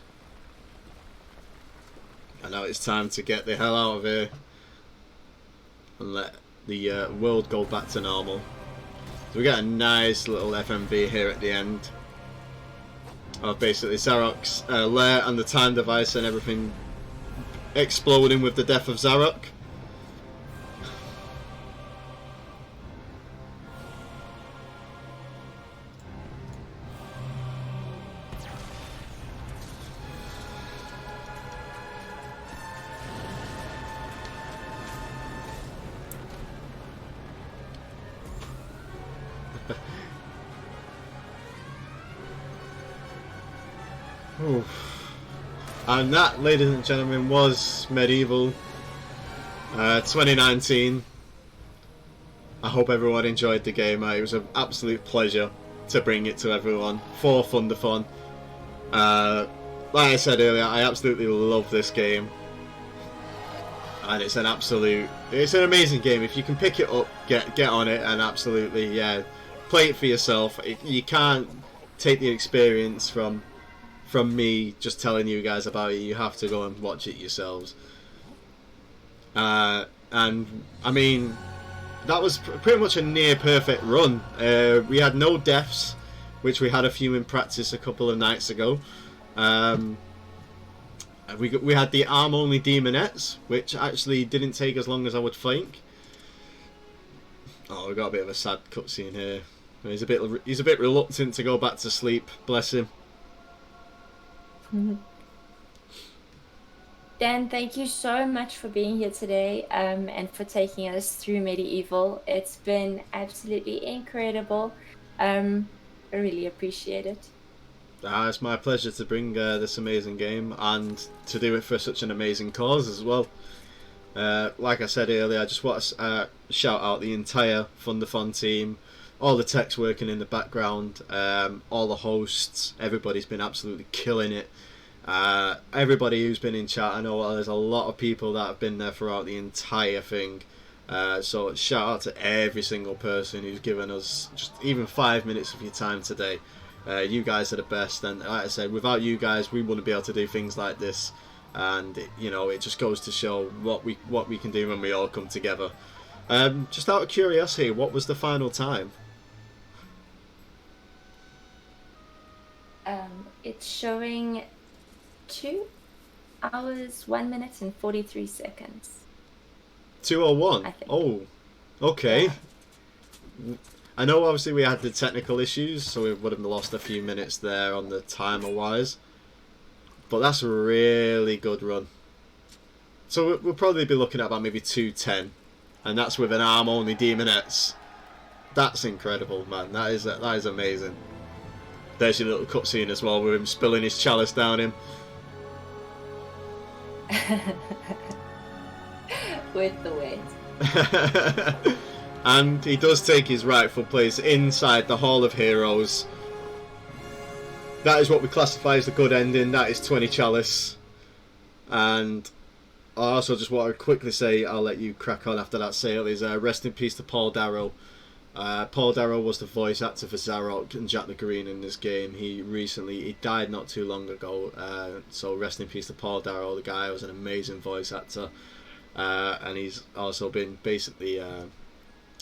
Speaker 2: I know it's time to get the hell out of here and let the world go back to normal. So we get a nice little FMV here at the end of basically Zarok's lair and the time device and everything exploding with the death of Zarok. And that, ladies and gentlemen, was MediEvil 2019. I hope everyone enjoyed the game. It was an absolute pleasure to bring it to everyone for Thunderthon. Like I said earlier, I absolutely love this game, and it's an amazing game. If you can pick it up, get on it, and absolutely, yeah, play it for yourself. You can't take the experience from me just telling you guys about it. You have to go and watch it yourselves. And I mean, that was pretty much a near perfect run. We had no deaths, which we had a few in practice a couple of nights ago. We had the arm only Demonettes, which actually didn't take as long as I would think. Oh, we got a bit of a sad cutscene here. He's a bit reluctant to go back to sleep. Bless him.
Speaker 1: Dan, thank you so much for being here today, and for taking us through MediEvil. It's been absolutely incredible. I really appreciate it.
Speaker 2: It's my pleasure to bring this amazing game and to do it for such an amazing cause as well. Like I said earlier, I just want to shout out the entire Thunderthon team, all the techs working in the background, all the hosts. Everybody's been absolutely killing it. Everybody who's been in chat, I know there's a lot of people that have been there throughout the entire thing. So shout out to every single person who's given us just even 5 minutes of your time today. You guys are the best, and like I said, without you guys we wouldn't be able to do things like this, and it just goes to show what we can do when we all come together. Just out of curiosity, what was the final time?
Speaker 1: It's showing 2 hours, 1 minute and 43 seconds.
Speaker 2: 2:01. Oh, okay. Yeah. I know obviously we had the technical issues, so we would have lost a few minutes there on the timer wise, but that's a really good run. So we'll probably be looking at about maybe 2:10, and that's with an arm only Demonettes. That's incredible, man. That is amazing. There's your little cutscene as well with him spilling his chalice down him.
Speaker 1: With the weight.
Speaker 2: And he does take his rightful place inside the Hall of Heroes. That is what we classify as the good ending. That is 20 chalice. And I also just want to quickly say, I'll let you crack on after that sale, is rest in peace to Paul Darrow. Paul Darrow was the voice actor for Zarok and Jack the Green in this game. He died not too long ago, so rest in peace to Paul Darrow. The guy was an amazing voice actor, and he's also been basically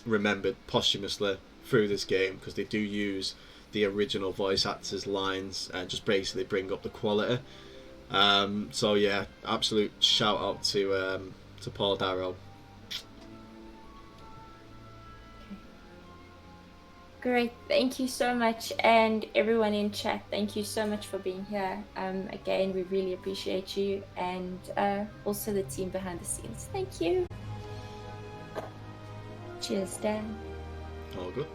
Speaker 2: remembered posthumously through this game, because they do use the original voice actors' lines and just basically bring up the quality. So yeah, absolute shout out to Paul Darrow.
Speaker 1: Great, thank you so much, and everyone in chat, thank you so much for being here. Again, we really appreciate you, and also the team behind the scenes. Thank you. Cheers, Dan.
Speaker 2: All good.